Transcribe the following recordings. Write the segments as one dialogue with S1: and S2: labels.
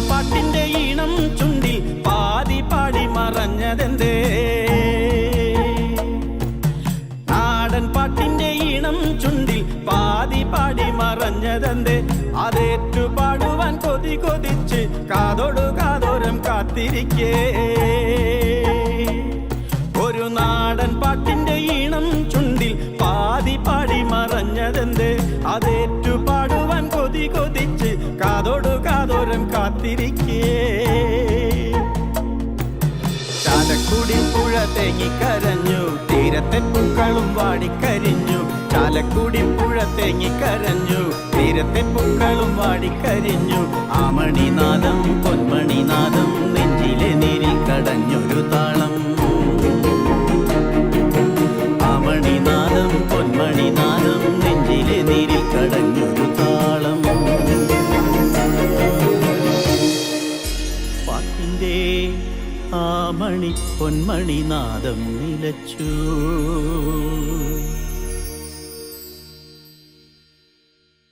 S1: പാട്ടിന്റെ ഈണം ചുണ്ടിൽ പാതി പാടി മറഞ്ഞതെന്തേ? നാടൻ പാട്ടിന്റെ ഈണം ചുണ്ടിൽ പാതി പാടി മറഞ്ഞതെന്തേ? അതേറ്റു പാടുവാൻ കൊതി കൊതിച്ച് കാതോടു കാതോരം കാത്തിരിക്കേ. ഒരു നാടൻ പാട്ടിന്റെ ഈണം ചുണ്ടിൽ പാതി പാടി മറഞ്ഞതെന്തേ? അതേറ്റു പാടുവാൻ കൊതി കൊതിച്ച് കാതോടു കാതോരം കാത്തിരിക്കേ. ചാലക്കുടി പുഴ തേങ്ങിക്കരഞ്ഞു, തീരത്തെ പൂക്കളും വാടിക്കരിഞ്ഞു. ചാലക്കുടി പുഴ തേങ്ങിക്കരഞ്ഞു, തീരത്തെ പൂക്കളും വാടിക്കരിഞ്ഞു. ആമണിനാദം പൊന്മണിനാദം നെഞ്ചിലെ നീരിൽ കടഞ്ഞൊരു താളം. ആമണിനാദം പൊന്മണിനാദം നെഞ്ചിലെ നീരിൽ കടഞ്ഞൊരു താളം. പാട്ടിൻ്റെ ആമണി പൊന്മണിനാദം നിലച്ചു.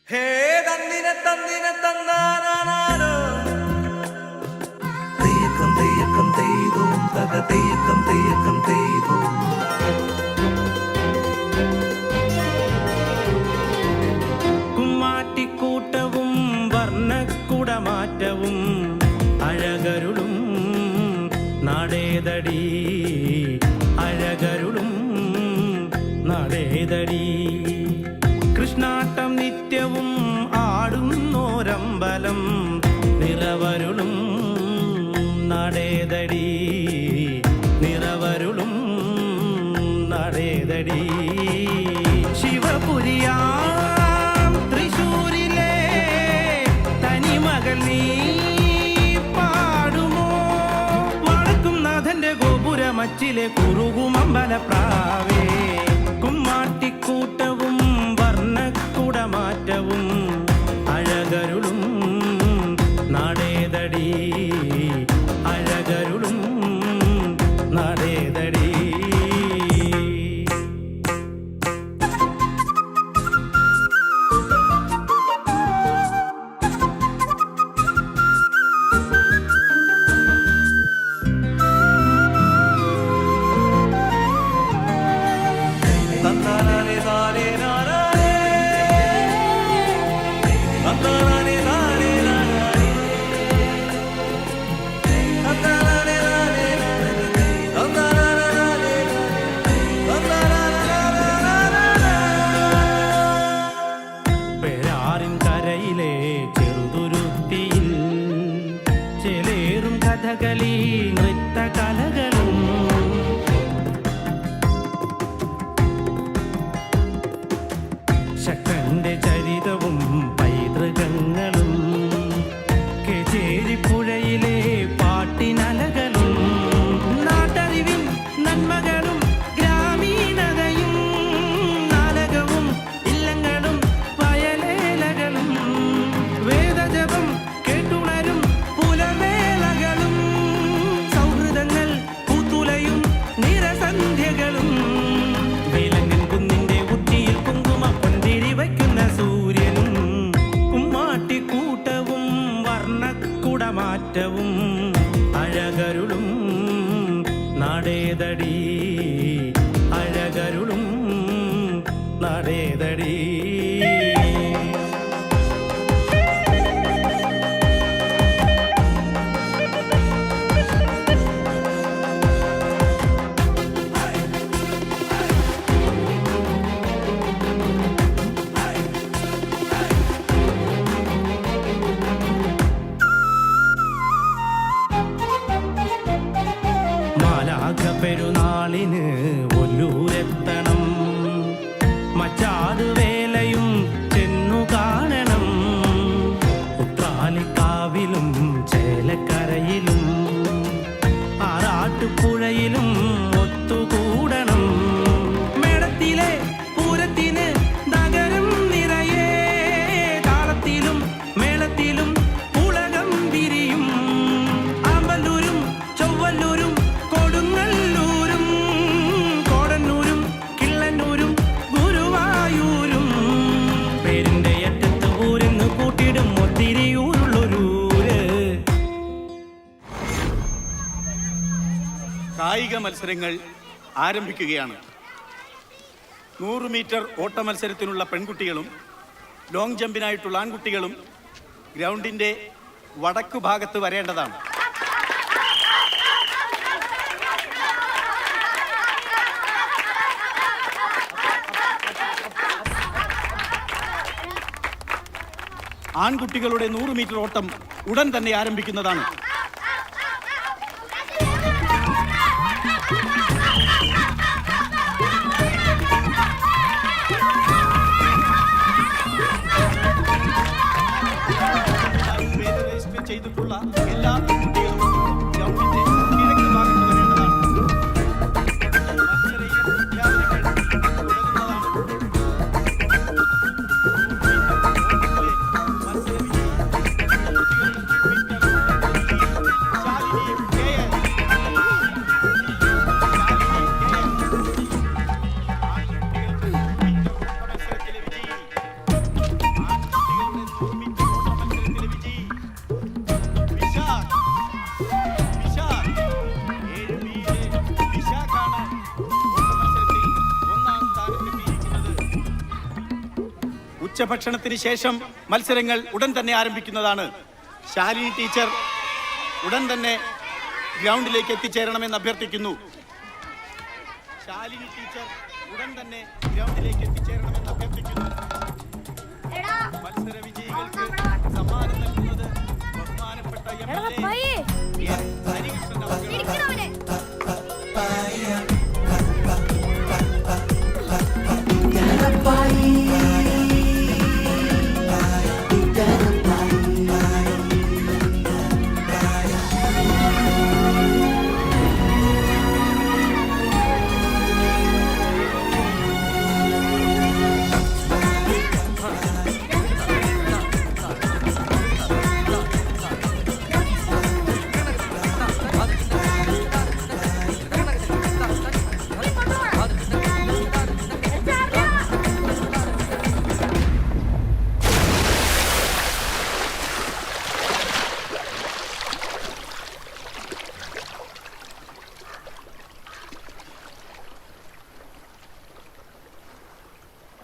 S2: ഹേ തന്നിനെ തന്നിനെ തന്നാനാനോ തെയ്യക്കം തെയ്യക്കം തെയ്തോ തക തെയ്യക്കം തെയ്യക്കം തെയ്തോ.
S1: കുമ്മാട്ടിക്കൂട്ടവും വർണ്ണക്കുടമാറ്റവും അഴകരുളും നടേതടി, അഴകരുളും നടേതടി. കൃഷ്ണാട്ടം നിത്യവും ആടുന്നോരമ്പലം നിറവരുളും നടേതടി, നിറവരുളും നടേതടി. ശിവപുരിയാം തൃശൂരിലെ തനിമകൾ നീ പാടുമോ? വടക്കും നാഥന്റെ ഗോപുരമച്ചിലെ കുറുകുമമ്പലപ്രാവേ. കുമ്മാട്ടിക്കൂട്ടവും വർണ്ണക്കുടമാറ്റവും അഴകരുളും നടേതടി, അഴകരുളും നടേതടി. പെരാറിൻ കരയിലെ ചെറുതുരുത്തിയിൽ ചെലേറും കഥകളി നൃത്തകലകളും ശക്തന്റെ ചരിതവും പൈതൃകങ്ങളും കേച്ചേരിപ്പുഴയിലെ പാട്ടിനലകളും നാട്ടറിവിൻ നന്മകളും ഗ്രാമീണതയും നാടകവും ഇല്ലങ്ങളും വയലേലകളും വേദജപം കേട്ടുണരും പുലവേളകളും സൗഹൃദങ്ങൾ പൂത്തുലയും നിറസന്ധ്യകളും വേലങ്ങൻ കുന്നിന്റെ ഉച്ചിയിൽ കുങ്കുമ പൊന്തിരി വയ്ക്കുന്ന സൂര്യനും കുമ്മാട്ടിക്കൂട്ടവും വർണ്ണക്കുടമാറ്റവും അഴകരുളും നടേതടി, അഴകരുളും നടേതടി. മാലാഖ പെരുന്നാളിന്
S3: കായിക മത്സരങ്ങൾ ആരംഭിക്കുകയാണ്. 100 മീറ്റർ ഓട്ട മത്സരത്തിനുള്ള പെൺകുട്ടികളും ലോങ് ജമ്പിനായിട്ടുള്ള ആൺകുട്ടികളും ഗ്രൗണ്ടിൻ്റെ വടക്കു ഭാഗത്ത് വരേണ്ടതാണ്. ആൺകുട്ടികളുടെ 100 മീറ്റർ ഓട്ടം ഉടൻ തന്നെ ആരംഭിക്കുന്നതാണ്. രജിസ്റ്റർ ചെയ്തിട്ടുള്ള എല്ലാ കുട്ടികളും ഗ്രൗണ്ടിന്റെ കിഴക്ക് ഭാഗത്ത് വരേണ്ടതാണ്. മത്സര വിദ്യാർത്ഥികൾ തുടരുന്നതാണ്. ഉച്ചഭക്ഷണത്തിന് ശേഷം മത്സരങ്ങൾ ഉടൻ തന്നെ ആരംഭിക്കുന്നതാണ്. ശാലിനി ടീച്ചർ ഉടൻ തന്നെ ഗ്രൗണ്ടിലേക്ക് എത്തിച്ചേരണമെന്ന് അഭ്യർത്ഥിക്കുന്നു. ശാലിനി ടീച്ചർ ഉടൻ തന്നെ ഗ്രൗണ്ടിലേക്ക് എത്തിച്ചേരണമെന്ന് അഭ്യർത്ഥിക്കുന്നു. മത്സര വിജയികൾക്ക് സമ്മാനം നൽകുന്നത് ബഹുമാനപ്പെട്ട MLA ഹരികൃഷ്ണൻ അവർകളാണ്.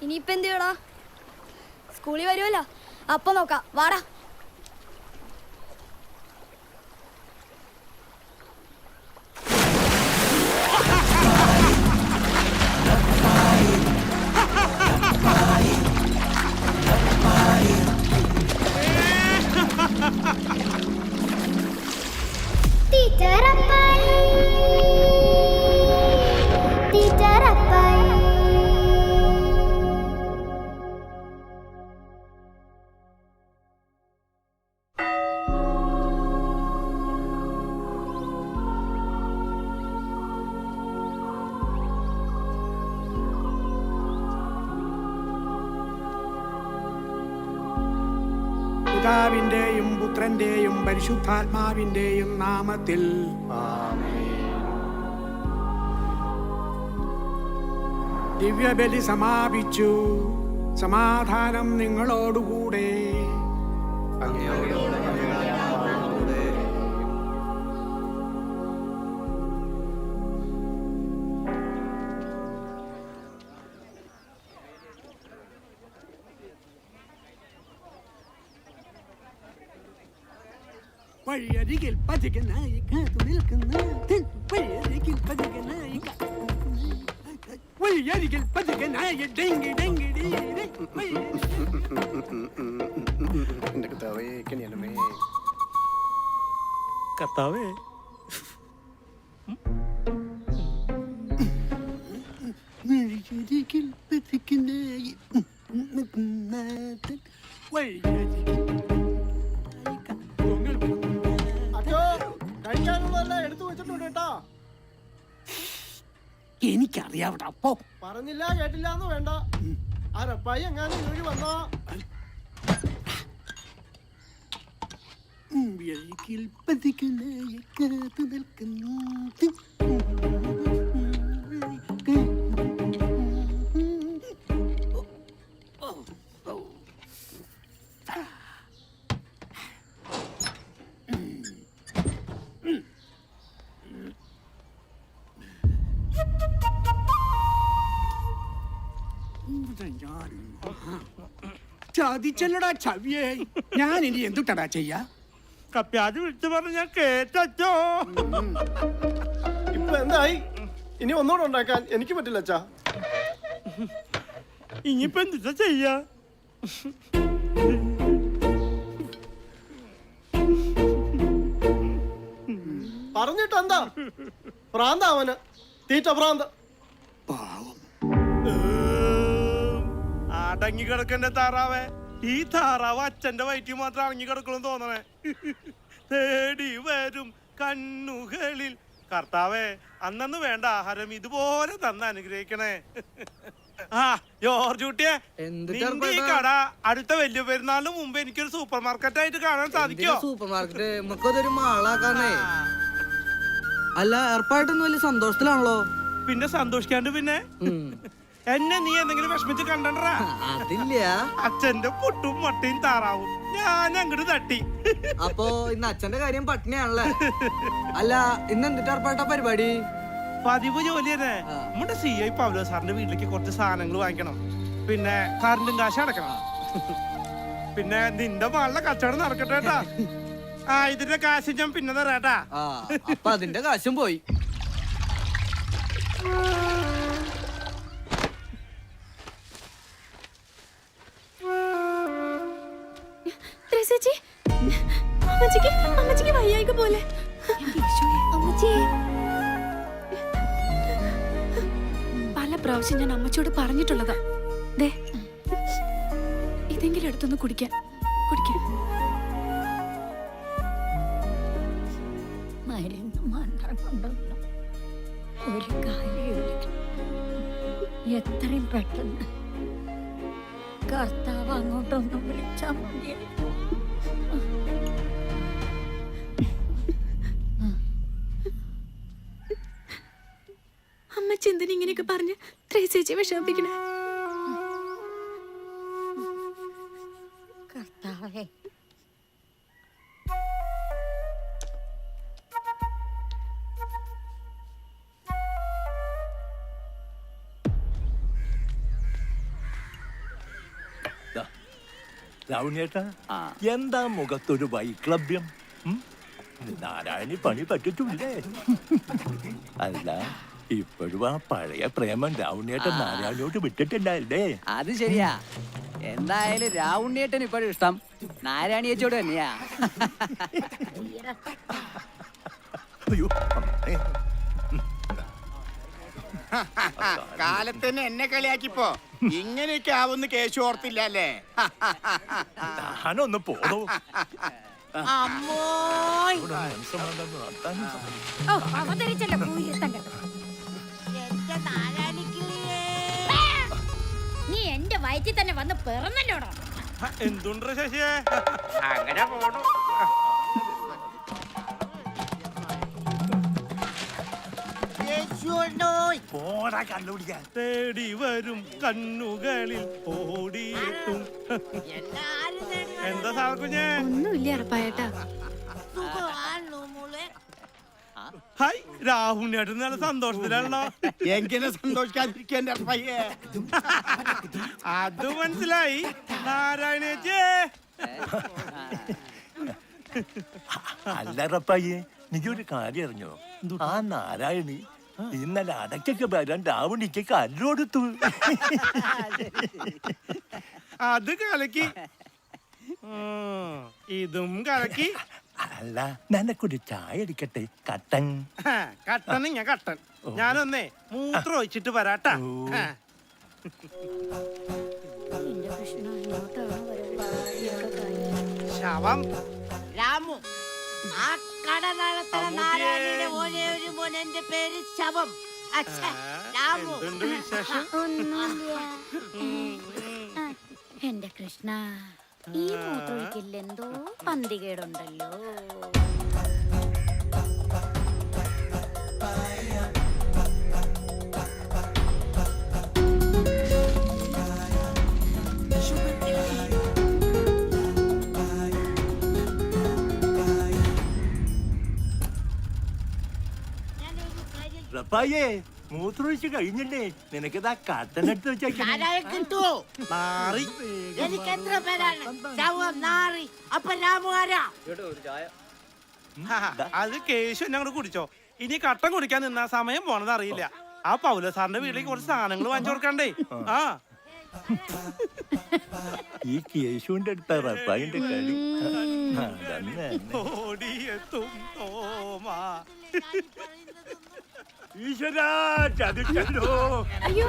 S4: ഇനിയിപ്പോ എന്ത് ചെയ്യടാ? സ്കൂളിൽ വരുമല്ലോ, അപ്പൊ നോക്കാം. വാടാ.
S5: പിതാവിന്റെയും പുത്രന്റെയും പരിശുദ്ധാത്മാവിന്റെയും നാമത്തിൽ ദിവ്യബലി സമാപിച്ചു. സമാധാനം നിങ്ങളോടുകൂടെ. വഴിയരികിൽ പതികനായി കാത്തു നിൽക്കുന്ന വഴിയരികിൽ പതികനായി വഴിയരികിൽ പതികനായി ഡെങ്കി ഡെങ്കിടി
S1: കർത്താവേ,
S5: വഴിയരികിൽ പതികനായി വഴിയരികിൽ എനിക്കറിയാവട്ടെ. അപ്പോ
S6: പറഞ്ഞില്ല കേട്ടില്ലാന്ന് വേണ്ട. ആരപ്പായി എങ്ങാനും ഇതുവഴി വന്നോ?
S5: കാത്തു നിൽക്കുന്നു. ഞാൻ ചതിച്ചല്ലടാ ചവിയേ. ഞാൻ ഇനി എന്തുട്ടടാ ചെയ്യാ?
S1: കപ്പ്യാത് വിളിച്ചു പറഞ്ഞ ഞാൻ കേട്ടോ.
S6: ഇപ്പൊ എന്തായി? ഇനി ഒന്നുകൂടെ ഉണ്ടാക്കാൻ എനിക്ക് പറ്റില്ല അച്ഛാ.
S1: ഇനിയിപ്പോ എന്താ ചെയ്യാ?
S6: പറഞ്ഞിട്ട് എന്താ? ഭ്രാന്ത അവന്, തീറ്റ ഭ്രാന്ത.
S5: പാവം.
S1: അടങ്ങി കിടക്കന്റെ താറാവേ. ഈ താറാവ് അച്ഛന്റെ വയറ്റിൽ മാത്രം അടങ്ങി കിടക്കണം തോന്നണേ. തേടി വരും കണ്ണുകളിൽ. കർത്താവേ, അന്നു വേണ്ട ആഹാരം ഇതുപോലെ തന്ന് അനുഗ്രഹിക്കണേ. ആ ജോർജ് കുട്ടിയെ, നിന്റെ ഈ കട അടുത്ത വലിയ പെരുന്നാളിന് മുമ്പ് എനിക്കൊരു സൂപ്പർ മാർക്കറ്റ് ആയിട്ട് കാണാൻ സാധിക്കോ?
S7: സൂപ്പർ മാർക്കറ്റ് നമുക്കതൊരു മാളാക്കാന്നേ. അല്ല, ഏർപ്പായിട്ടൊന്നും വലിയ സന്തോഷത്തിലാണല്ലോ.
S1: പിന്നെ സന്തോഷിക്കാണ്ട് പിന്നെ എന്നെ നീ എന്തെങ്കിലും വിഷമിച്ച് കണ്ടണ്ടാ?
S7: അതില്ല.
S1: അച്ഛന്റെ പുട്ടും മട്ടയും താറാവും ഞാൻ അങ്ങോട്ട് തട്ടി.
S7: അപ്പൊ ഇന്ന് അച്ഛന്റെ കാര്യം പട്ടിണിയാണല്ലേ? അല്ല, ഇന്ന് എന്തിട്ട് ഏർപ്പാട്ട പരിപാടി?
S1: പതിവ് ജോലി തന്നെ. നമ്മുടെ CI പൗലോ സാറിന്റെ വീട്ടിലേക്ക് കുറച്ച് സാധനങ്ങൾ വാങ്ങിക്കണം. പിന്നെ കറണ്ടും കാശ് അടക്കണം. പിന്നെ നിന്റെ മകളുടെ കച്ചവടം നടക്കട്ടെ കേട്ടാ. ആ, ഇതിന്റെ കാശ് ഞാൻ പിന്നെ തരാട്ടാ.
S7: അപ്പൊ അതിന്റെ കാശും പോയി.
S4: അമ്മച്ചിക്ക് വയ്യായിക പോലെ. അമ്മച്ചി,
S8: പല പ്രാവശ്യം ഞാൻ അമ്മച്ചിയോട് പറഞ്ഞിട്ടുള്ളതാ. ദേ, ഇതെങ്കിലും എടുത്തൊന്ന് കുടിക്കാൻ.
S9: മരുന്ന് മാത്രം കൊണ്ടൊന്നും ഒരു കാര്യമില്ല. എത്രയും പെട്ടെന്ന് കർത്താവ് അങ്ങോട്ടൊന്നും വിളിച്ചാൽ മതിയായി.
S8: അമ്മച്ചി എന്തിനാ ഇങ്ങനെയൊക്കെ പറഞ്ഞ് ത്രേസ്യച്ചി വിഷമിപ്പിക്കണേ?
S9: കർത്താവേ,
S10: രാവുണ്ണേട്ടാ, എന്താ മുഖത്തൊരു വൈക്ലഭ്യം? നാരായണി പണി പറ്റിട്ടില്ലേ? അല്ല, ഇപ്പോഴും ആ പഴയ പ്രേമം രാവുണ്ണേട്ടൻ നാരായണിയോട് വിട്ടിട്ടുണ്ടായില്ലേ?
S7: അത് ശരിയാ. എന്തായാലും രാവുണ്ണിയേട്ടൻ ഇപ്പോഴും ഇഷ്ടം നാരായണിയേച്ചോട് തന്നെയാ.
S10: അയ്യോ, അമ്മേ.
S3: കാലത്തന്നെ എന്നെ കളിയാക്കിപ്പോ ഇങ്ങനെയൊക്കെ ആവുന്ന കേശു ഓർത്തില്ല അല്ലേ?
S10: ഞാനൊന്ന് പോണോ?
S9: നീ എന്റെ വയറ്റിൽ തന്നെ വന്ന് പിറന്നല്ലോടോ.
S1: എന്തുണ്ട് ശശിയെ? അങ്ങനെ പോണു.
S10: പോടാ കണ്ടുപിടിക്കാൻ.
S1: തേടി വരും കണ്ണുകളിൽ ഓടിയിട്ടും. എന്താ സാർ കുഞ്ഞേ?
S8: ഒന്നുമില്ല അറപ്പായേട്ടാ.
S1: ഹായ്, രാഹുലിനായിട്ട് നല്ല സന്തോഷത്തിലാണല്ലോ.
S3: എങ്ങനെ സന്തോഷിക്കാതിരിക്കാൻ പയ്യേ?
S1: അത് മനസ്സിലായി. നാരായണേച്ചേ,
S10: അല്ലറപ്പയ്യേ, നീ ഒരു കാര്യം അറിഞ്ഞോ? ആ നാരായണി ഇന്നലെ അടക്കൊക്കെ വരാൻ രാവണിക്ക് കല്ലോടുത്തു.
S1: അത് കലക്കി. ഇതും കലക്കി.
S10: അല്ല, നിനക്കൊരു ചായ അടിക്കട്ടെ? കട്ടൻ.
S1: കട്ടൻ ഞാൻ കട്ടൻ. ഞാനൊന്നേ മൂത്രം ഒഴിച്ചിട്ട് വരാട്ടാ. ശവം
S9: രാമു, ആ കട നടത്തുന്ന നാരായണിയുടെ ഒരേ ഒരു മോൻ, എന്റെ പേര് ശവം. രാമു,
S1: എന്തുണ്ട് വിശേഷം?
S9: എന്റെ കൃഷ്ണ, ഈ മൂത്രമൊഴിക്കില്ല എന്തോ പന്തികേടുണ്ടല്ലോ.
S10: റപ്പായേ, മൂത്രമൊഴിച്ച് കഴിഞ്ഞില്ലേ നിനക്കിതാ കട്ടനെടുത്ത് വെച്ചേക്കണേ.
S9: നാരായൺ കിട്ടുവോ?
S1: മാറി
S9: എനിക്ക് എത്ര പേരാണ്? ശവം, നാറി. അപ്പൊ രാമു ആരാ?
S1: അത് കേശു എന്നെ അങ്ങോട്ട് കുടിച്ചോ. ഇനി കട്ടൻ കുടിക്കാൻ നിന്നാ സമയം പോണത് അറിയില്ല. ആ പൗല സാറിന്റെ വീട്ടിലേക്ക് കുറച്ച് സാധനങ്ങൾ വാങ്ങിച്ചു കൊടുക്കണ്ടേ? ആ
S10: ഈ കേശുവിന്റെ അടുത്ത റപ്പായിന്റെ കളി അതന്നെ.
S1: ഓടിയെത്തും തോമാ.
S10: ഈശ്വരാ ചതിച്ചല്ലോ.
S8: അയ്യോ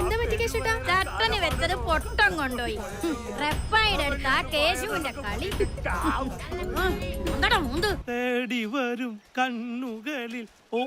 S8: എന്താ പറ്റി കേശുട്ടാ?
S4: ചട്ടന് വെച്ചത് പൊട്ടം കൊണ്ടുപോയി. റെപ്പായുടെ അടുത്ത് ആ കേശുവിന്റെ കളി. എന്താടാ മുന്ത്?
S1: തേടി വരും കണ്ണുകളിൽ ഓ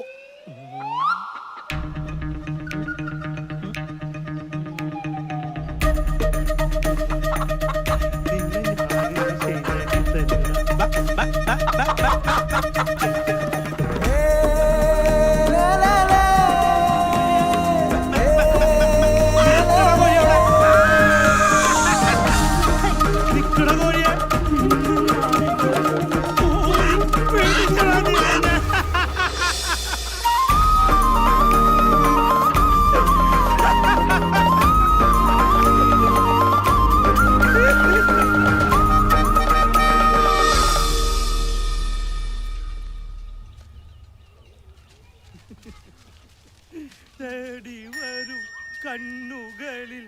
S1: തേടി വരും കണ്ണുകളിൽ.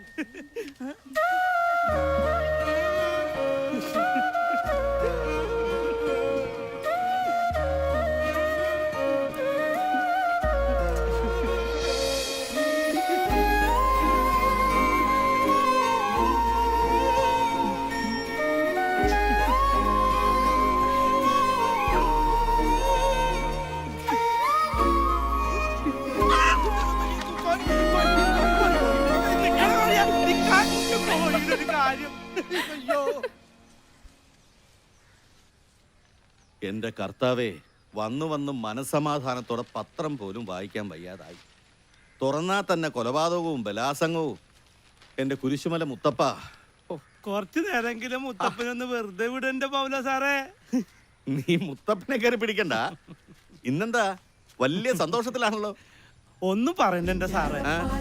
S11: എന്റെ കർത്താവേ, വന്നു വന്ന് മനസ്സമാധാനത്തോടെ പത്രം പോലും വായിക്കാൻ വയ്യാതായി. തുറന്നാ തന്നെ കൊലപാതകവും ബലാസംഗവും. എന്റെ കുരിശുമല മുത്തപ്പ,
S1: കുറച്ചു നേരെങ്കിലും മുത്തപ്പനൊന്ന് വെറുതെ വിടന്റെ പൗല സാറേ.
S11: നീ മുത്തപ്പനെ കയറി പിടിക്കണ്ട. ഇന്നെന്താ വലിയ സന്തോഷത്തിലാണല്ലോ.
S1: ഒന്നും പറയണ്ട സാറേ.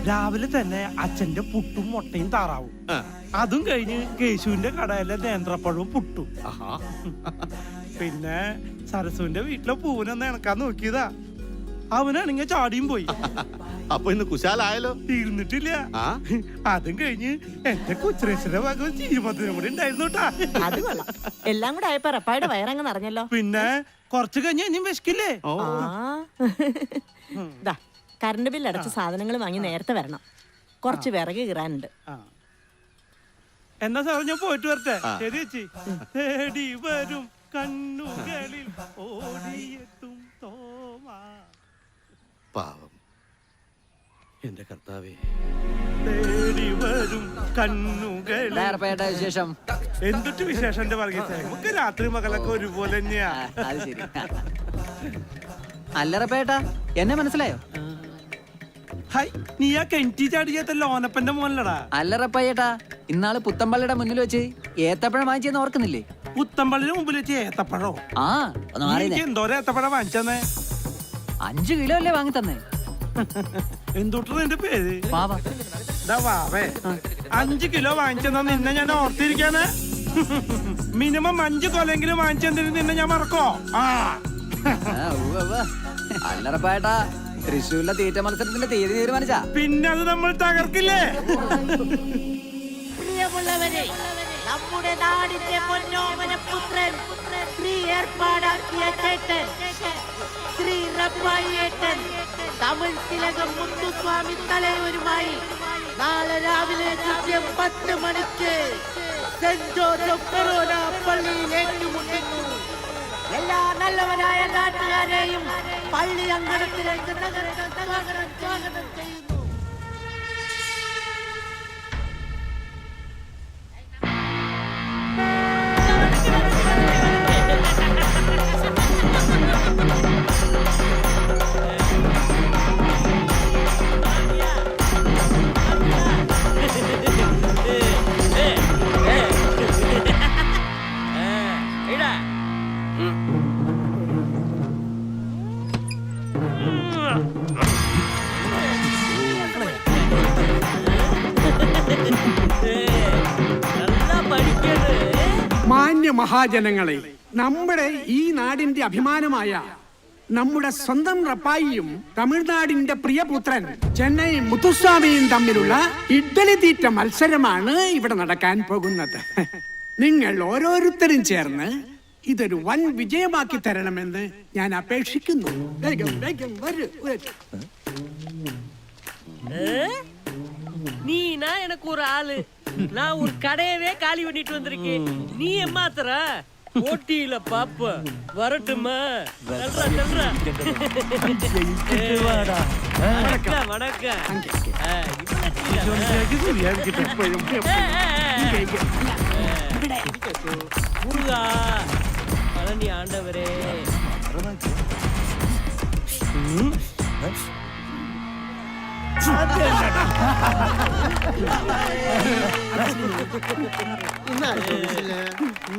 S1: രാവിലെ തന്നെ അച്ഛന്റെ പുട്ടും മുട്ടയും താറാവും. അതും കഴിഞ്ഞ് കേശുവിന്റെ കടയിലെ നേന്ത്രപ്പഴവും പുട്ടും. പിന്നെ സരസുവിന്റെ വീട്ടിലെ പൂവിനൊന്ന് ഇണക്കാൻ നോക്കിയതാ. അവനാണെങ്കിൽ ചാടിയും പോയി.
S11: അപ്പൊ ഇന്ന് കുശാലായല്ലോ.
S1: തീർന്നിട്ടില്ല. അതും കഴിഞ്ഞ് എന്റെ കൊച്ചുരേശ്വര ഭാഗം ചീരുപത്തിനും കൂടി ഉണ്ടായിരുന്നു കേട്ടാ.
S9: അത് കൊള്ളാം. എല്ലാം കൂടെ ആയപ്പോ റപ്പായുടെ വയറങ്ങ് നിറഞ്ഞല്ലോ.
S1: പിന്നെ കുറച്ച് കഴിഞ്ഞ് ഇനിയും വിശക്കില്ലേ?
S9: കറണ്ട് ബില്ല് അടച്ച സാധനങ്ങൾ വാങ്ങി നേരത്തെ വരണം. കുറച്ച് വിറക് കീറാനുണ്ട്.
S1: എന്നാ സാറേ ഞാൻ പോയിട്ട് വരട്ടെ. ശരി ചേച്ചി. തേടി വരും കണ്ണുകളിൽ ഓടിയെത്തും തോമാ.
S11: പാവം എന്റെ കർത്താവേ.
S1: തേടി വരും കണ്ണുകളിൽ.
S7: അറപ്പായേട്ടാ വിശേഷം?
S1: എന്തൊട്ട് വിശേഷം എന്റെ പറയ. നമുക്ക് രാത്രി മകളൊക്കെ ഒരുപോലെ തന്നെയാ.
S7: അത് ശരി. അല്ലറപ്പേട്ടാ എന്നെ മനസ്സിലായോ?
S1: ഹായ്, നീ ആ കെൻറ്റി ചാടിയാത്ത ലോനപ്പന്റെ മോനല്ലടാ.
S7: അല്ലറപ്പയ്യേട്ടാ ഇന്നാള് പുത്തമ്പള്ളിയുടെ മുന്നിൽ വെച്ച് ഏത്തപ്പഴം വാങ്ങിച്ചെന്ന് ഓർക്കുന്നില്ലേ?
S1: പുത്തമ്പള്ളിന് മുമ്പിൽ വെച്ച് ഏത്തപ്പഴോ?
S7: ആ ഒന്ന് മാറിയേ.
S1: എന്തോരം ഏത്തപ്പഴം വാങ്ങിച്ചെന്നേ?
S7: 5 കിലോ അല്ലേ വാങ്ങി തന്നെ.
S1: എന്തൊട്ട് നിന്റെ പേര്?
S7: വാവ.
S1: വാവേ, 5 കിലോ വാങ്ങിച്ചെന്നാ നിന്നെ ഞാൻ ഓർത്തിരിക്കാന്. മിനിമം 5 കൊലെങ്കിലും വാങ്ങിച്ചെന്തിന് നിന്നെ ഞാൻ മറക്കോ?
S7: അല്ലറപ്പേട്ടാ തൃശ്ശൂരിലെ തീറ്റ മത്സരത്തിന്റെ തീയതി തീരുമാനിച്ചാ?
S1: പിന്നെ അത് നമ്മൾ തകർക്കില്ലേ?
S9: പ്രിയമുള്ളവരെ, നമ്മുടെ നാടിന്റെ പൊന്നോമന പുത്രൻ ശ്രീ ഏർപ്പാടാക്കിയ ചേട്ടൻ ശ്രീ റപ്പായേട്ടൻ തമിഴ് തിലകം മുത്തുസ്വാമി തലവരുമായി നാളെ രാവിലെ കൃത്യം 10 മണിക്ക് സെന്റ് ജോസഫ് ഫെറോന പള്ളിയിൽ ഏറ്റുമുട്ടുന്നു. എല്ലാ നല്ലവരായ നാട്ടുകാരെയും പള്ളി അങ്കണത്തിലേക്ക് സ്വാഗതം ചെയ്യുന്നു.
S5: മഹാജനങ്ങളെ, നമ്മുടെ ഈ നാടിന്റെ അഭിമാനമായ നമ്മുടെ സ്വന്തം റപ്പായിയും തമിഴ്നാടിന്റെ പ്രിയപുത്രൻ ചെന്നൈ മുത്തുസ്വാമിയും തമ്മിലുള്ള ഇഡ്ഡലി തീറ്റ മത്സരമാണ് ഇവിടെ നടക്കാൻ പോകുന്നത്. നിങ്ങൾ ഓരോരുത്തരും ചേർന്ന് ഇതൊരു വൻ വിജയമാക്കി തരണമെന്ന് ഞാൻ അപേക്ഷിക്കുന്നു. വേഗം വേഗം വരൂ.
S9: நீனா எனக்கு ஒரு ஆளு, நான் ஒரு கடையவே காலி பண்ணிட்டு வந்திருக்கேன். நீ ஏமாத்துற போட்டியில பாப்ப வரட்டுமா? வணக்கம் வணக்கம். முருகா பழனி ஆண்டவரே,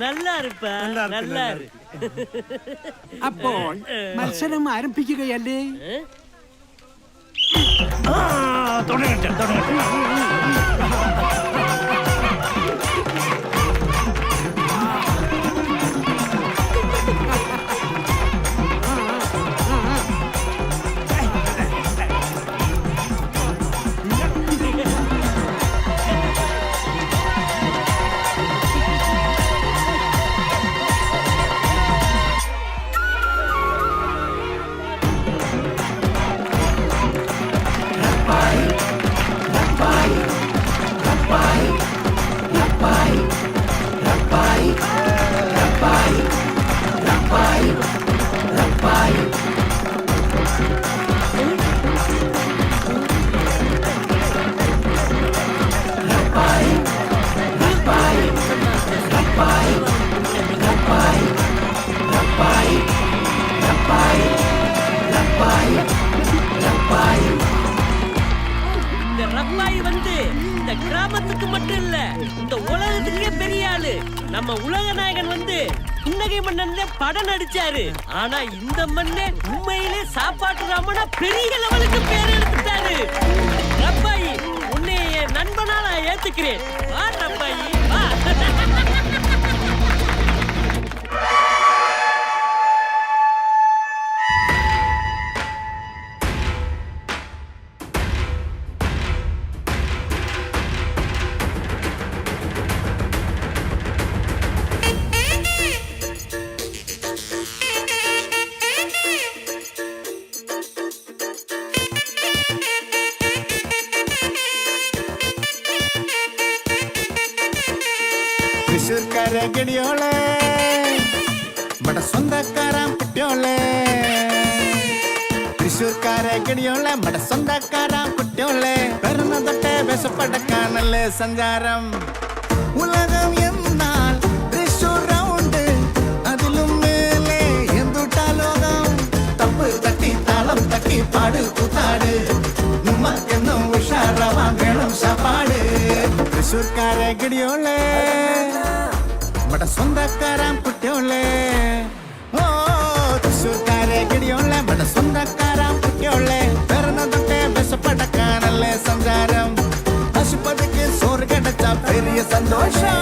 S9: நல்லா இருப்ப நல்லா இரு.
S5: അപ്പോൾ മത്സരം ആരംഭിക്കുകയല്ലേ?
S9: இந்த ரப்பாய் வந்து இந்த கிராமத்துக்கு மட்டும் இல்ல, இந்த உலகத்துக்கே பெரிய ஆளு. நம்ம உலக நாயகன் வந்து புன்னகை மன்னன்ல படம் நடிச்சாரு. ஆனா இந்த மண்ணே உண்மையிலே சாப்பாட்டு ராமனா பெரிய லெவலுக்கு பேர் எடுத்துட்டாரு. ரப்பாய், உன்னை என் நண்பனா நான் ஏத்துக்கிறேன். வா ரப்பாய் வா.
S3: തൃശ്ശൂർക്കാരെ ഗടിയോളെ മടെ സ്വന്തക്കാരാം കുട്ടിയോളെ, തൃശ്ശൂർക്കാരെ ഗടിയോളെ മടെ സ്വന്തക്കാരാം കുട്ടിയോളെ, പിറന്ന തൊട്ടേ വിശപ്പടക്കാനല്ലേ സഞ്ചാരം. ഉലകം എന്നാൽ തൃശ്ശൂർ റൗണ്ട്, അതിലും മേലെ എന്തുട്ടാ ലോകം. തപ്പ് തട്ടി താളം തട്ടി പാട് കൂത്താട്, നമ്മക്കെന്നും ഉഷാറാവാൻ വേണം ശാപ്പാട്. തൃശ്ശൂർക്കാരെ ഗടിയോളെ മടെ സ്വന്തക്കാരാം കുട്ടിയോളെ, ഓ തൃശ്ശൂർക്കാരെ ഗടിയോളെ മടെ സ്വന്തക്കാരാം കുട്ടിയോളെ, പിറന്ന തൊട്ടേ വിശപ്പടക്കാനല്ലേ സഞ്ചാരം. പശുപതിക്ക് സോറ് കിടച്ച പെരിയ സന്തോഷം.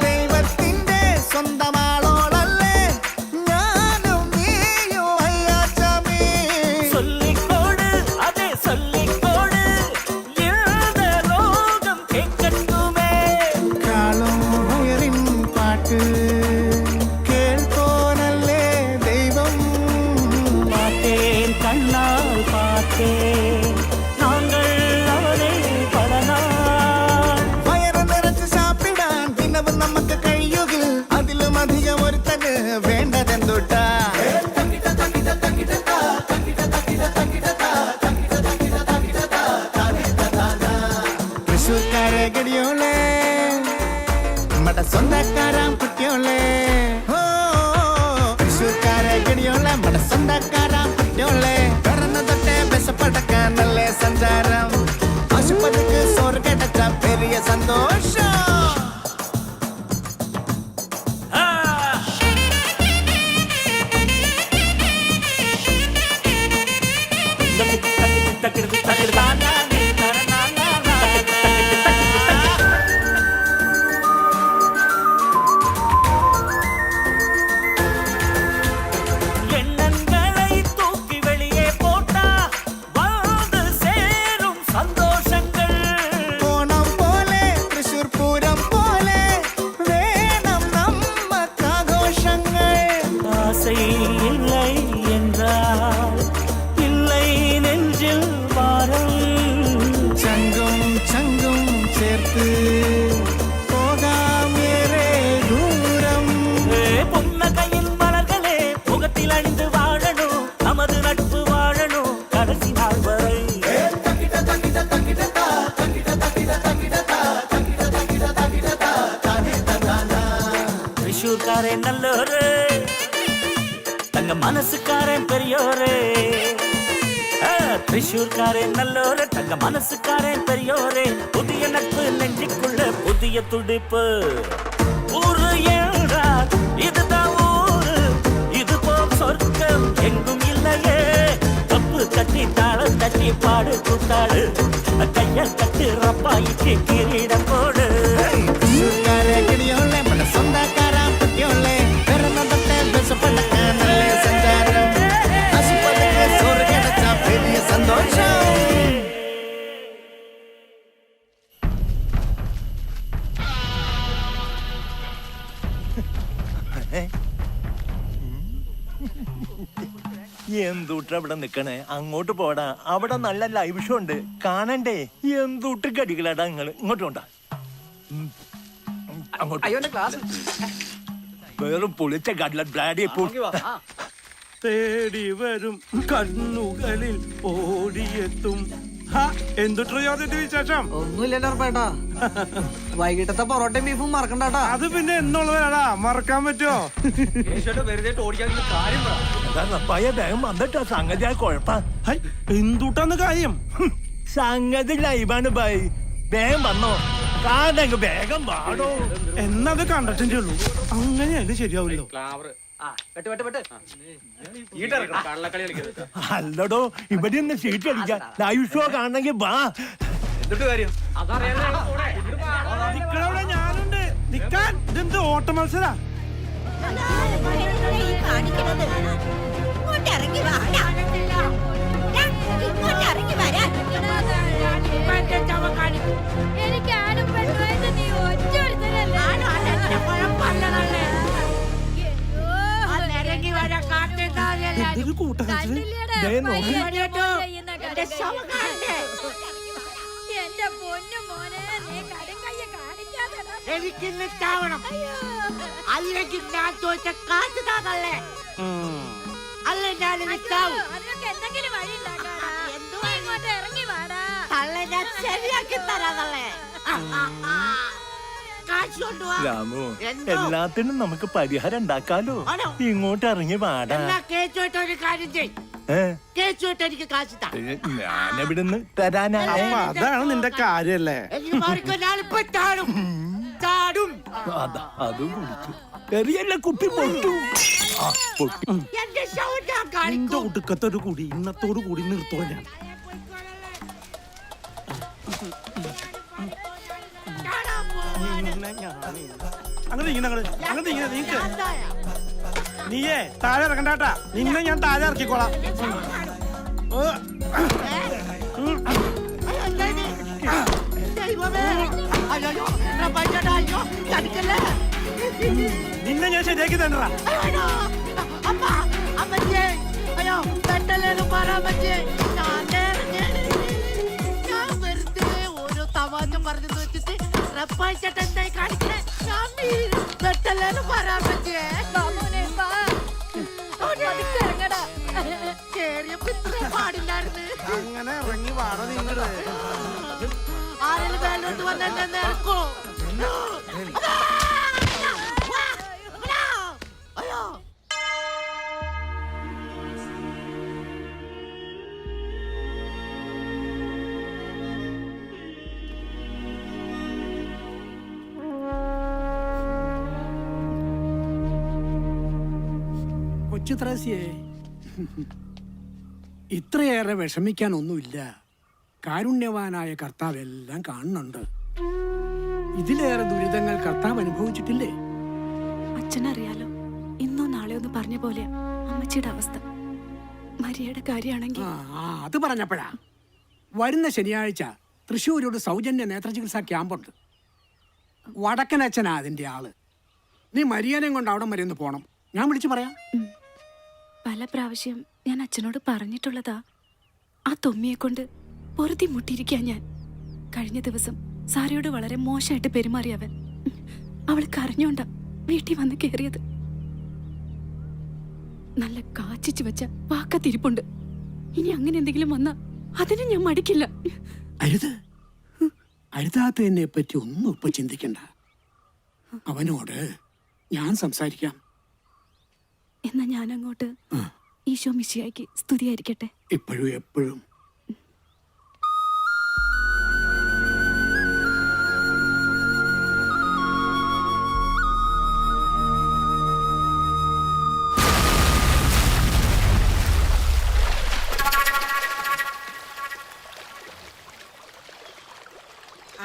S3: ദൈവത്തിന്റെ സ്വന്തമാളോളല്ലേ ഞാനും നീയും അയ്യാച്ചാമി.
S9: சொல்லிக்கோடு அதே சொல்லிக்கோடு, இந்த லோகம் கேட்கட்டுமே.
S3: കാളും ഉയരിൻ പാട്ട് കേൾക്കോനല്ലേ ദൈവം.
S9: பார்த்தேன் கண்ணால் பார்த்தேன், நாங்கள் அவரை பல நாள்.
S3: വയറ് നിറച്ച് സാപ്പിടാൻ ദിനവും നമുക്ക് കഴിയുകിൽ, അതിലും അധികം ഒരുത്തന് വേണ്ടതെന്തുട്ടാ. തൃശ്ശൂർക്കാരെ ഗടിയോളെ മടെ സ്വന്തക്കാരാം കുട്ടിയോളെ, ഓ തൃശ്ശൂർക്കാരെ ഗടിയോളെ മടെ സ്വന്തക്കാരാം കുട്ടിയോളെ, പിറന്ന തൊട്ടേ
S10: ஆசை இல்லை என்றால் இல்லை நெஞ்சில் பாரம்
S3: ചങ്കും ചങ്കും ചേർത്ത് പോകാം ഏറെ ദൂരം
S10: புன்னகையின் மலர்களே முகத்தில் அணிந்து வாழணும் நமது நட்பு வாழணும் கடைசி நாள் வரை திரிஷூர்காரன் நல்லோரு தங்க மனசுக்காரன் பெரியோரு திரிஷூர்காரன் நல்லோரு தங்க மனசுக்காரன் பெரியோரே புதிய நட்பு நெஞ்சுக்குள்ள புதிய துடிப்பு ஊரு என்றால் இதுதான் ஊரு இது போல் சொர்க்கம் எங்கும் இல்லையே தப்பு தட்டி தாளம் தட்டி பாடு கூத்தாடு கைய கட்டு ரப்பாய்க்கு கிரீடம் போடு
S3: തൃശ്ശൂർക്കാരെ കിടിയോളെ പല സ്വന്തക്കാരാ പറ്റിയോളെ പിറന്നതൊട്ടെ ബസപ്പടക്ക നല്ല സഞ്ചാരം അസുപതക്ക് സോറ് കിടച്ച വലിയ സന്തോഷം
S10: എന്തൂട്ട് അവിടെ നിക്കണേ അങ്ങോട്ട് പോടാ അവിടെ നല്ല ലൈവ് ഷോ ഉണ്ട് കാണണ്ടേ എന്തൂട്ട് കടികളാടാ നിങ്ങള് ഇങ്ങോട്ട് കൊണ്ടാ അങ്ങോട്ട്
S7: അയ്യോ എന്റെ ക്ലാസ്
S10: വെറും പൊളിച്ച കട്ലറ്റ് ബ്ലാഡി
S1: തേടി വരും കണ്ണുകളിൽ ഓടിയെത്തും എന്തുട്ടോ വിശേഷം?
S6: ഒന്നുമില്ലല്ലോ ഉറപ്പായിട്ടാ. വൈകിട്ടത്തെ പൊറോട്ടയും ബീഫും മറക്കണ്ടാട്ടാ.
S1: അത് പിന്നെ എന്നുള്ളതാടാ, മറക്കാൻ പറ്റുമോ?
S10: വേഗം വന്നിട്ടാ സംഗതി ആ കുഴപ്പ
S1: എന്തുട്ടാന്ന് കാര്യം?
S10: സംഗതി ലൈവാണ് ബൈ. വേഗം വന്നോ, കാണങ്ങ് വേഗം വാടോ.
S1: എന്നത് കണ്ടിട്ടേ ഉള്ളൂ, അങ്ങനെയായാലും ശരിയാവില്ലോ.
S10: അല്ലടോ, ഇവിടെ ഒന്ന് സീറ്റ് അടിക്കാം. ലൈവ് ഷോ കാണണമെങ്കിൽ വാ.
S1: ഞാനുണ്ട് നിക്കാൻ. ഇതെന്ത് ഓട്ട മത്സര?
S4: എന്റെ പൊന്നു മോനെ, നീ കടുങ്കയ്യ കാണിക്കാതെടാ.
S9: എനിക്കിന്ന് ചാവണം, അല്ലെങ്കിൽ ഞാൻ ചോദിച്ച കാശ് താതല്ലേ, അല്ല ഞാനിന്ന് ചാവും.
S4: അതിനൊക്കെ എന്തെങ്കിലും വഴി ഉണ്ടാക്കാടാ. നീ ഇങ്ങോട്ട് ഇറങ്ങി വാടാ.
S9: തള്ളെ ഞാൻ ശരിയാക്കി തരാതല്ലേ. കാശ് കൊണ്ടുപോവാ.
S10: രാമു, എല്ലാത്തിനും നമുക്ക് പരിഹാരം ഉണ്ടാക്കാലോ.
S9: ആണോ?
S10: ഇങ്ങോട്ട് ഇറങ്ങി വാടാ.
S9: എന്നാ കേച്ചോട്ട് ഒരു കാര്യം ചെയ്, കേച്ചോട്ട് എനിക്ക് കാശ് താ.
S10: ഞാനെവിടുന്ന് തരാനാ?
S1: അപ്പൊ അതാണ് നിന്റെ കാര്യല്ലേ?
S9: എനിക്ക് മാറിക്കോ, ഞാനിപ്പോ ചാടും ചാടും.
S10: അതും കുടിച്ചു എറിയല്ല, കുപ്പി പൊട്ടു.
S9: എന്റെ ഷോ ഞാൻ
S1: നിന്റെ
S9: കാണിക്കും.
S1: ഒടുക്കത്തൊരു കൂടി ഇന്നത്തോടു കൂടി നിർത്തോ ഞാൻ.
S9: ചാടാൻ പോവാണ്.
S1: അങ്ങനെ ഇങ്ങനെ നീക്ക്.
S9: ഞാൻ താഴെ.
S1: നീയേ താഴെ ഇറക്കണ്ടാട്ടാ, നിന്നെ ഞാൻ താഴെ ഇറക്കിക്കോളാം.
S9: അയ്യോ, എന്താ ഇത്? ദൈവമേ. അയ്യോ, പ്രപഞ്ചടാ, അയ്യോ, ചതിക്കല്ലേ.
S1: നിന്നെ ഞാൻ ശരിയാക്കി തന്നടാ.
S9: അയ്യോ, അമ്മ, അമ്മച്ചിയെ, അയ്യോ, പെട്ടല്ലേന്ന് പറ അമ്മച്ചിയെ. ഞാൻ വെറുതെ ഓരോ തമാശ പറഞ്ഞെന്ന് വെച്ചിട്ട് റപ്പായിച്ചേട്ടൻ എന്തായി കാണിക്കണേ. ഞാൻ പെട്ടല്ലേന്ന് പറ അമ്മച്ചിയെ.
S4: മാമോനെ, വാ. പതുക്കെ ഇറങ്ങടാ.
S9: കേറിയപ്പോ ഇത്രയും പാടില്ലായിരുന്നു.
S1: അങ്ങനെ ഇറങ്ങി വാട നിങ്ങള്.
S9: ആരെങ്കിലും മേലോട്ട് വന്ന് എന്നെ നേർക്കോ. അയ്യോ,
S5: കൊച്ചു ത്രേസ്യേ, ഇത്രയേറെ വിഷമിക്കാനൊന്നുമില്ല. കാരുണ്യവാനായ കർത്താവ് എല്ലാം കാണുന്നുണ്ട്. ഇതിലേറെ ദുരിതങ്ങൾ കർത്താവ് അനുഭവിച്ചിട്ടില്ലേ?
S8: അച്ഛനറിയാലോ, ഇന്നോ നാളെയോ ഒന്ന് പറഞ്ഞ പോലെ അമ്മച്ചിയുടെ അവസ്ഥ. മരിയയുടെ കാര്യമാണെങ്കിൽ
S5: അത് പറഞ്ഞപ്പോഴാ, വരുന്ന ശനിയാഴ്ച തൃശ്ശൂരോട് സൗജന്യ നേത്രചികിത്സാ ക്യാമ്പുണ്ട്. വടക്കനച്ഛനാ അതിന്റെ ആള്. നീ മരിയനെയും കൊണ്ട് അവിടെ വരെ ഒന്ന് പോണം. ഞാൻ വിളിച്ചു പറയാം.
S8: പല പ്രാവശ്യം ഞാൻ അച്ഛനോട് പറഞ്ഞിട്ടുള്ളതാ. ആ തൊമ്മിയെ കൊണ്ട് പൊറുതി മുട്ടിയിരിക്കാൻ ഞാൻ. കഴിഞ്ഞ ദിവസം സാരയോട് വളരെ മോശമായിട്ട് പെരുമാറിയവൻ. അവൾ കരഞ്ഞോണ്ട വീട്ടിൽ വന്ന് കയറിയത്. നല്ല കാച്ചിച്ചു വെച്ച വാക്കത്തിരിപ്പുണ്ട്. ഇനി അങ്ങനെ എന്തെങ്കിലും വന്നാ അതിന് ഞാൻ മടിക്കില്ല.
S5: അരുത്, അരുതാത്തതിനെ പറ്റി ഒന്നും ഇപ്പൊ ചിന്തിക്കണ്ട. അവനോട് ഞാൻ സംസാരിക്കാം.
S8: എന്നാ ഞാൻ അങ്ങോട്ട്. ഈശോ മിശിഹായ്ക്ക് സ്തുതിയായിരിക്കട്ടെ.
S5: ഇപ്പോഴും എപ്പോഴും.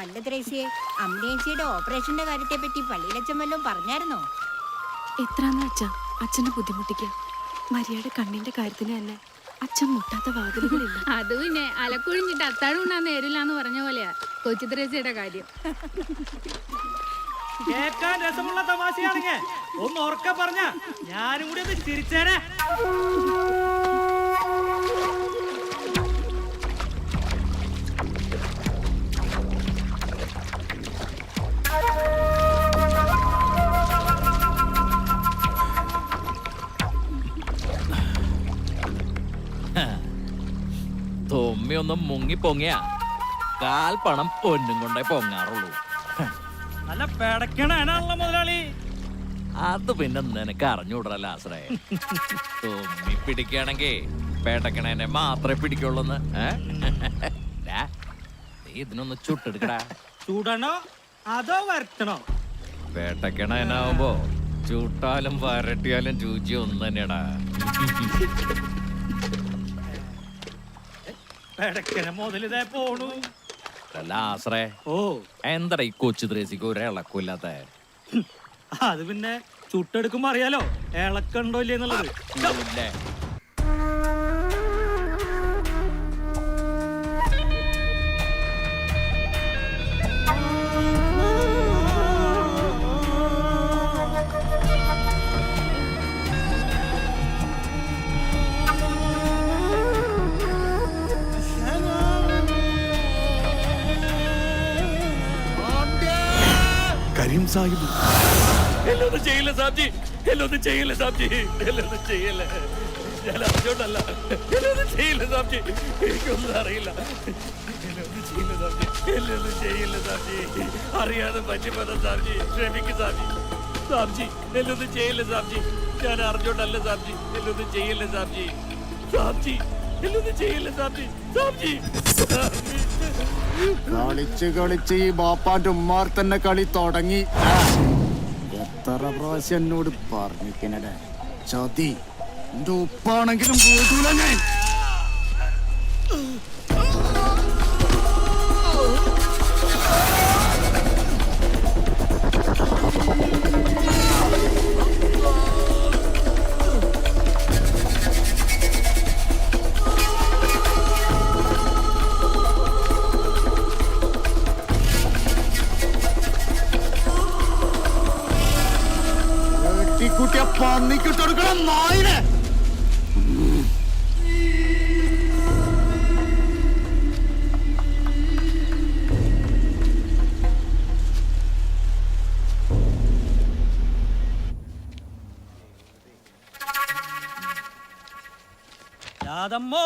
S12: അല്ല ത്രേസ്യേ, അമ്മേച്ചിയുടെ ഓപ്പറേഷന്റെ കാര്യത്തെ പറ്റി പള്ളിയിലച്ചൻ വല്ലതും പറഞ്ഞായിരുന്നോ?
S8: എത്രാന്ന് വെച്ചാ അച്ഛനെ ബുദ്ധിമുട്ടിക്കാം. മരിയയുടെ കണ്ണിന്റെ കാര്യത്തിന് തന്നെ അച്ഛൻ മുട്ടാത്ത വാതിലുകളില്ല.
S4: അത് പിന്നെ അലക്കൊഴിഞ്ഞിട്ട് അത്താഴം ഉണ്ണാൻ നേരില്ലാന്ന് പറഞ്ഞ പോലെയാ കൊച്ചു ത്രേസ്യയുടെ കാര്യം.
S9: കേൾക്കാൻ രസമുള്ള തമാശയാണെങ്കിൽ ഒന്ന് ഉറക്കെ പറഞ്ഞ ഞാനും കൂടി ഒന്ന് ചിരിച്ചേനെ.
S10: തൊമ്മിയൊന്നും മുങ്ങി പൊങ്ങിയ കാൽ പണം പൊന്നും കൊണ്ടേ പൊങ്ങാറുള്ളൂ.
S9: നല്ല പെടക്കണാണല്ലോ മുതലാളി.
S10: അത് പിന്നെ നിനക്ക് അറിഞ്ഞൂടല്ല ആശ്രയ. തൊമ്മി പിടിക്കുകയാണെങ്കിൽ പേടക്കണേനെ മാത്രമേ പിടിക്കുള്ളൂന്ന്. നീ ഇതിനൊന്ന് ചുട്ടെടുക്കടാ.
S9: ചൂടണോ അതോ വരട്ടണോ?
S10: പേട്ടക്കണേനാവുമ്പോ ചൂട്ടാലും വരട്ടിയാലും രുചി ഒന്ന് തന്നെയാടാ.
S9: പെടക്കണ മുതലിതേ പോണു.
S10: അല്ല ആശ്രയ,
S9: ഓ
S10: എന്താ ഈ കൊച്ചു ത്രേസിക്ക് ഒരു ഇളക്കില്ലാത്ത?
S9: അത് പിന്നെ ചുട്ടെടുക്കുമ്പോ അറിയാലോ ഇളക്കണ്ടോ ഇല്ലേ എന്നുള്ളത്.
S10: ഇല്ലേ?
S3: കരീം സാഹിബ്,
S10: എന്നൊന്നും ചെയ്യില്ല സാബ്ജി, എന്നൊന്നും ചെയ്യില്ല സാബ്ജി, എന്നൊന്നും ചെയ്യില്ല. ഞാൻ അറിഞ്ഞോണ്ടല്ല, എന്നൊന്നും ചെയ്യില്ല സാബ്ജി, എനിക്കൊന്നും അറിയില്ല. എന്നൊന്നും ചെയ്യില്ല സാബ്ജി, എന്നൊന്നും ചെയ്യില്ല സാബ്ജി, അറിയാതെ പറ്റിപ്പോന്ന സാബ്ജി, ക്ഷമിക്ക് സാബ്ജി. സാബ്ജി എന്നൊന്നും ചെയ്യില്ല സാബ്ജി, ഞാൻ അറിഞ്ഞോണ്ടല്ല സാബ്ജി, എന്നൊന്നും ചെയ്യില്ല സാബ്ജി. സാബ്ജി എന്നൊന്നും ചെയ്യില്ല സാബ്ജി, സാബ്ജി.
S3: കളിച്ച് കളിച്ച് ഈ ബാപ്പാന്റെ ഉമ്മാർ തന്നെ കളി തുടങ്ങി. എത്ര പ്രാവശ്യം എന്നോട് പറഞ്ഞിക്കണേ ചതി. എന്റെ ഉപ്പാണെങ്കിലും പോയിട്ടില്ല ഞാൻ. കുട്ടിയെ പന്നിക്കിട്ട് കൊടുക്കണം നായിനെ.
S9: രാധമ്മോ,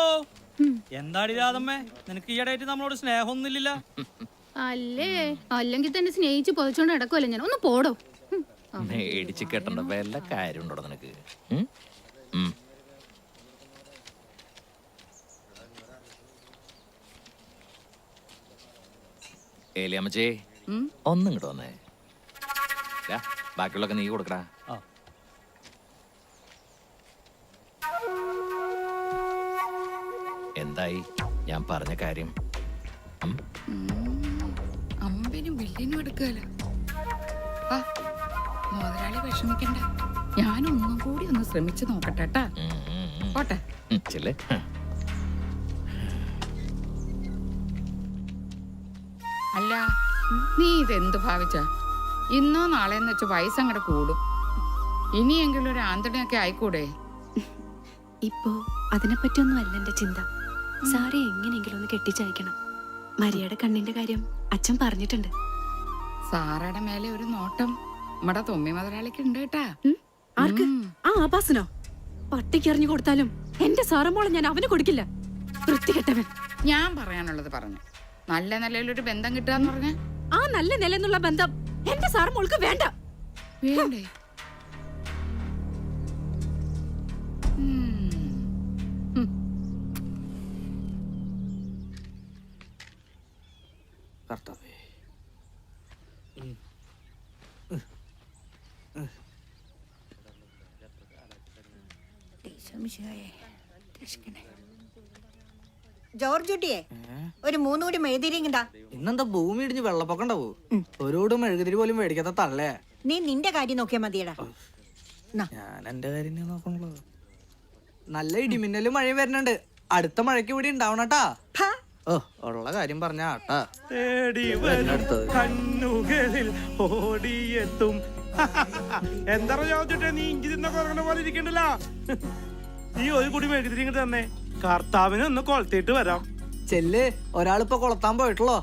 S9: എന്താടി രാധമ്മേ, നിനക്ക് ഈയിടെയായിട്ട് നമ്മളോട് സ്നേഹമൊന്നുമില്ല.
S4: അല്ലേ, അല്ലെങ്കിൽ തന്നെ സ്നേഹിച്ച് പൊതിച്ചോണ്ട് നടക്കുമല്ലോ ഞാൻ. ഒന്ന് പോടോ.
S10: മേടിച്ച് കെട്ടണ്ട വല്ല കാര്യമുണ്ടോ നിനക്ക്? ഏലിയമ്മച്ചേ, ഒന്നും ഇങ്ങോട്ട് വന്നേ. ബാക്കിയുള്ളൊക്കെ നീ കൊടുക്കടാ. എന്തായി ഞാൻ പറഞ്ഞ കാര്യം?
S8: അമ്പനും വില്ലിനും എടുക്കാലോ. മുതലാളി വിഷമിക്കണ്ട, ഞാനൊന്നും കൂടി ഒന്ന് ശ്രമിച്ചു നോക്കട്ടെ. പോട്ടെ.
S12: അല്ല, നീ ഇതെന്ത് ഭാവിച്ച? ഇന്നോ നാളെന്ന് വെച്ച് വയസ്സങ്ങടെ കൂടും. ഇനിയെങ്കിലും ഒരു ആന്തണിയൊക്കെ ആയിക്കൂടെ?
S8: ഇപ്പോ അതിനെപ്പറ്റിയൊന്നും അല്ല എന്റെ ചിന്ത. സാറെ എങ്ങനെയെങ്കിലും ഒന്ന് കെട്ടിച്ചയക്കണം. മരിയയുടെ കണ്ണിന്റെ കാര്യം അച്ഛൻ പറഞ്ഞിട്ടുണ്ട്.
S13: സാറയുടെ മേലെ ഒരു നോട്ടം നമ്മടെ തൊമ്മി മുതലാളിക്ക് ഉണ്ട് കേട്ടാ.
S8: ആർക്ക്? ആ ആഭാസനോ? പട്ടിക്ക് എറിഞ്ഞു കൊടുത്താലും എന്റെ സാറമോളെ ഞാൻ അവന് കൊടുക്കില്ല. വൃത്തികെട്ടവൻ.
S13: ഞാൻ പറയാനുള്ളത് പറഞ്ഞു. നല്ല നിലയിലൊരു ബന്ധം കിട്ടുകയെന്ന് പറഞ്ഞ
S8: ആ നല്ല നിലന്നുള്ള ബന്ധം എന്റെ സാറമോൾക്ക് വേണ്ട.
S13: വേണ്ടേ?
S3: കർത്താവേ,
S12: ജോർജ് കുട്ടിയെ ഒരു 3 കൂടി മെഴുതിരിങ്ങടാ.
S6: ഇന്നെന്താ ഭൂമി ഇടിഞ്ഞ് വെള്ളപ്പൊക്കം ഉണ്ടാവൂ? ഒരുപാട് മെഴുകുതിരി പോലും മേടിക്കാത്ത തള്ളേ.
S12: നീ നിന്റെ കാര്യം നോക്കിയാ മതിയടാ.
S6: ഞാൻ എന്റെ കാര്യം നോക്കണല്ലോ. നല്ല ഇടിമിന്നലും മഴയും വരുന്നുണ്ട്. അടുത്ത മഴയ്ക്ക് ഇവിടെ ഉണ്ടാവണട്ടാ. ഓ, ഉള്ള കാര്യം പറഞ്ഞ ആട്ടാ.
S1: തേടി വരും കണ്ണുകളിൽ ഓടിയെത്തും. എന്താ ചോദിച്ചിട്ടേ നീ ഇഞ്ചി തിന്ന കുറങ്ങണ പോലെ ഇരിക്കണ്ടല്ലോ. നീ ഒരു കൂടി മെഴുകുതിരി തന്നെ. കർത്താവിനെ ഒന്ന് കൊളത്തിയിട്ട് വരാം.
S6: ചെല്ല്, ഒരാളിപ്പോ കൊളത്താൻ പോയിട്ടുള്ളോ?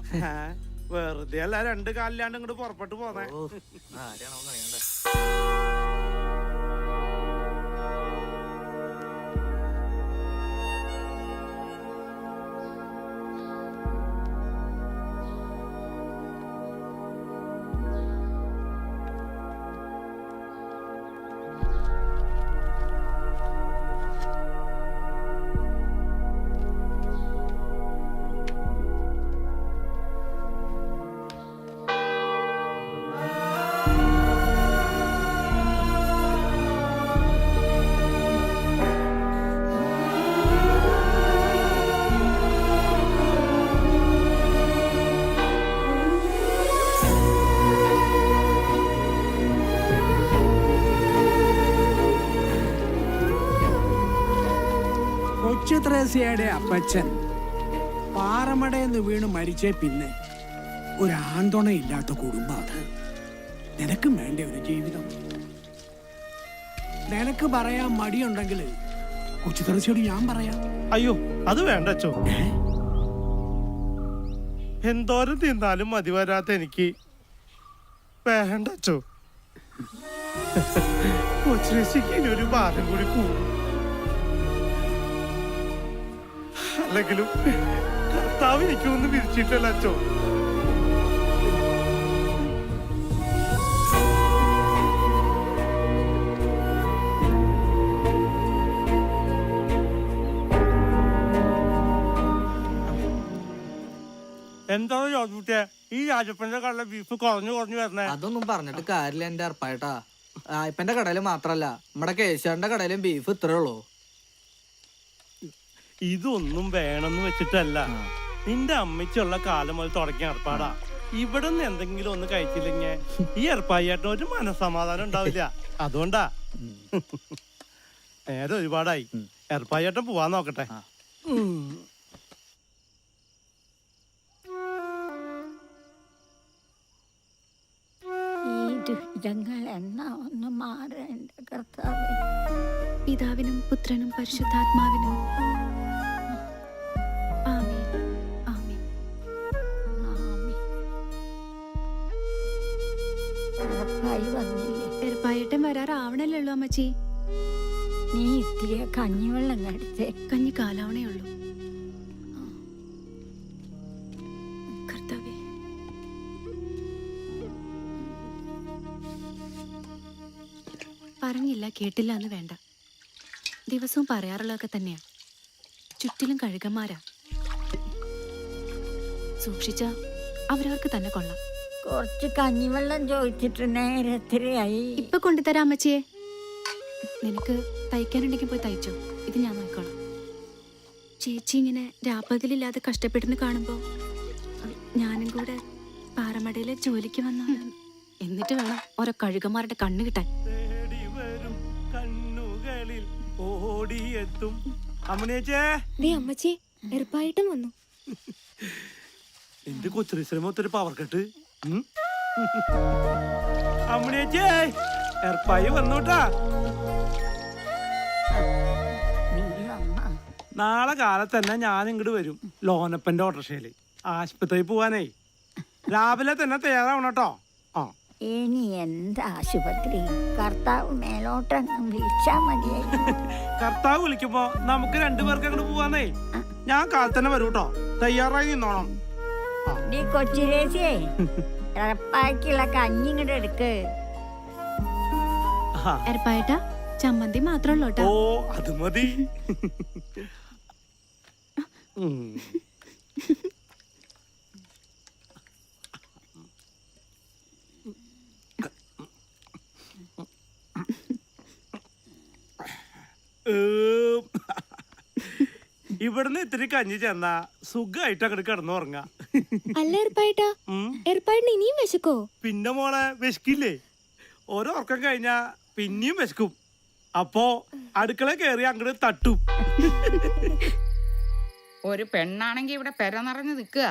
S1: വെറുതെ അല്ല 2 കാലിലാണ്ട് ഇങ്ങോട്ട് പുറപ്പെട്ടു പോന്നെ.
S5: കൊച്ചു ത്രേസ്യയുടെ അപ്പച്ചൻ പാറമടയെന്ന് വീണ് മരിച്ചേ പിന്നെ ഒരു ആന്തോണയില്ലാത്ത കുടുംബം അത്. നിനക്കും വേണ്ട ഒരു ജീവിതം. നിനക്ക് പറയാൻ മടിയുണ്ടെങ്കിൽ കൊച്ചു ത്രേസ്യയോട് ഞാൻ പറയാം.
S1: അയ്യോ, അത് വേണ്ട അച്ചോ. എന്തോരം തിന്നാലും മതി വരാത്ത എനിക്ക് വേണ്ട അച്ചോ. കൊച്ചിന് ഇനി ഒരു ഭാരം കൂടി കൂടും. അല്ലെങ്കിലും കർത്താവ് എനിക്കൊന്നും വിരിച്ചിട്ടല്ല അച്ചോ. എന്താണ് ചോദിച്ചേ? ഈ രാജപ്പന്റെ കടയിലെ ബീഫ് കുറഞ്ഞു വരണേ.
S6: അതൊന്നും പറഞ്ഞിട്ട് കാര്യമില്ല എന്റെ അർപ്പായിട്ടാ. ഇപ്പന്റെ കടയില് മാത്രല്ല, നമ്മുടെ കേശവന്റെ കടയിലും ബീഫ് ഇത്രേ ഉള്ളൂ.
S1: ഇതൊന്നും വേണമെന്ന് വെച്ചിട്ടല്ല, നിന്റെ അമ്മച്ചുള്ള കാലം മുതൽ തുടങ്ങിയ ഏർപ്പാടാ. ഇവിടെ നിന്ന് എന്തെങ്കിലും ഒന്ന് കഴിച്ചില്ലെങ്കിൽ ഈ ഏർപ്പായിട്ട ഒരു മനസമാധാനം ഉണ്ടാവില്ല. അതുകൊണ്ടാ. നേരെ ഒരുപാടായി. ഏർപ്പായിട്ടം പോവാൻ നോക്കട്ടെ.
S8: പിതാവിനും പുത്രനും പരിശുദ്ധാത്മാവിനും ആമേൻ. ആമേൻ. ഏർപ്പായട്ടം വരാറാവണല്ലോ അമ്മച്ചി.
S12: നീ ഇത്തിരി കഞ്ഞിവെള്ളം കടിച്ചേ.
S8: കഞ്ഞി കാലാവണേ ഉള്ളൂ. കർത്താവേ, പറഞ്ഞില്ല കേട്ടില്ല എന്ന് വേണ്ട. ദിവസവും പറയാറുള്ളതൊക്കെ തന്നെയാ. ചുറ്റിലും കഴുകന്മാരാ. സൂക്ഷിച്ച അവരവർക്ക് തന്നെ കൊള്ളാം.
S12: കുറച്ച് കഞ്ഞിവെള്ളം ചോദിച്ചിട്ട് നേരത്തിലായി.
S8: ഇപ്പൊ കൊണ്ടുതരാം അമ്മച്ചിയെ. നിനക്ക് തയ്ക്കാനുണ്ടെങ്കിൽ പോയി തയ്ച്ചോ. ഇത് ഞാൻ നോക്കോളാം. ചേച്ചി ഇങ്ങനെ രാപ്പകലില്ലാതെ കഷ്ടപ്പെടുന്ന കാണുമ്പോ ഞാനും കൂടെ പാറമടയിലെ ജോലിക്ക് വന്നാണ്. എന്നിട്ട് വേണം ഓരോ കഴുകന്മാരുടെ കണ്ണ് കിട്ടാൻ.
S1: കണ്ണുകളിൽ ഓടിയെത്തും. അമ്മനേച്ചേ,
S4: അമ്മച്ചി എറുപ്പായിട്ടും വന്നു.
S1: എന്റെ കൊച്ചുശ്രമം ഒത്തൊരു പവർ കട്ട്. അമ്മനേച്ചേ, എർപ്പായി വന്നോട്ടാ.
S12: നീ
S1: നാളെ കാലത്ത് തന്നെ ഞാൻ ഇങ്ങോട്ട് വരും ലോനപ്പന്റെ ഓട്ടോറിക്ഷയില് ആശുപത്രിയിൽ പോവാനേ. രാവിലെ തന്നെ തയ്യാറാവണം കേട്ടോ. ആ
S12: ഇനി എന്താ ആശുപത്രി? കർത്താവ് മേലോട്ടങ്ങ് വിളിച്ചാ മതിയായി.
S1: കർത്താവ് വിളിക്കുമ്പോ നമുക്ക് രണ്ടുപേർക്ക് അങ്ങോട്ട് പോവാന്നേ. ഞാൻ കാലത്ത് തന്നെ വരൂ കേട്ടോ. തയ്യാറായി നിന്നോണം.
S12: നീ കൊച്ചിരേശിയേ ഉറപ്പാക്കിയുള്ള കഞ്ഞി ഇങ്ങോട്ട് എടുക്ക്.
S8: എരപ്പായേട്ടാ ചമ്മന്തി മാത്രമല്ലോ കേട്ടോ.
S1: ഓ അത് മതി. ഇവിടുന്ന് ഇത്തിരി കഞ്ഞി ചെന്നാ സുഖമായിട്ട് അങ്ങോട്ട് കിടന്നുറങ്ങാ.
S4: അല്ല എരപ്പായിട്ടാ, എരപ്പായിട്ടിന് ഇനിയും വിശക്കോ?
S1: പിന്നെ മോളെ വിശക്കില്ലേ? ഓരോ ഉറക്കം കഴിഞ്ഞാ പിന്നെയും വിശക്കും. അപ്പോ അടുക്കള കയറി അങ്ങോട്ട് തട്ടും.
S13: ഒരു പെണ്ണാണെങ്കി ഇവിടെ പെര നിറഞ്ഞു നിൽക്കുക.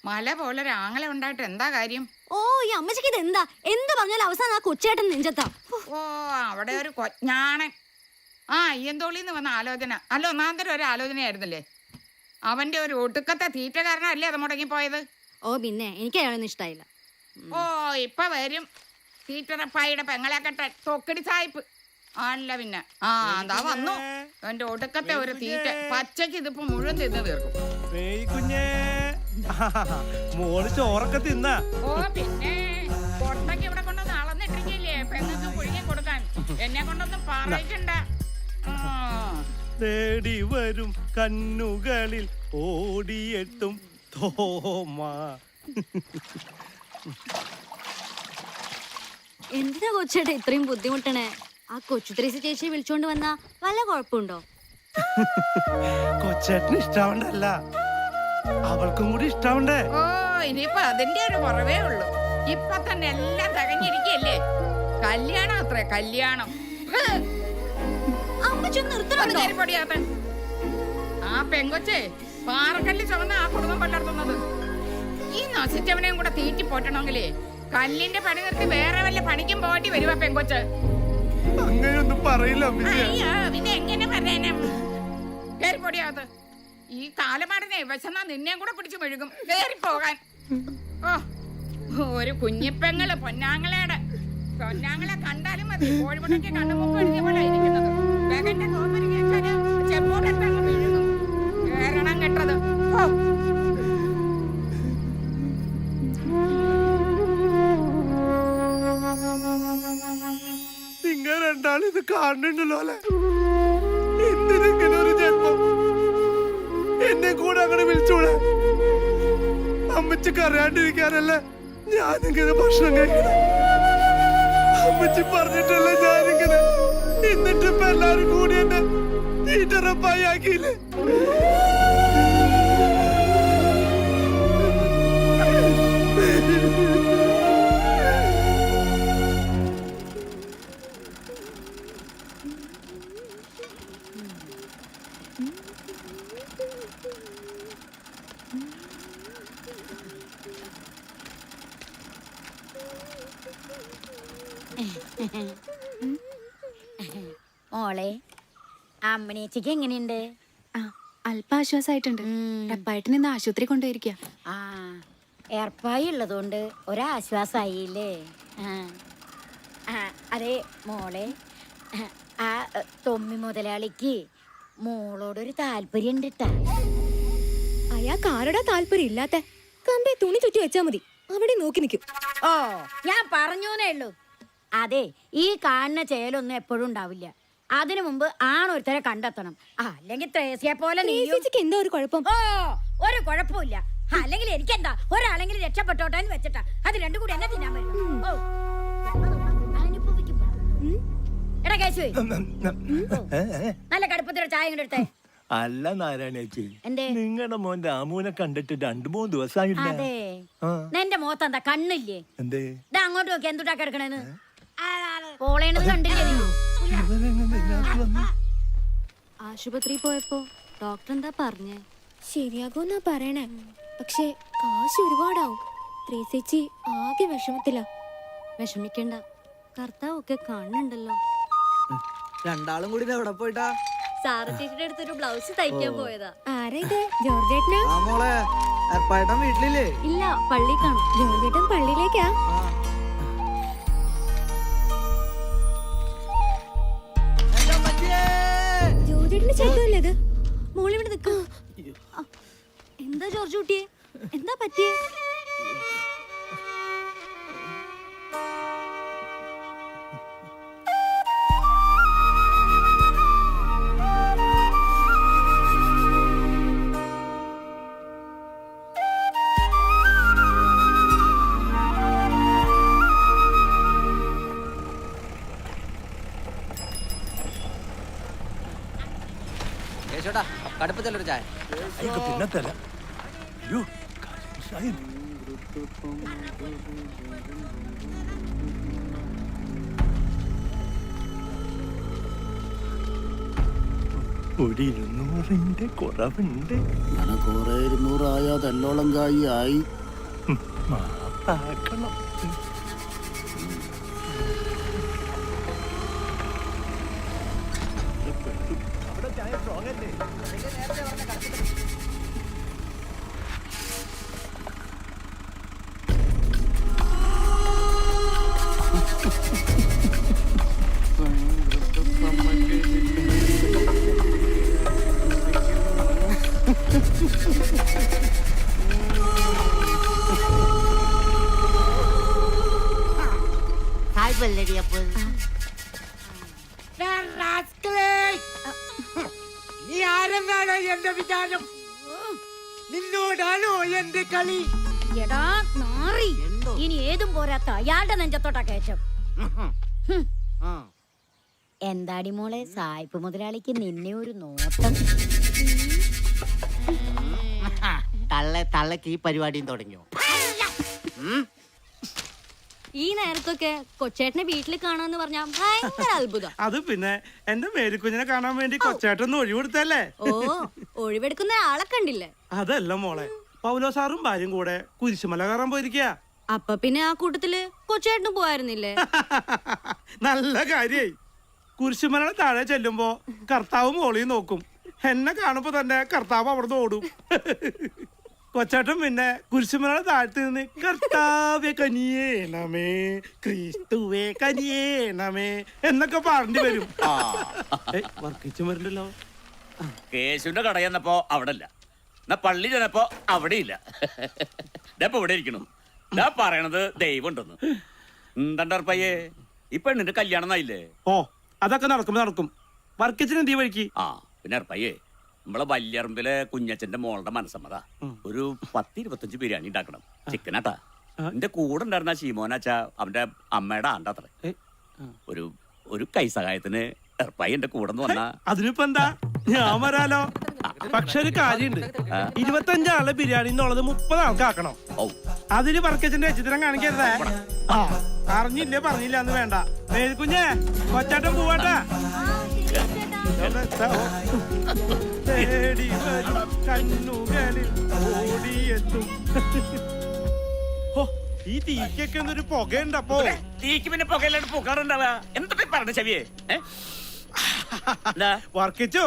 S13: മല പോലെ ഒരു ആങ്ങളെ ഉണ്ടായിട്ട് എന്താ കാര്യം?
S4: ഓ ഈ അമ്മച്ചിക്ക് ഇത് എന്താ? എന്ത് പറഞ്ഞാലും അവസാനം ആ കൊച്ചേട്ടൻ നെഞ്ചത്താ.
S13: ഓ അവിടെ ഒരു കൊഞ്ഞാണൻ. ആ അയ്യന്തോളിന്ന് വന്ന ആലോചന അല്ല ഒന്നാന്തരം ഒരു ആലോചനയായിരുന്നല്ലേ. അവന്റെ ഒരു ഒടുക്കത്തെ തീറ്റ കാരണമല്ലേ അത് മുടങ്ങിപ്പോയത്.
S4: ഓ പിന്നെ എനിക്ക് അയാളൊന്നും ഇഷ്ടായില്ല.
S13: ഓ ഇപ്പൊ വരും തീറ്ററപ്പായിയുടെ പെങ്ങളെ കെട്ടാൻ തൊക്കടി സായിപ്പ്. അല്ല പിന്നെ ആ എന്താ വന്നു അവന്റെ ഒടുക്കത്തെ ഒരു തീറ്റ. പച്ചക്ക് ഇതിപ്പോ മുഴുവൻ തിന്ന് തീർക്കും.
S1: കുഞ്ഞേ മോള് ചോറൊക്കെ തിന്ന.
S13: ഓ പിന്നെ പൊട്ടക്ക് ഇവിടെ കൊണ്ടൊന്ന് അളന്നിട്ടിരിക്കില്ലേ പെങ്ങൾക്ക് പുഴുങ്ങി കൊടുക്കാൻ. എന്നെ കൊണ്ടൊന്നും പറയിക്കണ്ട.
S1: തേടി വരും കണ്ണുകളിൽ ഓടിയെത്തും തോമ.
S4: എന്തിനാ കൊച്ചേട്ടാ ഇത്രയും ബുദ്ധിമുട്ടണേ? ആ കൊച്ചു ത്രേസി ചേച്ചിയെ വിളിച്ചോണ്ട് വന്നാ വല്ല കുഴപ്പമുണ്ടോ?
S1: കൊച്ചേട്ടന് ഇഷ്ടാവണ്ടല്ല, അവൾക്കും കൂടി ഇഷ്ടാവണ്ടേ.
S13: ഓ ഇനിയിപ്പൊ അതിന്റെ ഒരു കുറവേ ഉള്ളൂ. ഇപ്പൊ തന്നെ എല്ലാം തികഞ്ഞിരിക്കല്ലേ. കല്യാണം അത്രേ കല്യാണം. ആ പെങ്കൊച്ചേ പാറക്കല്ല് ചുമന്ന ആ കുടുംബം പലർത്തുന്നത്. ഈ നശിച്ചവനെയും കൂടെ തീറ്റി പോറ്റണമെങ്കിലേ കല്ലിന്റെ പണി നിർത്തി വേറെ വല്ല പണിക്കും പോറ്റി വരുവാ പെങ്കൊച്ച്.
S1: അങ്ങനെയൊന്നും പറയില്ല
S13: പിന്നെ എങ്ങനെ പറയാനും. കേറി പൊടിയാത്ത ഈ കാലമാടനെ വിശന്നാ നിന്നെയും കൂടെ പിടിച്ചു മെഴുകും. കേറി പോകാൻ. ഓ ഒരു കുഞ്ഞിപ്പെങ്ങള് പൊന്നാങ്ങളയുടെ പൊന്നാങ്ങളെ കണ്ടാലും മതി. കോഴിമുട്ടയ്ക്ക് കണ്ണുമുക്ക് എഴുതിയ പോലെ ഇരിക്കുന്നത്. വേഗന്റെ കോപ്പരിക്ക് വെച്ചാല് ചെമ്പോട്ടെടുത്തങ്ങ് മെഴുകും. കേരണം കെട്ടത്. ഓ
S1: നിങ്ങൾ രണ്ടാളും ഇത് കാണുന്നുണ്ടല്ലോ അല്ലെ? എന്തിനെങ്കിലും ഒരു ജന്മം എന്നെ കൂടെ അങ്ങനെ വിളിച്ചൂടെ? അമ്മച്ചിക്ക് അറിയാണ്ടിരിക്കാനല്ലേ ഞാനിങ്ങനെ ഭക്ഷണം കഴിക്കണം. അമ്മച്ചി പറഞ്ഞിട്ടല്ലേ ഞാനിങ്ങനെ. എന്നിട്ടിപ്പോ എല്ലാരും കൂടി എന്നെ തീറ്ററപ്പായി ആക്കിയില്ലേ?
S12: മോളെ അമ്മനേച്ചിക്ക് എങ്ങനെയുണ്ട്?
S8: അല്പ ആശ്വാസമായിട്ടുണ്ട്. എപ്പായിട്ട് ഇന്ന് ആശുപത്രി കൊണ്ടുപോയിരിക്കുക.
S12: ആ ഏർപ്പായി ഉള്ളതുകൊണ്ട് ഒരാശ്വാസായില്ലേ? അതെ മോളെ, ആ തൊമ്മി മുതലാളിക്ക് മോളോടൊരു താല്പര്യം ഉണ്ട് ട്ടാ.
S4: അയാൾക്ക് ആരുടെ താല്പര്യം ഇല്ലാത്ത? കമ്പേ തുണി ചുറ്റി വെച്ചാ മതി, അവിടെ നോക്കി നിൽക്കും.
S12: ഓ ഞാൻ പറഞ്ഞൂന്നേ ഉള്ളൂ. അതെ ഈ കാണുന്ന ചേലൊന്നും എപ്പോഴും ഉണ്ടാവില്ല. അതിനു മുമ്പ് ആണൊരുത്തരെ കണ്ടെത്തണം. അല്ലെങ്കിൽ ത്രേസ്യെ പോലെ
S4: എന്താ ഒരു കുഴപ്പം?
S12: ഓ ഒരു കുഴപ്പമില്ല. അല്ലെങ്കിൽ എനിക്കെന്താ ഒരാളെങ്കിലും രക്ഷപ്പെട്ടോട്ടെന്ന് വെച്ചിട്ടാ. അത് രണ്ടും കൂടി എന്നെ തിന്നാൻ പറ്റും. ഓ എടാ കേശുവേ, നല്ല കടുപ്പത്തിലൊരു ചായ ഇങ്ങോട്ട് എടുത്തേ.
S14: അല്ല നാരായണേച്ചി,
S12: എന്തേ
S14: നിങ്ങളുടെ മോൻ രാമുവിനെ കണ്ടിട്ട് 2-3 ദിവസമായില്ല.
S12: അതെ നിന്റെ മുഖത്ത് എന്താ കണ്ണില്ലേ?
S14: എന്തേ
S12: ഇതാ അങ്ങോട്ട് നോക്കി എന്തുട്ടാ കിടക്കണേന്ന്. പോളേണ്ടത് കണ്ടില്ലേ?
S4: ആശുപത്രി പോയപ്പോ ഡോക്ടർ എന്താ പറഞ്ഞേ? ശരിയാകുമെന്നാ പറയണേ, പക്ഷെ കാശ് ഒരുപാടാവും. ത്രേസേച്ചി ആകെ വിഷമത്തിലാ. വിഷമിക്കണ്ട, കർത്താവ് ഒക്കെ കാണുന്നുണ്ടല്ലോ.
S6: രണ്ടാളും കൂടി എവിടെ പോയിട്ടാ?
S4: സാറ ചേച്ചിയുടെ അടുത്തൊരു ബ്ലൗസ് തയ്ക്കാൻ പോയതാ. ആരാ ഇത്? ജോർജേട്ടനാ?
S6: ആ മോളെ ഏർപ്പാട്ടം വീട്ടിലില്ലേ?
S4: ഇല്ല, പള്ളി കാണും. ജോർജേട്ടൻ പള്ളിയിലേക്കാ? ജോർജേട്ടന്റെ ചേട്ടല്ലേ ഇത്? മോളിവിടെ നിൽക്കും. എന്താ ജോർജ് കുട്ടിയെ, എന്താ പറ്റിയേ?
S6: ചേട്ടാ കടുപ്പത്തിലൊരു ചായ.
S14: പിന്നത്തല്ല ഒരു 200ന്റെ കുറവുണ്ട്.
S3: അങ്ങനെ കുറെ 200 ആയാ തെല്ലോളം കായി ആയി.
S14: മാപ്പാക്കണം. അവിടെ ചായ സ്ട്രോങ് അല്ലേ?
S5: നീ ആരെന്നാണോ എന്റെ വിചാരം? നിന്നോടാണോ എന്റെ കളി?
S12: എടാ നാറി, ഇനി ഏതും പോരാത്ത അയാളുടെ നെഞ്ചത്തോട്ടാ കയറ്റം. എന്താടി മോളെ, സായിപ്പ് മുതലാളിക്ക് നിന്നെ ഒരു നോട്ടം.
S15: തള്ളക്ക് ഈ പരിപാടിയും തുടങ്ങിയോ?
S4: ഈ നേരത്തൊക്കെ കൊച്ചേട്ടനെ വീട്ടിൽ കാണാന്ന് പറഞ്ഞാ ഭയങ്കര അത്ഭുതം.
S1: അത് പിന്നെ എന്റെ മേരിക്കുഞ്ഞിനെ കാണാൻ വേണ്ടി കൊച്ചേട്ടൊന്ന് ഒഴിവെടുത്തല്ലേ?
S4: ഓ, ഒഴിവെടുക്കുന്ന ആളെ കണ്ടില്ലേ?
S1: അതല്ല മോളെ, പൗലോ സാറും ഭാര്യയും കൂടെ കുരിശുമല കയറാൻ പോയിരിക്കുക.
S4: അപ്പൊ പിന്നെ ആ കൂട്ടത്തില് കൊച്ചേട്ടന് പോയായിരുന്നില്ലേ?
S1: നല്ല കാര്യായി. കുരിശുമലയുടെ താഴെ ചെല്ലുമ്പോ കർത്താവ് മോളിൽ നോക്കും. എന്നെ കാണുമ്പോ തന്നെ കർത്താവ് അവിടുന്ന് ഓടും. കൊച്ചേട്ടൻ പിന്നെ കുരിശുമലയുടെ താഴത്ത് നിന്ന് കർത്താവെ കനിയേണമേ, ക്രിസ്തുവേ കനിയേണമേ എന്നൊക്കെ പറഞ്ഞു വരും. വർക്കിച്ചും വരണ്ടല്ലോ.
S10: കേശുവിന്റെ കട ചെന്നപ്പോ അവിടെ ഇല്ല, എന്നാ പള്ളി ചെന്നപ്പോ അവിടെ ഇല്ല. ഇപ്പൊ ഇവിടെ ഇരിക്കണം. ഞാൻ പറയണത് ദൈവം ഉണ്ടെന്ന്. എന്താണ്ടർപ്പയ്യേ, ഈ പെണ്ണിന്റെ കല്യാണം ആയില്ലേ?
S1: ഓ, അതൊക്കെ നടക്കും. വർക്കിച്ചിന് എന്ത് വഴിക്ക്?
S10: ആ പിന്നെ അർപ്പയ്യേ, നമ്മളെ വല്യറമ്പിലെ കുഞ്ഞച്ചന്റെ മോളുടെ മനസ്സമ്മത ഒരു 10-25 ബിരിയാണി ഉണ്ടാക്കണം. ചിക്കനാട്ടാ. എന്റെ കൂടെ ഉണ്ടായിരുന്ന ശീമോനാച്ചാ അവന്റെ അമ്മയുടെ ആണ്ടാത്ര. ഒരു കൈസഹായത്തിന് എർപ്പായി എന്റെ കൂടെ വന്നാ.
S1: അതിനിപ്പോ എന്താ, ഞാൻ വരാലോ. പക്ഷെ ഒരു കാര്യണ്ട്, 25 ആളുടെ ബിരിയാണി എന്നുള്ളത് 30 ആൾക്ക് ആക്കണം. അതിന് വർക്കച്ചന്റെ ചിത്രം കാണിക്കരുതേ. അറിഞ്ഞില്ലേ പറഞ്ഞില്ല എന്ന് വേണ്ട. മേൽക്കുഞ്ഞേ, കൊച്ചാട്ടം പോവാട്ടാ. തേടി വരും കണ്ണുകളിൽ ഓടിയെത്തും. ഈ തീക്കൊക്കെ ഒന്നൊരു പുകയുണ്ടപ്പോ.
S10: തീക്ക് പിന്നെ പുകയിലാണ് പുകാറുണ്ടാവുക. എന്തൊക്കെ പറഞ്ഞ ചെവിയെ
S1: വർക്കിച്ചോ,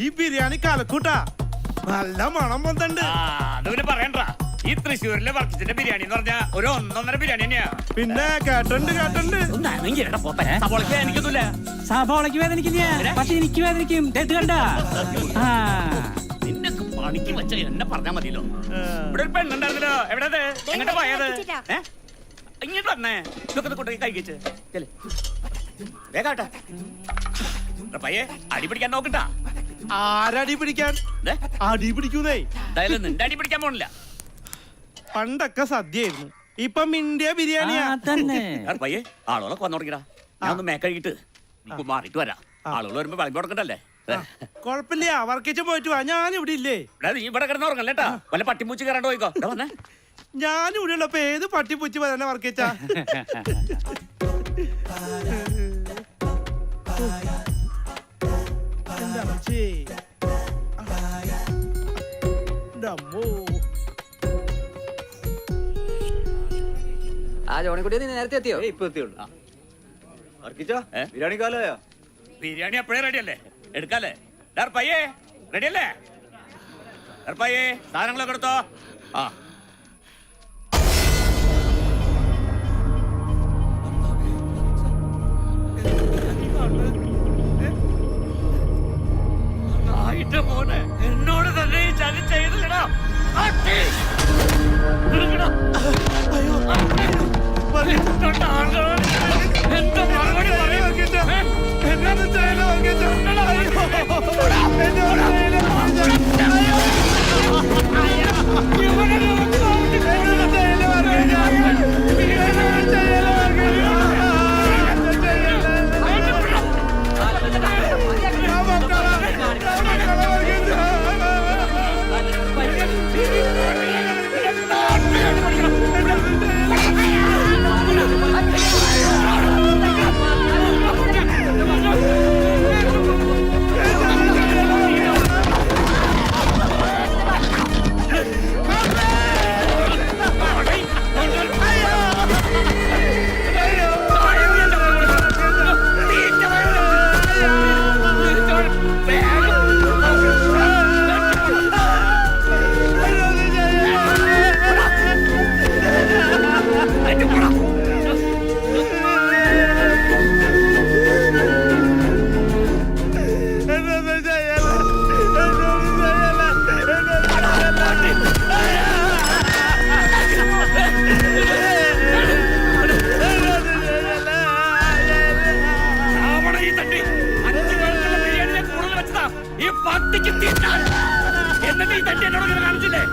S1: ഈ ബിരിയാണി കലക്കൂട്ടാ. നല്ല മണം വന്നിട്ടുണ്ട്.
S10: അത് പിന്നെ പറയണ്ട. ഈ തൃശ്ശൂരിലെ വർക്കിച്ചിന്റെ ബിരിയാണി എന്ന് പറഞ്ഞാ ഒരു 1.5 ബിരിയാണി തന്നെയാ.
S1: പിന്നെ കേട്ടുണ്ട്.
S10: സബോളയ്ക്ക് എനിക്കൊന്നുമില്ല.
S9: സബോളയ്ക്ക് വേദനിക്കില്ല, പക്ഷെ എനിക്ക് വേദനിക്കും. കണ്ട
S10: നിന്നൊക്കെ പണിക്ക് വെച്ച എന്നെ പറഞ്ഞാ മതിയല്ലോ. ഇവിടെ ഒരു പെണ്ണുണ്ടായിരുന്നല്ലോ, എവിടെ എങ്ങോട്ട് പോയത്? ഇങ്ങോട്ട് വന്നേ, ഇതൊക്കെ കൊണ്ടുപോയി കഴിക്കച്ച് വേഗാട്ടെ. പയ്യെ അടി പിടിക്കാൻ നോക്കട്ടാ.
S1: ആരടി പിടിക്കാൻ? അടി പിടിക്കുന്നേ.
S10: എന്തായാലും നിന്റെ അടി പിടിക്കാൻ പോണില്ല.
S1: പണ്ടൊക്കെ സദ്യയായിരുന്നു, ഇപ്പൊ മിണ്ടിയ ബിരിയാണിയാ
S10: തന്നെ. പയ്യെ ആളുകളൊക്കെ വന്നു തുടങ്ങിടാ. ഞാൻ ഒന്ന് മേക്കഴിയിട്ട് മാറിയിട്ട് വരാം. ആളുകൾ വരുമ്പോ വിളമ്പി കൊടുക്കണ്ടല്ലേ?
S1: കൊഴപ്പില്ല, വർക്കിച്ച് പോയിട്ട് വാ. ഞാൻ ഇവിടെ ഇല്ലേ?
S10: നീ ഇവിടെ കിടന്ന് ഉറങ്ങല്ലേട്ടാ. വല്ല പട്ടിപ്പൂച്ചി കയറാണ്ട് പോയിക്കോ. വന്നേ,
S1: ഞാൻ ഇവിടെ ഉള്ളപ്പോ ഏത് പട്ടിപ്പൂച്ചി വന്നെ വർക്കിച്ചാ.
S6: ആ ജോണിക്കുട്ടി നീ നേരത്തെ എത്തിയോ?
S10: ബിരിയാണി എപ്പോഴേ റെഡി അല്ലേ? എടുക്കാല്ലേ? പയ്യേ റെഡിയല്ലേ? പയ്യേ സാധനങ്ങളൊക്കെ എടുത്തോ. ആ മോനെ എന്നോട് തന്നെ ഈ ചതി ചെയ്തില്ലടാ. എന്താ മറുപടി ഈ പട്ടിക്ക് തീറ്റാൻ എന്നിട്ട് ഈ തട്ടി എന്നോട് ഇങ്ങനെ കാണിച്ചില്ലേ?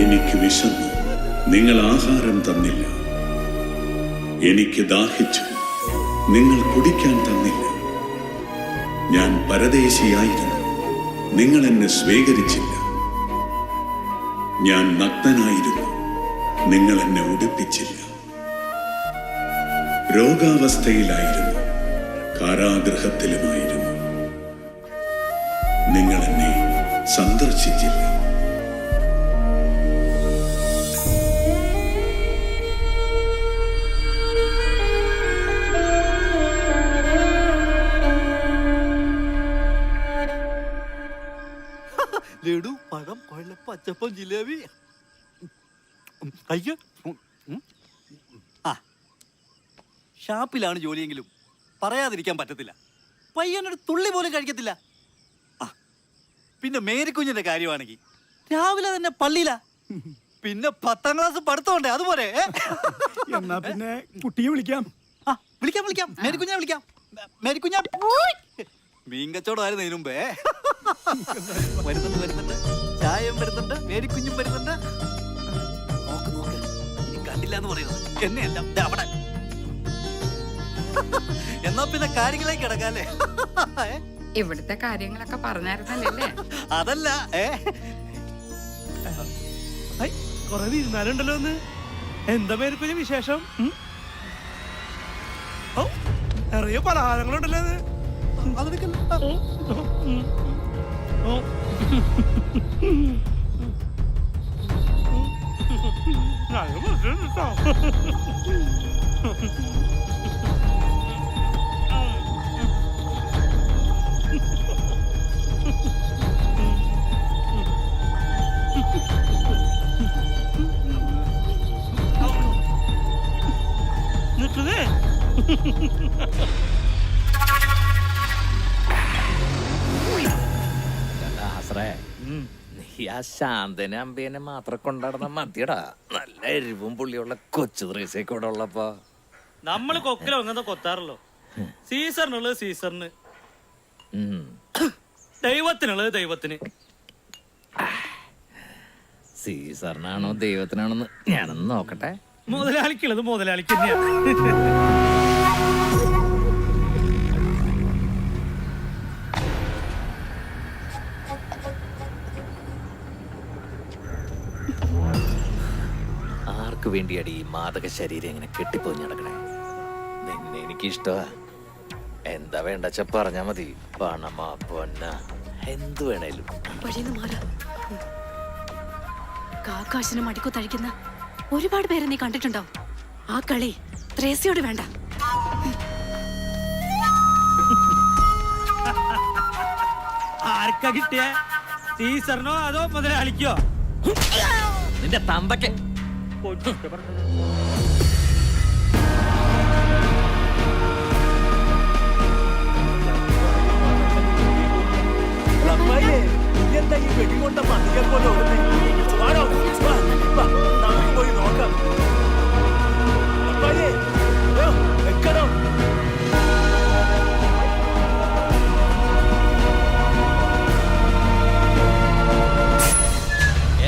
S15: എനിക്ക് വിശന്നു, നിങ്ങൾ ആഹാരം തന്നില്ല. എനിക്ക് ദാഹിച്ചു, നിങ്ങൾ കുടിക്കാൻ തന്നില്ല. ഞാൻ പരദേശിയായിരുന്നു, നിങ്ങൾ എന്നെ സ്വീകരിച്ചില്ല. ഞാൻ നഗ്നനായിരുന്നു, നിങ്ങൾ എന്നെ ഉടുപ്പിച്ചില്ല. രോഗാവസ്ഥയിലായിരുന്നു, കാരാഗൃഹത്തിലുമായിരുന്നു, നിങ്ങൾ എന്നെ സന്ദർശിച്ചില്ല.
S11: ലഡു, പഴം, കൊഴലപ്പം, അച്ചപ്പം, ജിലേബി. അയ്യോ, ആ ഷാപ്പിലാണ് ജോലിയെങ്കിലും പറയാതിരിക്കാൻ പറ്റത്തില്ല. പയ്യനൊരു തുള്ളി പോലും കഴിക്കത്തില്ല. ആ പിന്നെ മേരിക്കുഞ്ഞിന്റെ കാര്യമാണെങ്കിൽ രാവിലെ തന്നെ പള്ളിയിലാ. പിന്നെ 10ാം ക്ലാസ് പഠിത്തമുണ്ടേ, അതുപോലെ.
S5: എന്നാ പിന്നെ കുട്ടിയെ വിളിക്കാം.
S11: ആ വിളിക്കാം, മേരിക്കുഞ്ഞെ വിളിക്കാം. മേരിക്കുഞ്ഞ മീൻ കച്ചവടമായിരുന്നു ഇതിനു മുമ്പേ. വരുന്നുണ്ട്, ചായയും വരുന്നുണ്ട്, മേരിക്കുഞ്ഞും വരുന്നുണ്ട്. നോക്ക് ഇനി കണ്ടില്ല എന്ന് പറയുന്നത് എന്നെയല്ല, അവിടെ. എന്നാ പിന്നെ കാര്യങ്ങളേക്ക് കിടക്കാല്ലേ?
S13: ഇവിടുത്തെ കാര്യങ്ങളൊക്കെ പറഞ്ഞായിരുന്നല്ലേ?
S11: അതല്ല,
S1: കൊറേ ഇരുന്നാലുണ്ടല്ലോ ഒന്ന്. എന്താ മേരിക്കുഞ്ഞ് വിശേഷം? ഓ നിറയെ പലഹാരങ്ങളുണ്ടല്ലോ അത്. നിൽക്കുന്നേ.
S10: നീ ആ ശാന്തനെ അമ്പേനെ മാത്രം കൊണ്ടാടുന്ന മതിയടാ. നല്ല എരിവും പുള്ളിയുള്ള കൊച്ചു ത്രേസൊക്കെ ഇവിടെ ഉള്ളപ്പോ
S1: നമ്മള് കൊക്കിലോ അങ്ങനത്തെ കൊത്താറല്ലോ. സീസറിനുള്ളത് സീസറിന്, ദൈവത്തിനുള്ളത് ദൈവത്തിന്.
S10: സീസറിനാണോ ദൈവത്തിനാണോന്ന് ഞാനൊന്ന് നോക്കട്ടെ.
S1: മുതലാളിക്കുള്ളത് മുതലാളിക്ക് തന്നെയാണ്.
S16: ആർക്ക് വേണ്ടിയാണ് ഈ മാദക ശരീരം ഇങ്ങനെ കെട്ടിപ്പോയി നടക്കണേ? നിന്നെ എനിക്കിഷ്ടമാ. എന്താ വേണ്ടച്ച പറഞ്ഞാ മതി. പണമാ പൊന്ന എന്ത് വേണേലും.
S8: വഴിന്ന് മാറാ. കാക്കാശിന് മടിക്കു തഴിക്കുന്ന ഒരുപാട് പേരെ നീ കണ്ടിട്ടുണ്ടാവും. ആ കളി ത്രേസ്യോട് വേണ്ട.
S9: ആർക്കാ കിട്ടിയ? ടീച്ചറിനോ അതോ മുതലാളിക്കോ?
S16: നിന്റെ തന്തയ്ക്ക്.
S14: എന്താ ഈ വെടികൊണ്ട പന്നികൾ പോലെ ഓടുന്നേ? വാടോ, വാ, നമുക്ക് പോയി നോക്കാം. അപ്പായേ, വെക്കണം.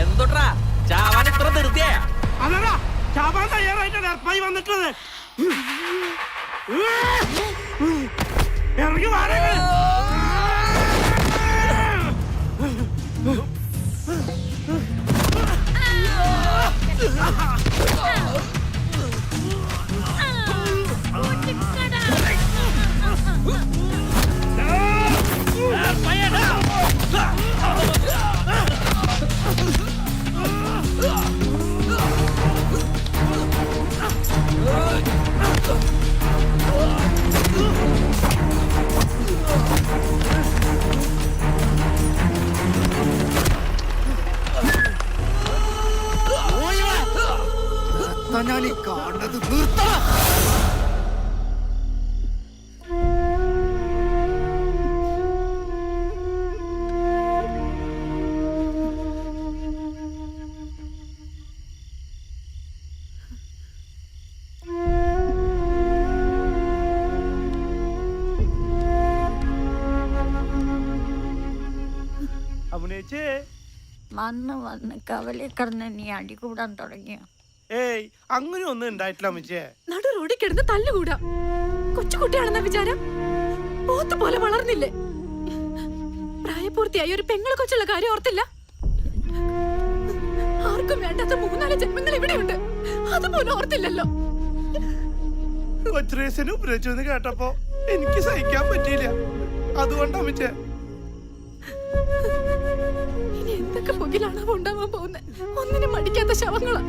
S16: എന്തൊട്ടാ ചാവാൻ ഇത്ര ധൃതിയാ?
S1: അല്ലടാ, ചാവാൻ തയ്യാറായിട്ടാണ് എർപ്പായി വന്നിട്ടുള്ളത്. ഇറങ്ങി വാടക.
S3: ഞാൻ ഈ കാണുന്നത് നിർത്തണം.
S1: അഭിനയിച്ചേ
S12: വന്ന് കവലി കിടന്ന് നീ അടി കൂടാൻ തുടങ്ങിയോ?
S1: ഏയ് അങ്ങനെ ഒന്നും ഉണ്ടായിട്ടില്ല അമ്മച്ചേ.
S8: നടു റോഡിൽ കിടന്ന് തല്ലുകൂടാ. കൊച്ചുകുട്ടിയാണെന്ന വിചാരം? പോത്ത് പോലെ വളർന്നില്ലേ? പ്രായപൂർത്തിയായി ഒരു പെങ്ങളെ കൊച്ചുള്ള കാര്യം ഓർത്തില്ല? ആർക്കും വേണ്ടാത്ത 3-4 ജന്മങ്ങൾ ഇവിടെയുണ്ട്. അതുപോലും ഓർത്തില്ലല്ലോ.
S1: കൊച്ചുറേസിനെ ഉപയോഗിച്ചു എന്ന് കേട്ടപ്പോ എനിക്ക് സഹിക്കാൻ പറ്റിയില്ല. അതുകൊണ്ടാ അമ്മച്ചേ.
S8: ഇനി എന്തൊക്കെ പുകിലാണോ ഉണ്ടാവാൻ പോകുന്നത്? ഒന്നിനും മടിക്കാത്ത ശവങ്ങളാ.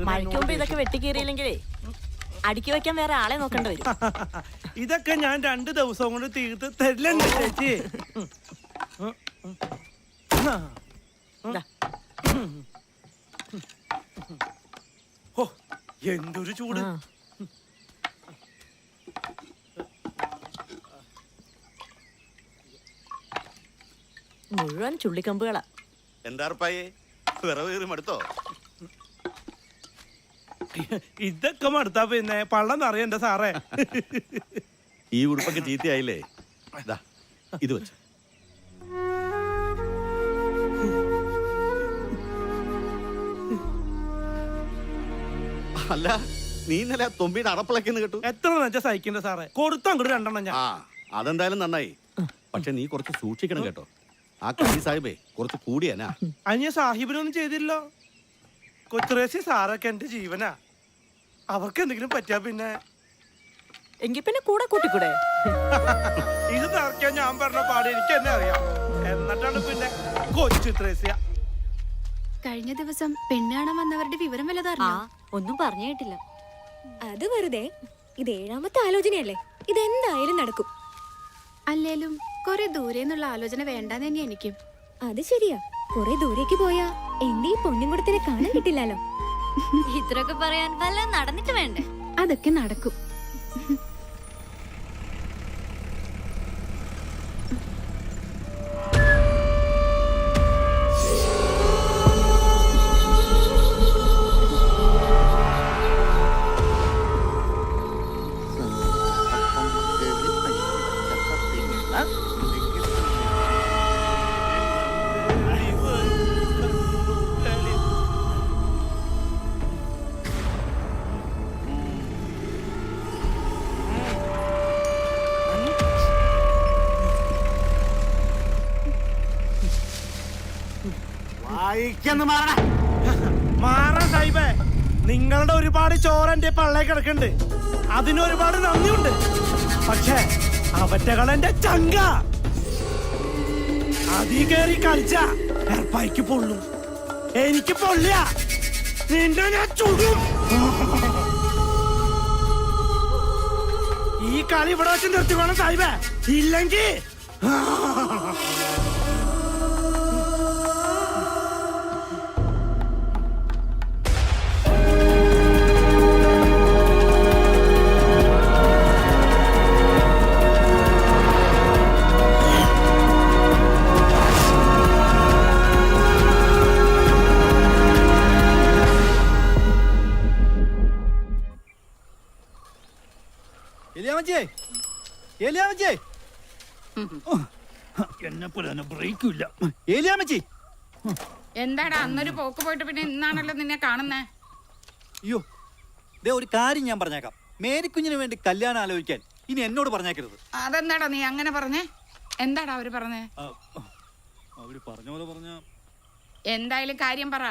S17: മഴയ്ക്ക് മുമ്പ് ഇതൊക്കെ വെട്ടിക്കീറിയില്ലെങ്കിലേ അടുക്കി വെക്കാൻ വേറെ ആളെ നോക്കേണ്ടി വരും.
S1: ഇതൊക്കെ ഞാൻ 2 ദിവസം കൊണ്ട് തീർത്ത് തരില്ലേ ചേച്ചി? ഓ, എന്തൊരു ചൂട്.
S17: മുഴുവൻ ചുള്ളിക്കമ്പുകളാ.
S18: എന്താർപ്പായേ വിറവേറി മടുത്തോ?
S1: ഇതൊക്കെ മടുത്താ പിന്നെ പള്ളം നിറയണ്ട സാറേ.
S18: ഈ ഉടുപ്പൊക്കെ ചീത്തയായില്ലേ? ഇത് വെച്ച് അല്ല നീ ഇന്നലെ തൊമ്പിയുടെ അടപ്പിളക്കെന്ന് കേട്ടു.
S1: എത്ര വെച്ചാ സഹിക്കണ്ട സാറേ. കൊടുത്താ അങ്ങോട്ട് 2 എണ്ണം ഞാൻ.
S18: അതെന്തായാലും നന്നായി. പക്ഷെ നീ കുറച്ച് സൂക്ഷിക്കണം കേട്ടോ. ആ കലി സാഹിബേ കുറച്ച് കൂടിയാനാ.
S1: അനിയ സാഹിബിനൊന്നും ചെയ്തില്ലോ. കൊച്ചുറേസി സാറൊക്കെ എന്റെ ജീവനാ. അവർക്ക് എന്തെങ്കിലും പറ്റിയാ പിന്നെ
S17: എങ്കിൽ പിന്നെ കൂടെ കൂട്ടിക്കൂടെ?
S1: ഇത് നിറയ്ക്കാൻ ഞാൻ പറഞ്ഞ പാട് എനിക്ക് തന്നെ അറിയാം. എന്നിട്ടാണ് പിന്നെ കൊച്ചു ത്രേസ്യ.
S8: കഴിഞ്ഞ ദിവസം പെണ്ണാണാൻ വന്നവരുടെ വിവരം വല്ലതറിഞ്ഞോ?
S4: ഒന്നും പറഞ്ഞു കേട്ടില്ല. അത് വെറുതെ. ഇത് 7ാമത്തെ ആലോചനയല്ലേ? ഇതെന്തായാലും നടക്കും.
S8: അല്ലേലും കുറെ ദൂരെ നിന്നുള്ള ആലോചന വേണ്ടാന്ന് തന്നെ എനിക്കും.
S4: അത് ശരിയാ. കുറെ ദൂരേക്ക് പോയാ എന്റെ ഈ പൊന്നും കൂടത്തിനെ കാണാൻ കിട്ടില്ലല്ലോ.
S12: ഇത്രയൊക്കെ പറയാൻ വല്ല നടന്നിട്ട് വേണ്ടേ?
S8: അതൊക്കെ നടക്കും.
S3: വഴിക്കൊന്ന് മാറണ.
S1: മാറാ സാഹിബേ, നിങ്ങളുടെ ഒരുപാട് ചോറ് എന്റെ പള്ളേ കിടക്കുന്നുണ്ട്. അതിനൊരുപാട് നന്ദിയുണ്ട്. പക്ഷേ അവറ്റകളെന്റെ ചങ്ക അതീ കയറി കളിച്ച എർപ്പായിക്ക് പൊള്ളും. എനിക്ക് പൊള്ളിയ നിന്റെ ഞാൻ ചുടും. ഈ കളി ഇവിടെ വെച്ച് നിർത്തിക്കോണം സാഹിബേ, ഇല്ലെങ്കിൽ
S13: എന്താടാ അന്നൊരു പോക്ക് പോയിട്ട് പിന്നെ ഇന്നാണല്ലോ നിന്നെ കാണുന്നേ?
S11: അയ്യോ, ദേ ഒരു കാര്യം ഞാൻ പറഞ്ഞേക്കാം. മേരിക്കുഞ്ഞിന് വേണ്ടി കല്യാണം ആലോചിക്കാൻ ഇനി എന്നോട് പറഞ്ഞേക്കരുത്.
S13: അതെന്താടാ നീ അങ്ങനെ പറഞ്ഞേ? എന്താടാ അവര് പറഞ്ഞേ?
S11: അവര് പറഞ്ഞ പോലെ പറഞ്ഞ
S13: എന്തായാലും കാര്യം പറ.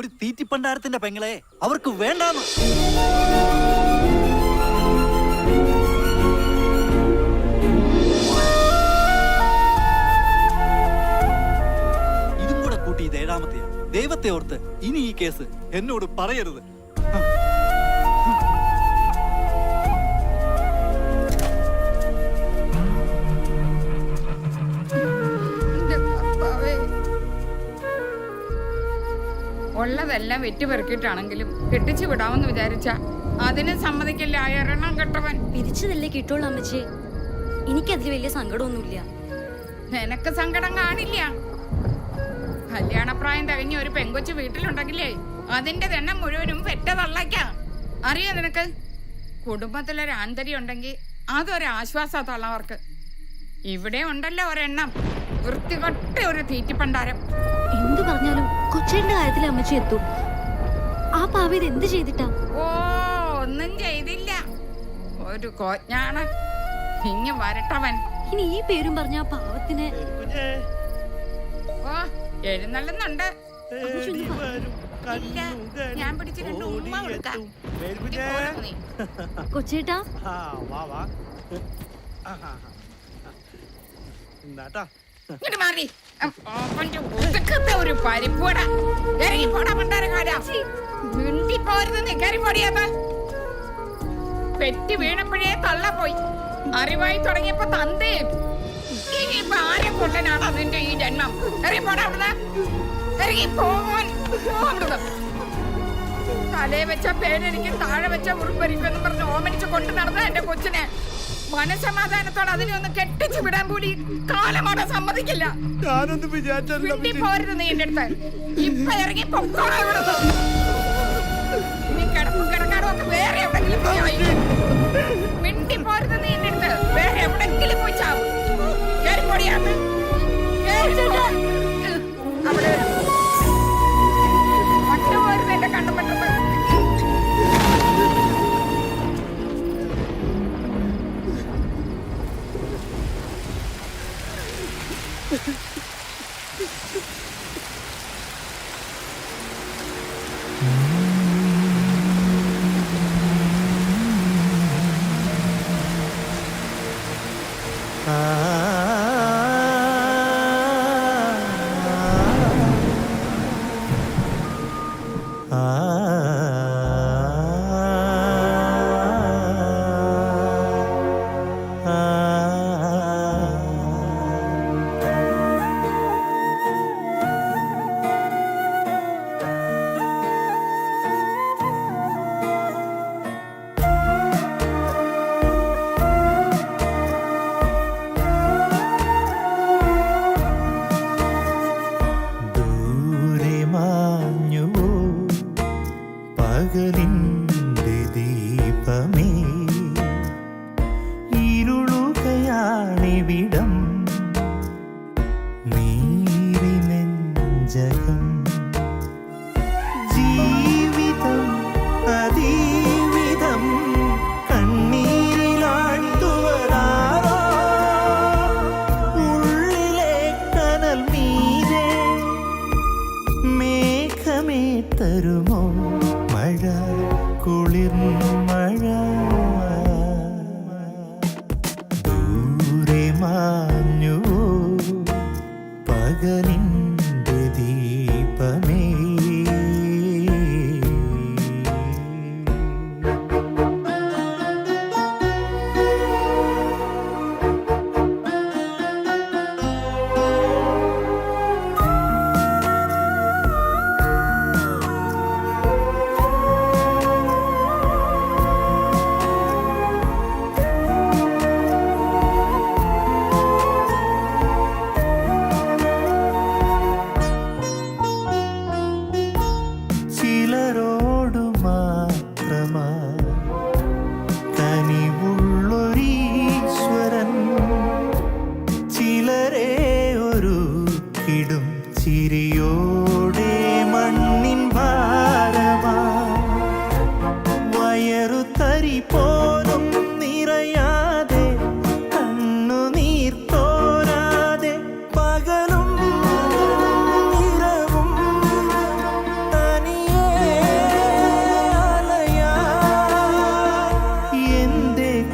S11: ഒരു തീറ്റിപ്പണ്ടാരത്തിന്റെ പെങ്ങളെ അവർക്ക് വേണ്ടാന്ന്. ഇതും കൂടെ കൂട്ടി ഇത് 7ാമത്തെയാ. ദൈവത്തെ ഓർത്ത് ഇനി ഈ കേസ് എന്നോട് പറയരുത്.
S13: ഉള്ളതെല്ലാം വെറ്റിപ്പെറുക്കിയിട്ടാണെങ്കിലും കെട്ടിച്ചു വിടാമെന്ന് വിചാരിച്ച അതിന് സമ്മതിക്കില്ല. എണ്ണം കെട്ടവൻ.
S4: പിരിച്ചതല്ലേ കിട്ടുള്ളൂ അമ്മച്ചി. എനിക്കതിൽ വലിയ സങ്കടമൊന്നുമില്ല.
S13: നിനക്ക് സങ്കടം കാണില്ല. കല്യാണപ്രായം തികഞ്ഞ ഒരു പെങ്കൊച്ചു വീട്ടിലുണ്ടെങ്കിലേ അതിന്റെ എണ്ണം മുഴുവനും പെറ്റതള്ളയ്ക്കാ. അറിയോ നിനക്ക്? കുടുംബത്തിലൊരു ആന്തരി ഉണ്ടെങ്കിൽ അതൊരാശ്വാസാ തള്ളവർക്ക്. ഇവിടെ ഉണ്ടല്ലോ ഒരെണ്ണം, വൃത്തികെട്ട ഒരു തീറ്റിപ്പണ്ടാരം.
S4: എന്ത് പറഞ്ഞാലും കൊച്ചേന്റെ കാര്യത്തിൽ അമ്മച്ചി എത്തും. ആ പാവ ഇത് എന്ത് ചെയ്തിട്ടാ?
S13: ഓ, ഒന്നും ചെയ്തില്ല. ഒരു കോജ്ഞാണ്. ഇങ്ങ് വരട്ടവൻ.
S4: ഇനി ഈ പേരും പറഞ്ഞ ആ പാവത്തിന്.
S13: ഓ, എഴുന്നള്ളുന്നുണ്ട്. ഇല്ല, ഞാൻ പിടിച്ച് 2 ഉമ്മ കൊടുക്കാം.
S4: കൊച്ചേട്ടാ,
S13: ഇങ്ങോട്ട് മാറി. ഒരു പരിപ്പൂട ഇറങ്ങി പോടാ പണ്ടാരക്കാരാ. മിണ്ടി പോരുന്ന് കയറി പൊടിയാത്ത. പെറ്റി വീണപ്പോഴേ തള്ള പോയി. അറിവായി തുടങ്ങിയപ്പോ തന്തേ. ഇനിയിപ്പൊ ആരെ കൊണ്ടനാണ് അതിന്റെ ഈ ജന്മം? ഇറങ്ങി പോടാ അവിടുന്ന്. ഇറങ്ങി പോവാൻ. തലേ വെച്ച പേരെനിക്ക് താഴെ വെച്ച ഉറുപ്പരിക്കെന്ന് പറഞ്ഞ് ഓമനിച്ച് കൊണ്ടു നടന്ന എന്റെ കൊച്ചിനെ മനസമാധാനത്തോടെ അതിനെ ഒന്ന് കെട്ടിച്ചു വിടാൻ കൂടി കാലമാണ് സമ്മതിക്കില്ല.
S1: ഞാനൊന്നും
S13: മിണ്ടി പോരുത് നീ എന്റെ അടുത്ത്. ഇപ്പൊ ഇറങ്ങി പൊക്കോളാം ഇവിടുന്ന്. നീ കിടപ്പും കിടക്കാടും ഒക്കെ വേറെ എവിടെങ്കിലും പോയി. മിണ്ടി പോരുത് നീ എന്റെ അടുത്ത്. വേറെ എവിടെങ്കിലും പോയി ചാവും. കേറി പൊടിയാന്ന്. അവിടെ മട്ട പോരുത് എന്റെ കണ്ണു പെട്ടത്.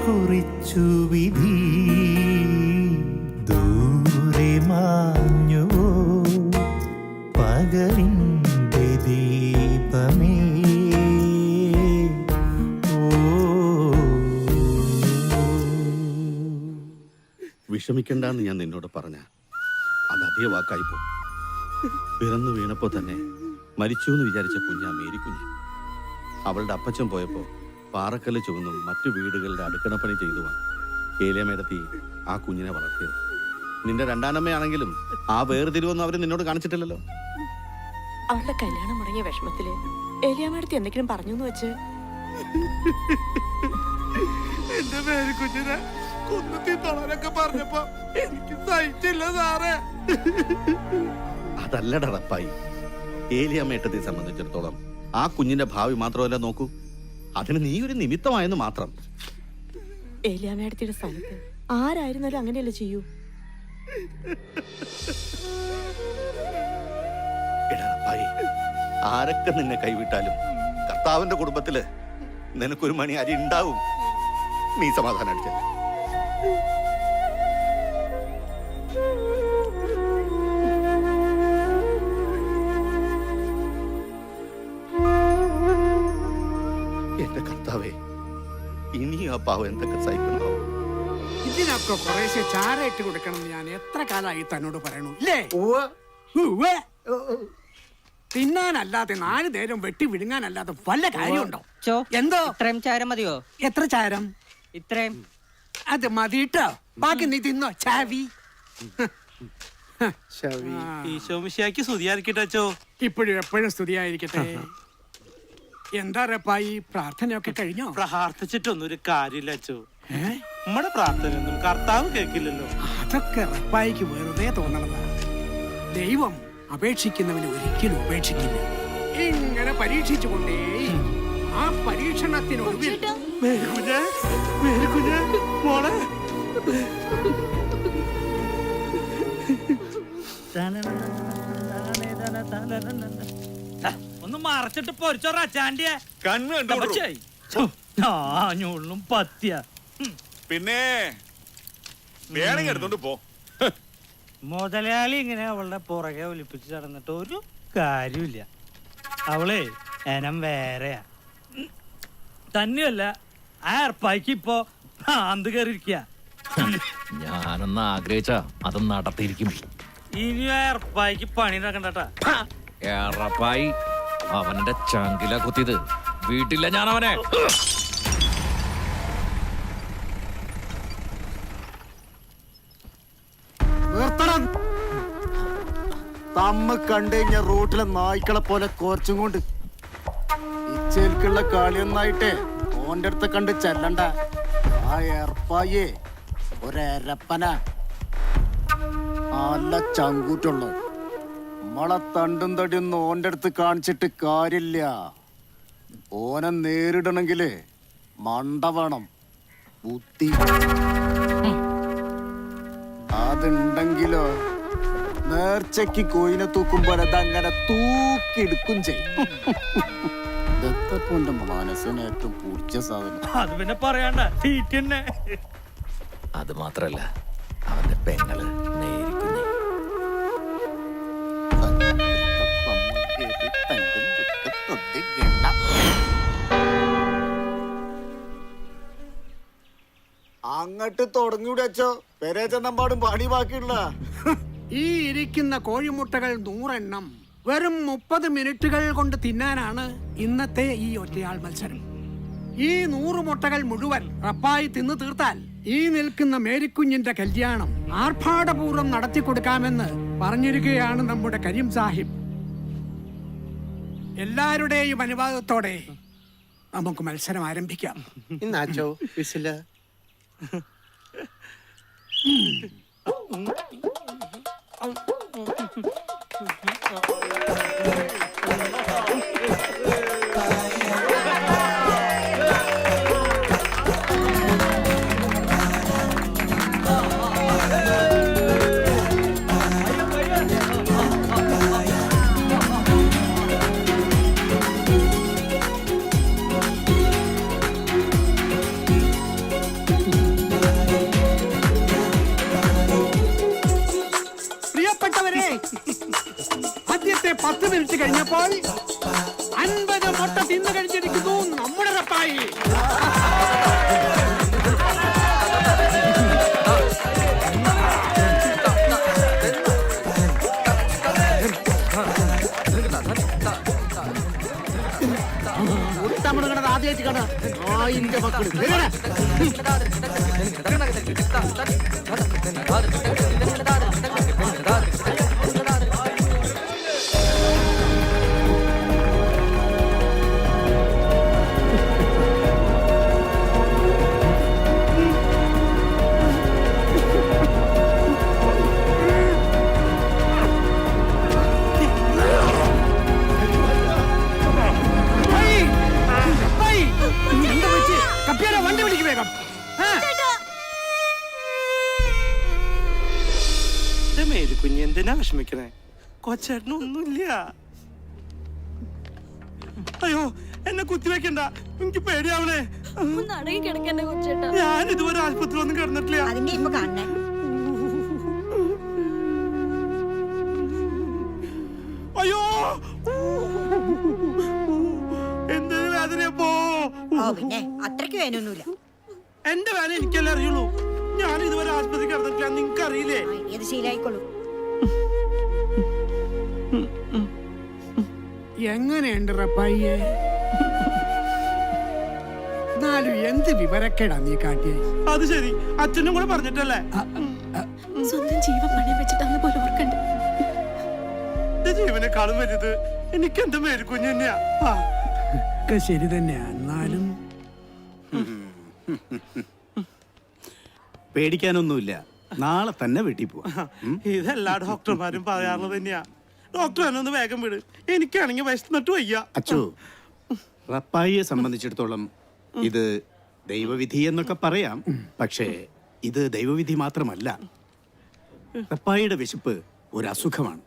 S2: കുറിച്ചു വിധി ദൂരെ മാഞ്ഞുവോ പകലിൻ്റെ ദീപമേ
S18: വിഷമിക്കണ്ടെന്ന് ഞാൻ നിന്നോട് പറഞ്ഞ അത് അതേ വാക്കായിപ്പോ. പിറന്നു വീണപ്പോ തന്നെ മരിച്ചു എന്ന് വിചാരിച്ച കുഞ്ഞാ മേരിക്കുഞ്ഞ്. അവളുടെ അപ്പച്ചൻ പോയപ്പോ പാറക്കല്ല് ചുവന്നും മറ്റു വീടുകളുടെ അടുക്കളപ്പണി ചെയ്തുവാണ് ഏലിയമേടത്തി ആ കുഞ്ഞിനെ വളർത്തിയത്. നിന്റെ രണ്ടാനമ്മയാണെങ്കിലും ആ വേർതിരിവൊന്നും അവര് നിന്നോട് കാണിച്ചിട്ടില്ലല്ലോ.
S17: അവളുടെ കല്യാണം മുടങ്ങിയ വിഷമത്തില് ഏലിയാമ്മടുത്ത് എന്തെങ്കിലും പറഞ്ഞു എന്ന് വെച്ച്
S1: എന്റെ മേരിക്കുഞ്ഞിനെ കുന്നത്തി തൊളനൊക്കെ പറഞ്ഞപ്പോ എനിക്ക് സഹിച്ചില്ല സാറേ.
S18: അതല്ലട റപ്പായി, ഏലിയമ്മേട്ടത്തെ സംബന്ധിച്ചിടത്തോളം ആ കുഞ്ഞിന്റെ ഭാവി മാത്രമല്ല നോക്കൂ, അതിന് നീ ഒരു നിമിത്തമായെന്ന് മാത്രം.
S17: ഏലിയാമ്മയുടെ സ്ഥലത്ത് ആരായിരുന്നാലും അങ്ങനെയല്ലേ ചെയ്യൂ.
S18: എടാ റപ്പായി, ആരൊക്കെ നിന്നെ കൈവിട്ടാലും കർത്താവിന്റെ കുടുംബത്തില് നിനക്കൊരു മണി അരി ഉണ്ടാവും. നീ സമാധാനം അടിച്ചല്ലേ. എന്റെ കർത്താവേ, ഇനി ആ പാവം എന്തൊക്കെ സഹിക്കുന്നോ.
S5: ഇതിനൊക്കെ കുറേശ്ശെ ചാര ഇട്ട് കൊടുക്കണം എന്ന് ഞാൻ എത്ര കാലമായി തന്നോട് പറയണു ഇല്ലേ? തിന്നാനല്ലാതെ 4 നേരം വെട്ടി വിഴുങ്ങാനല്ലാതെ വല്ല കാര്യമുണ്ടോ? എന്തോ
S6: ഇത്രയും ചാരം മതിയോ?
S5: എത്ര ചാരം?
S6: ഇത്രയും
S5: അത് മതിട്ടോ, ബാക്കി നീ തിന്നോ. ചാവി
S1: ഈശോമിശിയാക്കി സ്തുതിയായിരിക്കട്ടെ അച്ചോ.
S5: ഇപ്പോഴും എപ്പോഴും സ്തുതിയായിരിക്കട്ടെ. എന്താ റപ്പായി, പ്രാർത്ഥനയൊക്കെ കഴിഞ്ഞോ?
S1: പ്രാർത്ഥിച്ചിട്ടൊന്നും ഒരു കാര്യമില്ല അച്ചോ. നമ്മുടെ പ്രാർത്ഥനയൊന്നും കർത്താവ് കേൾക്കില്ലല്ലോ.
S5: അതൊക്കെ റപ്പായിക്ക് വെറുതെ തോന്നണതാ. ദൈവം അപേക്ഷിക്കുന്നവന് ഒരിക്കലും ഉപേക്ഷിക്കില്ല. ഇങ്ങനെ പരീക്ഷിച്ചുകൊണ്ടേ ആ പരീക്ഷണത്തിനൊടുവിൽ
S1: മോളെ
S9: ഒന്ന് മറച്ചിട്ട് പൊരിച്ചോറ ചാണ്ടിയ കണ്ണും പത്തിയ.
S14: പിന്നെ വേണമെങ്കിൽ എടുത്തോണ്ട് പോ.
S9: മുതലാളി ഇങ്ങനെ അവളുടെ പുറകെ ഒലിപ്പിച്ച് നടന്നിട്ട് ഒരു കാര്യമില്ല. അവളെ എനം വേറെയാ. തന്നെയല്ല, ആ ഏർപ്പായ്ക്ക് ഇപ്പൊ ഭ്രാന്ത് കയറിയിരിക്കുക.
S16: ഞാനൊന്ന് ആഗ്രഹിച്ച അത് നടത്തിയിരിക്കും.
S9: ഇനി ആ ഏർപ്പായ്ക്ക് പണി നടക്കണ്ടട്ടാ.
S16: ഏറപ്പായി അവന്റെ ചങ്കില കുത്തിയത് വീട്ടില്ല ഞാൻ അവനെ.
S3: തമ്മ കണ്ടു കഴിഞ്ഞ റോട്ടിലെ നായ്ക്കളെ പോലെ കോർച്ചും കൊണ്ട് ഇച്ചേൽക്കുള്ള കളിയൊന്നായിട്ടേ ഓന്റെ അടുത്ത് കണ്ട് ചെല്ലണ്ട. ആ ഏർപ്പായേ ഒരപ്പന നല്ല ചങ്കൂറ്റുള്ള നമ്മളെ തണ്ടും തടിയൊന്നും ഓന്റെ അടുത്ത് കാണിച്ചിട്ട് കാര്യമില്ല. ഓനെ നേരിടണെങ്കില് മണ്ട വേണം, ബുദ്ധി. അതുണ്ടെങ്കിലോ നേർച്ചയ്ക്ക് കോയിനെ തൂക്കുമ്പോൾ അതങ്ങനെ തൂക്കിയെടുക്കും ചെയ്യും. ദത്തപ്പന്റെ മനസ്സിന് ഏറ്റവും പൂച്ച സാധനം.
S9: അത് പിന്നെ പറയണ്ട, തീറ്റ തന്നെ.
S16: അത് മാത്രല്ല, അവന്റെ പെങ്ങള് നേരിക്കുന്നേ.
S3: അങ്ങട്ട് തുടങ്ങിയൂടെ അച്ചോ, പെരേ ചെന്നമ്പാടും പണി ബാക്കിയുള്ള.
S5: ഈ ഇരിക്കുന്ന കോഴിമുട്ടകൾ 100 എണ്ണം വെറും 30 മിനിറ്റുകൾ കൊണ്ട് തിന്നാനാണ് ഇന്നത്തെ ഈ ഒറ്റയാൾ മത്സരം. ഈ 100 മുട്ടകൾ മുഴുവൻ റപ്പായി തിന്നു തീർത്താൽ ഈ നിൽക്കുന്ന മേരിക്കുഞ്ഞിന്റെ കല്യാണം ആർഭാടപൂർവ്വം നടത്തി കൊടുക്കാമെന്ന് പറഞ്ഞിരിക്കുകയാണ് നമ്മുടെ കരീം സാഹിബ്. എല്ലാവരുടെയും അനുവാദത്തോടെ നമുക്ക് മത്സരം ആരംഭിക്കാം.
S3: ഇന്നാച്ചോ വിസില
S5: മിനിറ്റ് കഴിഞ്ഞപ്പോൾ 50 മുട്ട തിന്നു കഴിഞ്ഞിരിക്കുന്നു നമ്മുടെ റപ്പായി. ആദ്യമായിട്ട് കാണാം ആയിന്റെ മക്കൾ. വണ്ടി വിളിക്കും വേഗം.
S1: മേരിക്കുഞ്ഞ് എന്തിനാ വിഷമിക്കണേ? കൊച്ചേട്ടനൊന്നുമില്ല. അയ്യോ എന്നെ കുത്തിവെക്കണ്ട, എനിക്ക് പേടിയാവണേ. ഞാൻ ഇതുവരെ ആശുപത്രി ഒന്നും കിടന്നിട്ടില്ല. അയ്യോ എന്തൊരു വേദനയപ്പോ.
S12: അത്രയ്ക്ക് വേനൊന്നുമില്ല.
S1: എന്റെ വേല എനിക്കല്ലേ അറിയുള്ളൂ. ഞാൻ ഇതുവരെ ആശുപത്രി കിടന്നിട്ടില്ല, നിങ്ങക്ക് അറിയില്ലേ?
S12: ഇത് ശീലായിക്കോളൂ.
S5: എങ്ങനെയുണ്ട് റപ്പായിയെ? എന്നാലും എന്ത് വിവരക്കേടാ നീ കാട്ടിയേ?
S1: അത് ശരി, അച്ഛനും കൂടെ പറഞ്ഞിട്ടല്ലേ?
S8: സ്വന്തം ജീവൻ പണയം വെച്ചിട്ടാന്ന് പോലെ ഓർക്കണ്ട.
S1: ജീവനെക്കാളും വലുത് എനിക്ക് എന്റെ മേരിക്കുഞ്ഞ് തന്നെയാ.
S5: ഒക്കെ ശരി തന്നെയാ. എന്നാലും
S3: പേടിക്കാനൊന്നുമില്ല, നാളെ തന്നെ വീട്ടിൽ പോവാ.
S1: ഇതെല്ലാ ഡോക്ടർമാരും പറയാറുള്ളത് തന്നെയാ. ഡോക്ടർ എന്നെ ഒന്ന് വേഗം വിട്, എനിക്കാണെങ്കിൽ വിശന്നിട്ട് വയ്യ.
S3: അച്ചു, റപ്പായിയെ സംബന്ധിച്ചിടത്തോളം ഇത് ദൈവവിധി എന്നൊക്കെ പറയാം. പക്ഷേ ഇത് ദൈവവിധി മാത്രമല്ല. റപ്പായിയുടെ വിശപ്പ് ഒരു അസുഖമാണ്,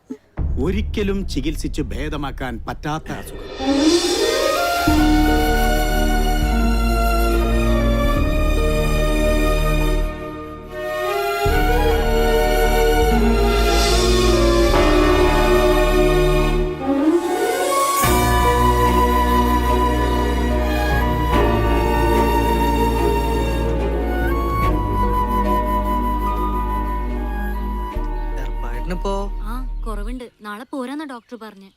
S3: ഒരിക്കലും ചികിത്സിച്ച് ഭേദമാക്കാൻ പറ്റാത്ത അസുഖം.
S4: കുറവുണ്ട്, നാളെ പോരാന്നാ ഡോക്ടർ പറഞ്ഞ്.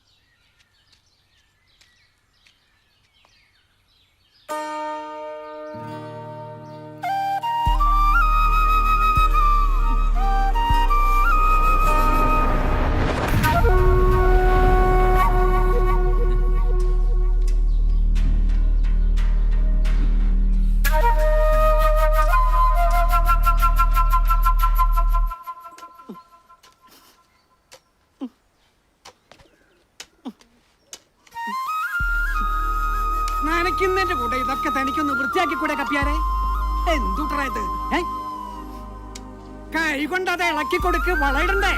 S5: നനയ്ക്കുന്നതിന്റെ കൂടെ ഇതൊക്കെ തനിക്കൊന്ന് വൃത്തിയാക്കി കൂടെ കപ്പിയാരെ? എന്തുട്രാ ഇത്? കൈ കൊണ്ട് അത് ഇളക്കി കൊടുക്ക്, വളയിടണ്ടേ?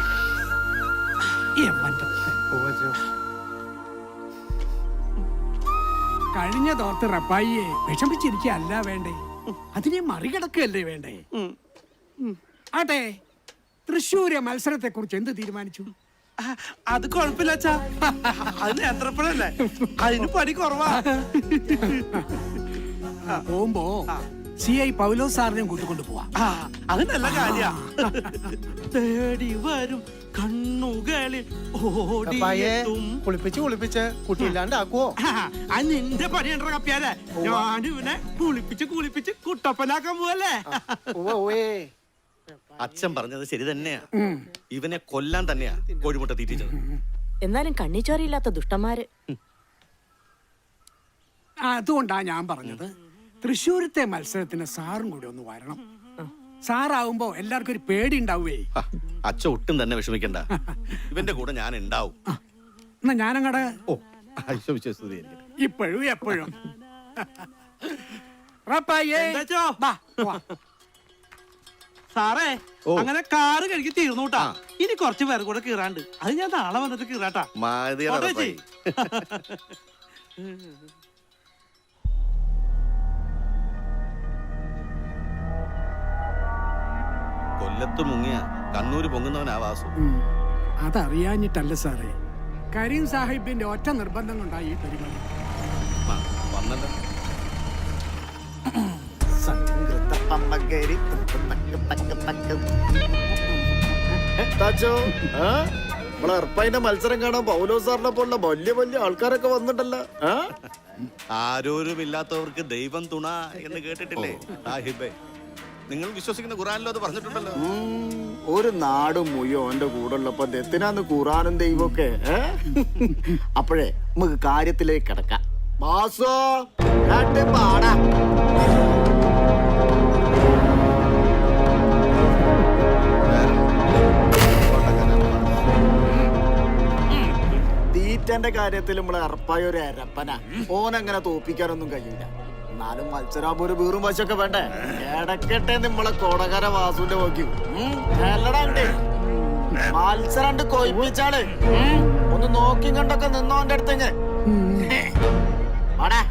S5: കഴിഞ്ഞ തോർത്ത് റപ്പായിയെ വിഷമിച്ചിരിക്കല്ല വേണ്ടേ, അതിനെ മറികടക്കുകയല്ലേ വേണ്ടേ? ആട്ടെ, തൃശ്ശൂര് മത്സരത്തെ കുറിച്ച് എന്ത് തീരുമാനിച്ചു?
S1: അത് കുഴപ്പമില്ല അച്ഛാ, അത് നേത്രപ്പഴല്ലേ, അതിന് പണി കുറവാ.
S5: പോകുമ്പോ CI പൗലോസ് സാറിനെയും കൂട്ടിക്കൊണ്ട് പോവാ.
S1: അത് നല്ല കാര്യ. തേടി വരും കണ്ണുകളിൽ
S19: കുളിപ്പിച്ച് കുട്ടിയില്ലാണ്ടാക്കുവോ?
S1: അത് നിന്റെ പണിയുണ്ടോ കപ്പിയാലേ? ഞാനിവനെ കുളിപ്പിച്ച് കുട്ടപ്പനാക്കാൻ പോവല്ലേ?
S18: അച്ഛൻ പറഞ്ഞത് ശരി തന്നെയാ. ഇവനെ കൊല്ലാൻ തന്നെയാ കോഴിമുട്ട തീറ്റിച്ചത്.
S17: എന്നാലും കണ്ണിച്ചോറിയില്ലാത്ത ദുഷ്ടന്മാര്.
S5: അതുകൊണ്ടാ ഞാൻ പറഞ്ഞത് തൃശ്ശൂരത്തെ മത്സരത്തിന് സാറും കൂടി ഒന്ന് വരണം. സാറാവുമ്പോ എല്ലാവർക്കും ഒരു പേടി ഉണ്ടാവേ.
S18: അച്ഛൻ ഒട്ടും തന്നെ വിഷമിക്കണ്ട, ഇവന്റെ കൂടെ ഞാൻ ഉണ്ടാവും.
S5: എന്നാ ഞാനങ്ങടെ
S3: ഇപ്പോഴും
S5: എപ്പോഴും
S1: സാറേ, അങ്ങനെ കാറ് കഴുകി തീർന്നുട്ടാ. ഇനി കുറച്ച് പേർ കൂടെ കീറാണ്ട്, അത് ഞാൻ നാളെ വന്നിട്ട് കീറാട്ടാ.
S18: കൊല്ലത്ത് മുങ്ങിയ കണ്ണൂര് പൊങ്ങുന്നവനാ വാസു.
S5: അതറിയാഞ്ഞിട്ടല്ല സാറേ, കരീം സാഹിബിന്റെ ഒറ്റ നിർബന്ധം കൊണ്ടായി ഈ പരിപാടി.
S18: വന്നല്ലോ.
S3: നമ്മളെ മത്സരം കാണാൻ പൗലോ സാറിനെ പോലുള്ള വലിയ വലിയ ആൾക്കാരൊക്കെ വന്നിട്ടല്ലോ.
S18: ആരോരുമില്ലാത്തവർക്ക് ദൈവം തുണ എന്ന് കേട്ടിട്ടില്ലേ സാഹിബേ? നിങ്ങൾ വിശ്വസിക്കുന്ന ഖുറാനിലോ അത് പറഞ്ഞിട്ടുണ്ടല്ലോ.
S3: ഒരു നാട് മുയോ എന്റെ കൂടെ ഉള്ളപ്പോ എത്തിനാന്ന് ഖുറാനും ദൈവമൊക്കെ. അപ്പോഴേ നമുക്ക് കാര്യത്തിലേക്ക് കിടക്കാം. ബാസോ പാടാ. തീറ്റന്റെ കാര്യത്തിൽ നമ്മളെ അറപ്പായ ഒരു അരപ്പന. ഓനങ്ങനെ തോപ്പിക്കാനൊന്നും കഴിയില്ല. എന്നാലും മത്സരാകുമ്പോ ഒരു വീറും വശമൊക്കെ വേണ്ടേ? ഇടക്കട്ടെ നമ്മളെ കോടകര വാസുവിന്റെ നോക്കി മത്സരം കൊയ്പ്പിച്ചാള്. ഒന്ന് നോക്കി കണ്ടൊക്കെ നിന്നോന്റെ അടുത്തേക്ക് വാടാ.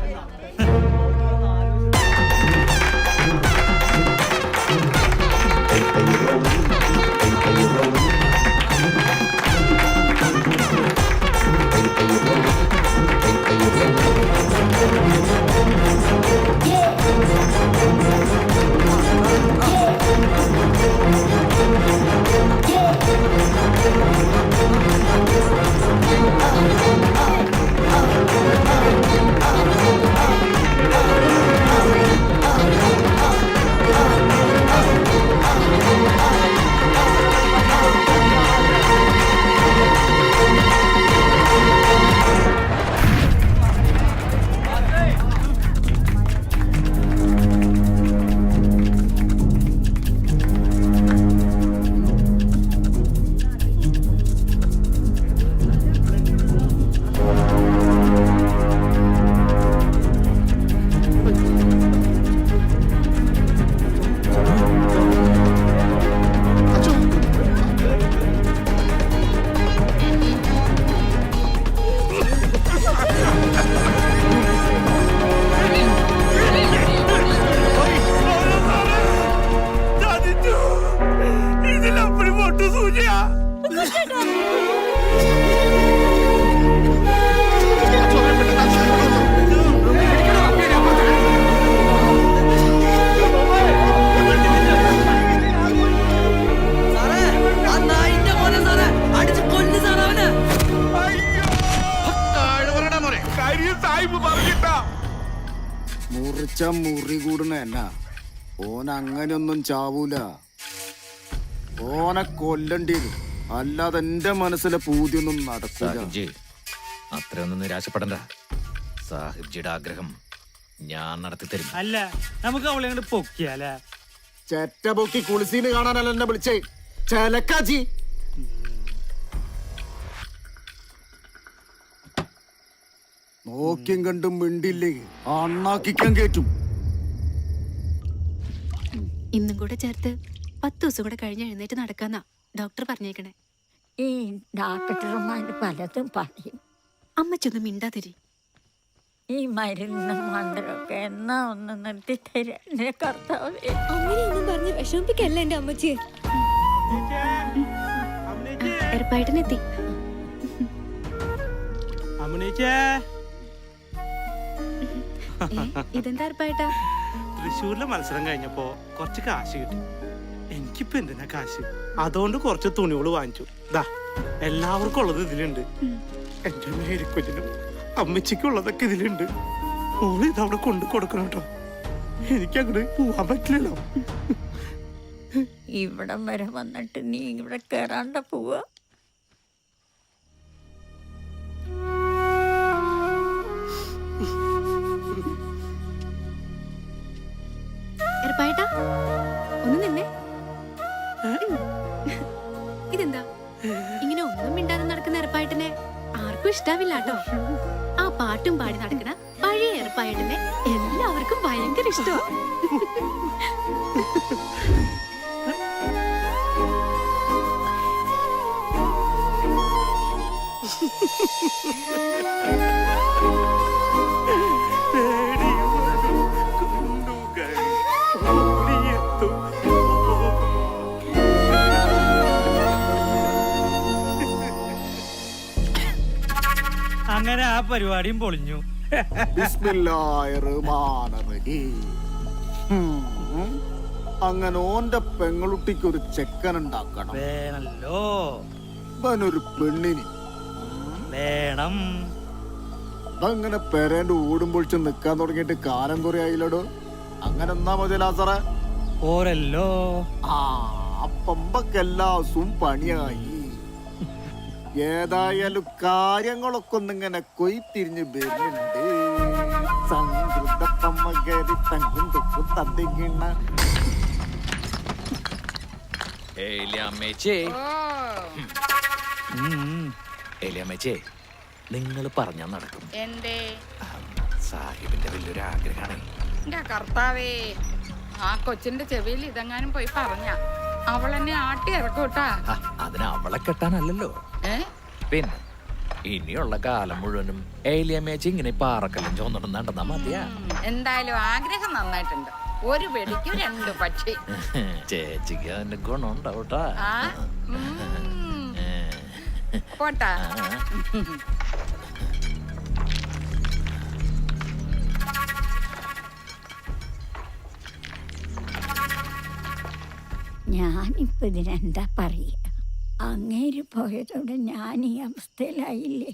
S3: മുറിച്ച മുറി കൂടണ എന്നാ? ഓൻ അങ്ങനെയൊന്നും ചാവൂല. ഓനെ കൊല്ലണ്ടി വരും. അല്ലാതെ എന്റെ മനസ്സിലെ പൂതിയൊന്നും നടക്കില്ല.
S16: അത്രയൊന്നും നിരാശപ്പെടണ്ട. സാഹിബ്ജിയുടെ ആഗ്രഹം ഞാൻ നടത്തി തരും.
S1: അല്ല, നമുക്ക് അവളെ കൊണ്ട് പൊക്കിയാലേ?
S3: ചെറ്റ പൊക്കി കുളിസീന് കാണാനല്ല എന്നെ വിളിച്ചേ. ചെലക്കാച്ചി നോക്കിയും കണ്ടും മിണ്ടില്ലേ അണ്ണാക്കിക്കാൻ കേറ്റും.
S8: ഇന്നും കൂടെ ചേർത്ത് 10 ദിവസം കൂടെ കഴിഞ്ഞ് എഴുന്നേറ്റ് നടക്കാന്നാ ഡോക്ടർ പറഞ്ഞേക്കണേ.
S12: ഈ ഡോക്ടർമാര് പലതും പറയും.
S8: അമ്മച്ചൊന്നും മിണ്ടാതിരി.
S12: ഈ മരുന്ന് മന്ത്രമൊക്കെ എന്നാ ഒന്ന് നിർത്തി തരാ കർത്താവേ.
S4: അങ്ങനെയൊന്നും പറഞ്ഞ് വിഷമിപ്പിക്കല്ല എന്റെ അമ്മച്ചിയെ.
S8: എറപ്പായിട്ടെത്തി. ഇതെന്താ എറപ്പായിട്ടാ?
S1: തൃശ്ശൂരിലെ മത്സരം കഴിഞ്ഞപ്പോ കുറച്ച് കാശ് കിട്ടി. എനിക്കിപ്പോ എന്തിനാ കാശ്? അതുകൊണ്ട് കുറച്ച് തുണികൾ വാങ്ങിച്ചു. ദാ എല്ലാവർക്കും ഉള്ളത് ഇതിലുണ്ട്. എന്റെ മേരിക്കുഞ്ഞിനും അമ്മച്ചിക്കുള്ളതൊക്കെ ഇതിലുണ്ട്. മോള് ഇതവിടെ കൊണ്ടു കൊടുക്കണം കേട്ടോ. എനിക്കങ്ങോട്ട് പോവാൻ പറ്റില്ലല്ലോ.
S12: ഇവിടം വരെ വന്നിട്ട് നീ ഇവിടെ കേറാണ്ട പോവാ.
S8: എറപ്പായിട്ടാ ഒന്ന് നിന്നേ. ഇതെന്താ ഇങ്ങനെ ഒന്നും മിണ്ടാതെ നടക്കുന്ന എറപ്പായിട്ടിനെ ആർക്കും ഇഷ്ടാവില്ല കേട്ടോ. ആ പാട്ടും പാടി നടക്കണ പഴയ എറപ്പായിട്ടിനെ എല്ലാവർക്കും ഭയങ്കര ഇഷ്ടമാണ്.
S9: അങ്ങനെ ആ പരിപാടിയും പൊളിഞ്ഞു.
S3: അങ്ങനെ ഓന്റെ പെങ്ങളുട്ടിക്ക് ഒരു ചെക്കൻ ഉണ്ടാക്കണം.
S9: വേണല്ലോ.
S3: ഇവനൊരു പെണ്ണിന്
S9: വേണം.
S3: അതങ്ങനെ പെരേണ്ട് ഓടുമ്പോൾ നിക്കാൻ തുടങ്ങിയിട്ട് കാലം കുറെ ആയില്ലടോ. അങ്ങനെ എന്നാ മതി ലാസറേ.
S9: ഓരല്ലോ.
S3: ആ പമ്പക്കെല്ലാസും പണിയായി. ഏതായാലും കാര്യങ്ങളൊക്കെ ഒന്നിങ്ങനെ കൊയ്ത്തിരിഞ്ഞ് വരുന്നുണ്ട്. സംഗൃതപ്പമ്മ കയറി തങ്കും തൊക്കും തന്നിങ്ങണ.
S16: ഏലിയമ്മച്ചേ, നിങ്ങൾ പറഞ്ഞാൽ നടക്കും.
S13: എന്തേ?
S16: സാഹിബിന്റെ വലിയൊരു ആഗ്രഹമാണ്.
S13: എന്റെ കർത്താവേ, ആ കൊച്ചിന്റെ ചെവിയിൽ ഇതെങ്ങാനും പോയി പറഞ്ഞ അവളെന്നെ ആട്ടി ഇറക്കൂട്ടാ.
S16: അതിന് അവളെ കെട്ടാനല്ലല്ലോ. പിന്നെ ഇനിയുള്ള കാലം മുഴുവനും ഏലിയമ്മേച്ചി ഇങ്ങനെ പാറക്കല്ലും ചോന്നിടും നടന്നാ മതിയാ.
S13: എന്തായാലും ആഗ്രഹം നന്നായിട്ടുണ്ട്. ഒരു വെടിക്ക് 2 പക്ഷി.
S16: ചേച്ചിക്ക് അതിന്റെ ഗുണമുണ്ടാവട്ടാ.
S13: പോട്ടാ.
S12: ഞാനിപ്പോ ഇതിനെന്താ പറയാ? അങ്ങേര് പോയതോടെ ഞാൻ ഈ അവസ്ഥയിലായില്ലേ.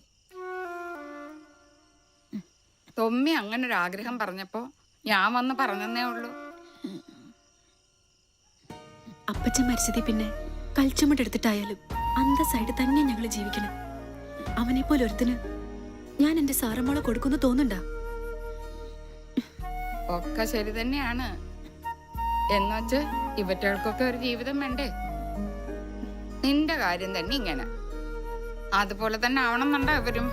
S13: തൊമ്മി അങ്ങനെ ഒരു ആഗ്രഹം പറഞ്ഞപ്പോ ഞാൻ വന്ന് പറഞ്ഞേ ഉള്ളൂ.
S8: അപ്പച്ചൻ മരിച്ചതി പിന്നെ കൽച്ചുമട്ടെടുത്തിട്ടായാലും അന്തസ്സായിട്ട് തന്നെ ഞങ്ങൾ ജീവിക്കണം. അവനെ പോലെ ഒരുത്തിന് ഞാൻ എന്റെ സാറമ്മോളെ കൊടുക്കുന്നു തോന്നുന്നുണ്ടാ?
S13: ഒക്കെ ശരി തന്നെയാണ്. എന്നുവെച്ച് ഇവറ്റകൾക്കൊക്കെ ഒരു ജീവിതം വേണ്ടേ? നിന്റെ കാര്യം തന്നെ ഇങ്ങനെ. അതുപോലെ തന്നെ ആവണമെന്നുണ്ടോ ഇവരും?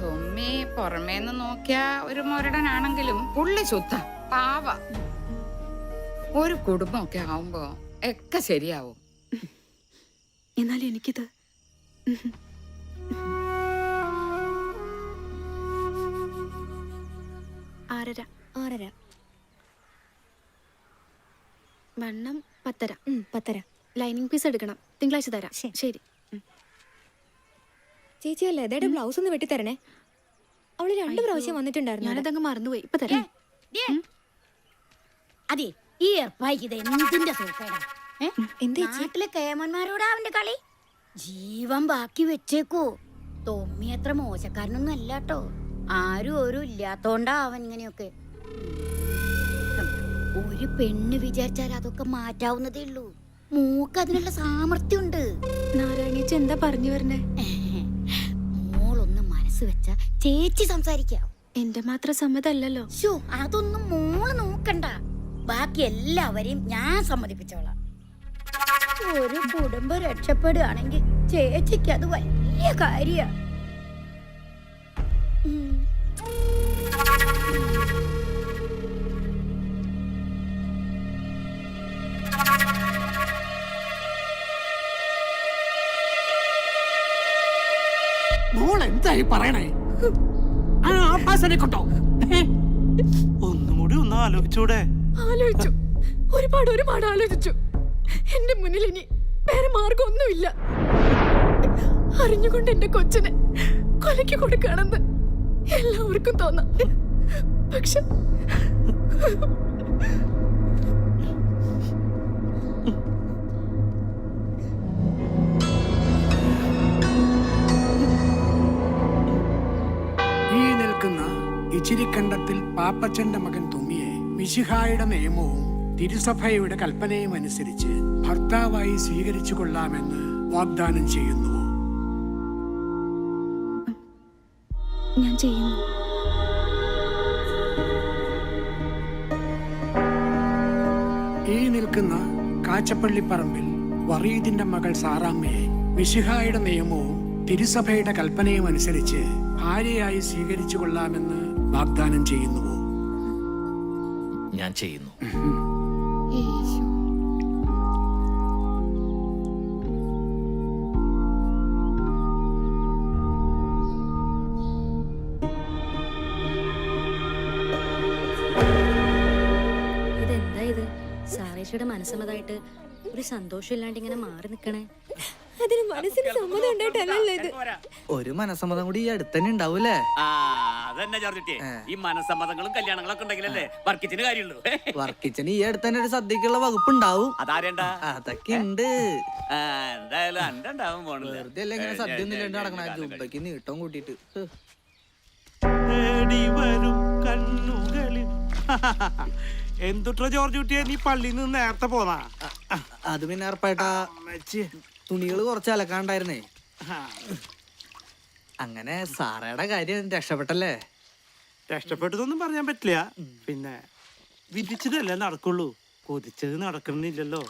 S13: തൊമ്മി പുറമേന്ന് നോക്കിയ ഒരു മുരടനാണെങ്കിലും പുള്ളി ശുദ്ധ പാവ. ഒരു കുടുംബമൊക്കെ ആവുമ്പോ ഒക്കെ ശരിയാവും.
S8: എന്നാലും എനിക്കിത് ആറര വണ്ണം 10. ലൈനിങ് പീസ് എടുക്കണം. തിങ്കളാഴ്ച തരാം. ശരി
S4: ചേച്ചി അല്ലേ അതേടെ ബ്ലൗസ് ഒന്ന് വെട്ടിത്തരണേ. അവള് 2 പ്രാവശ്യം വന്നിട്ടുണ്ടായിരുന്നു.
S8: ഞാനതങ്ങ് മറന്നുപോയി. ഇപ്പൊ തരാം.
S12: അതെ, ഈ ഏർപ്പായിക്ക് ഇത് എന്തിന്റെ സൂക്കേടാ? നാട്ടിലെ കേമന്മാരോടാ അവന്റെ കളി. ജീവൻ ബാക്കി വെച്ചേക്കൂ. തൊമ്മി അത്ര മോശക്കാരനൊന്നും അല്ലാട്ടോ. ആരും ഒരു ഇല്ലാത്തോണ്ടാ അവൻ ഇങ്ങനെയൊക്കെ. ഒരു പെണ്ണ് വിചാരിച്ചാൽ അതൊക്കെ മാറ്റാവുന്നതേ ഉള്ളൂ. മൂക്ക് അതിനുള്ള സാമർത്ഥ്യമുണ്ട്.
S8: നാരായണീച്ച എന്താ പറഞ്ഞു വരണേ?
S12: മോളൊന്ന് മനസ്സ് വെച്ച ചേച്ചി സംസാരിക്കാം.
S8: എന്റെ മാത്രം സമ്മതല്ലല്ലോ.
S12: അതൊന്നും മോള് നോക്കണ്ട. ബാക്കി എല്ലാവരെയും ഞാൻ സമ്മതിപ്പിച്ചോളാം. ഒരു കുടുംബം രക്ഷപ്പെടുകയാണെങ്കിൽ ചേച്ചിക്ക് അത് വലിയ കാര്യ.
S5: മോൾ എന്തായി പറയണേ? ആ ആപ്പാസനെ കൊണ്ടോ?
S1: ഒന്നും കൂടി ഒന്ന് ആലോചിച്ചൂടെ?
S8: ആലോചിച്ചു, ഒരുപാട് ആലോചിച്ചു. എന്റെ മുന്നിൽ ഇനി വേറെ മാർഗമൊന്നുമില്ല. അറിഞ്ഞുകൊണ്ട് എന്റെ കൊച്ചിനെ കൊലയ്ക്ക് കൊടുക്കുകയാണെന്ന് എല്ലാവർക്കും തോന്നാം. പക്ഷെ
S5: ഈ നിൽക്കുന്ന ഇച്ചിരിക്കണ്ടത്തിൽ പാപ്പച്ചന്റെ മകൻ തുമ്മിയെ മിശിഹായുടെ നിയമവും തിരുസഭയുടെ കൽപ്പനയും അനുസരിച്ച് ഭർത്താവായി സ്വീകരിച്ചു കൊള്ളാമെന്ന് വാഗ്ദാനം ചെയ്യുന്നു.
S8: ഞാൻ ചെയ്യുന്നു.
S5: ഈ നിൽക്കുന്ന കാച്ചപ്പള്ളിപ്പറമ്പിൽ വറീദിന്റെ മകൾ സാറാമ്മയെ മിശിഹായുടെ നിയമവും തിരുസഭയുടെ കൽപ്പനയും അനുസരിച്ച് ഭാര്യയായി സ്വീകരിച്ചു കൊള്ളാമെന്ന് വാഗ്ദാനം ചെയ്യുന്നുവോ?
S16: ഞാൻ ചെയ്യുന്നു.
S4: ഇതെന്താ ഇത്? സാറേച്ചിയുടെ മനസ്സമ്മതായിട്ട് ഒരു സന്തോഷം ഇല്ലാണ്ട് ഇങ്ങനെ മാറി നിക്കണേ. അതിന് മനസ്സിന് സമ്മതം ഉണ്ടായിട്ടല്ലല്ലോ ഇത്.
S6: ഒരു മനസ്സമ്മതം കൂടി ഈ അടുത്തന്നെ ഉണ്ടാവൂലേ?
S7: അതന്നെ ജോർജുട്ടിയെ, ഈ മനസ്സമ്മതങ്ങളും കല്യാണങ്ങളൊക്കെ ഉണ്ടെങ്കിലല്ലേ വർക്കിച്ചിന് കാര്യമുള്ളൂ.
S6: വർക്കിച്ചന് ഈ അടുത്തന്നെ ഒരു സദ്യക്കുള്ള വകുപ്പ് ഉണ്ടാവും.
S7: അതാരേണ്ടാ?
S6: അതൊക്കെ ഉണ്ട്.
S7: എന്തായാലും അന്റെ ഉണ്ടാവും പോണില്ല.
S6: വെറുതെ അല്ല ഇങ്ങനെ സദ്യ ഒന്നും ഇല്ലാണ്ട് നടക്കണ ജുബയ്ക്ക് നീട്ടം കൂട്ടിട്ട്.
S1: തേടി വരും കണ്ണുകളിൽ. എന്തുട്ര ജോർജ് കുട്ടിയെ, നീ പള്ളിയിൽ നിന്ന് നേരത്തെ പോന്നാ?
S6: അത് പിന്നെ ഉറപ്പായിട്ടാ തുണികള് കുറച്ച് അലക്കാണ്ടായിരുന്നേ. അങ്ങനെ സാറയുടെ കാര്യം രക്ഷപ്പെട്ടല്ലേ?
S1: രക്ഷപ്പെട്ടതൊന്നും പറയാൻ പറ്റില്ല. പിന്നെ വിധിച്ചതല്ലേ നടക്കുള്ളൂ, കൊതിച്ചത് നടക്കണില്ലല്ലോ.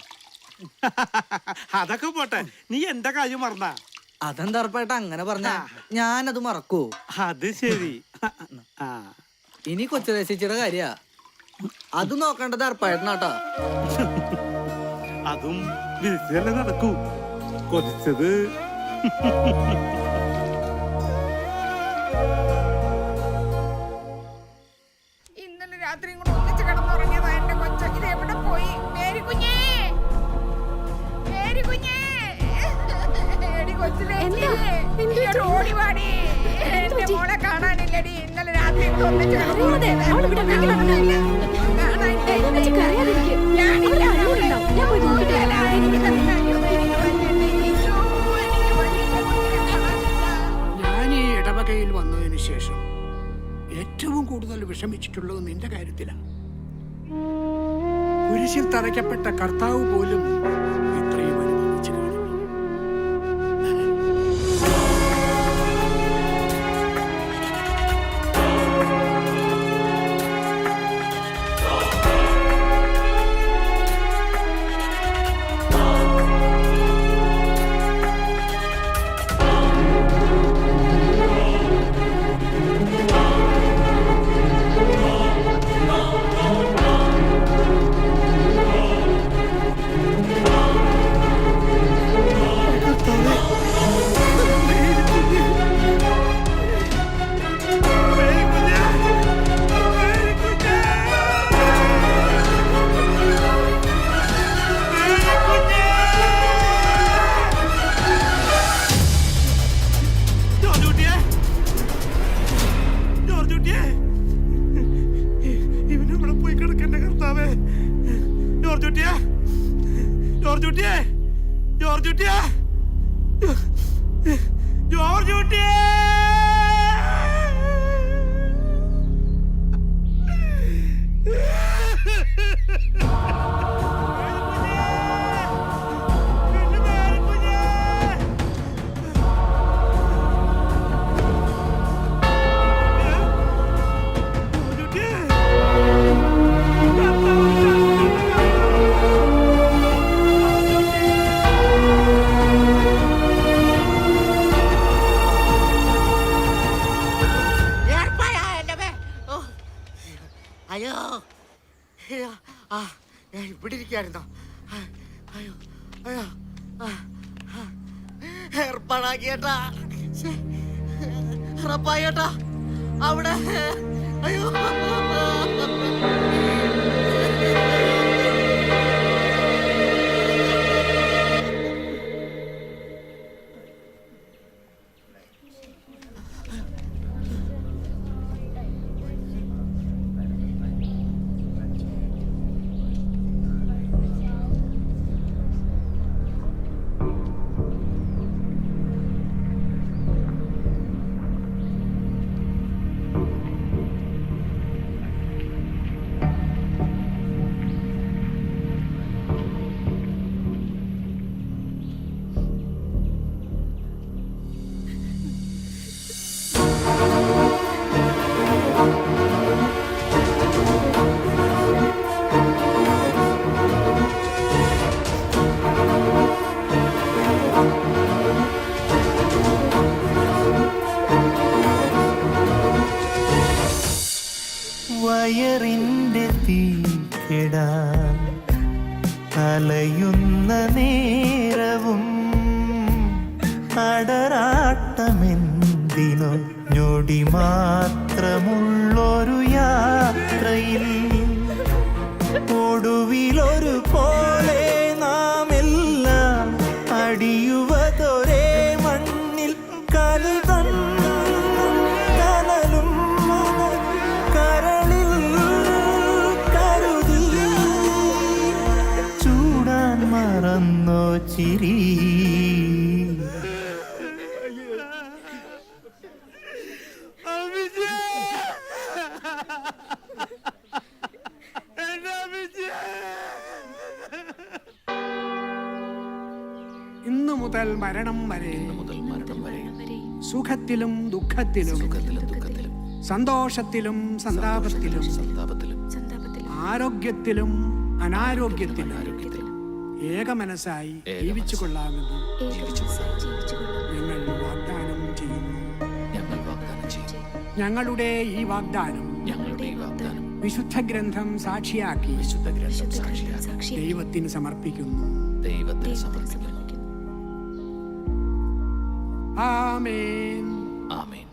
S1: അതൊക്കെ പോട്ടെ, നീ എന്റെ കാര്യം മറന്നാ?
S6: അതെന്താ ഉറപ്പായിട്ടാ അങ്ങനെ പറഞ്ഞ? ഞാനത് മറക്കൂ? അത്
S1: ശരി.
S6: ഇനി കൊച്ചുദേശിച്ചിയുടെ കാര്യ അത് നോക്കേണ്ടത് ഉറപ്പായിട്ടാ.
S1: അതും വിധിച്ചതല്ലേ നടക്കൂ, കൊതിച്ചത്.
S13: ഇന്നലെ രാത്രിയും കൂടെ ഒന്നിച്ച് കിടന്നുറങ്ങിയതാ എന്റെ കൊച്ച. ഇത് എവിടെ പോയി? മേരിക്കുഞ്ഞേ, മേരിക്കുഞ്ഞേ, എടി കൊച്ചിലേ, ഇങ്ങോട്ട് ഓടി വാടി. എന്റെ മോളെ കാണാനില്ലടി. ഇന്നലെ രാത്രി കൂടെ ഒന്നിച്ച്
S5: ഞാൻ ഈ ഇടവകയിൽ വന്നതിന് ശേഷം ഏറ്റവും കൂടുതൽ വിഷമിച്ചിട്ടുള്ളത് നിന്റെ കാര്യത്തിലാണ്. കുരിശിൽ തറയ്ക്കപ്പെട്ട കർത്താവ് പോലും ഇത്രയും അനുഭവിച്ചു കാണില്ല.
S3: അയ്യോ, ഞാൻ ഇവിടെ ഇരിക്കായിരുന്നോ? അയ്യോ, അയ്യോ, ഏർപ്പാടാക്കിയേട്ടാ, ഉറപ്പായേട്ടാ അവിടെ. അയ്യോ,
S10: വയറിന്റെ തീക്കിടാൻ അലയുന്ന നേരവും അടരാട്ടമെന്തിനോ ഞൊടി മാത്രമുള്ളൊരു യാത്രയിൽ ഒടുവിലൊരു പോലെ നാം എല്ലാം അടിയുവതോ ചിരി
S5: ഇന്നു മുതൽ മരണം വരെ സുഖത്തിലും ദുഃഖത്തിലും സന്തോഷത്തിലും സന്താപത്തിലും ആരോഗ്യത്തിലും അനാരോഗ്യത്തിലും ഏകമനസ്സായി ജീവിച്ചു കൊള്ളാമെന്ന് ഞങ്ങൾ വാഗ്ദാനം ചെയ്യുന്നു. ഞങ്ങളുടെ ഈ വാഗ്ദാനം വിശുദ്ധ ഗ്രന്ഥം സാക്ഷിയാക്കി ദൈവത്തിന് സമർപ്പിക്കുന്നു. ആമേൻ.
S16: ആമേൻ.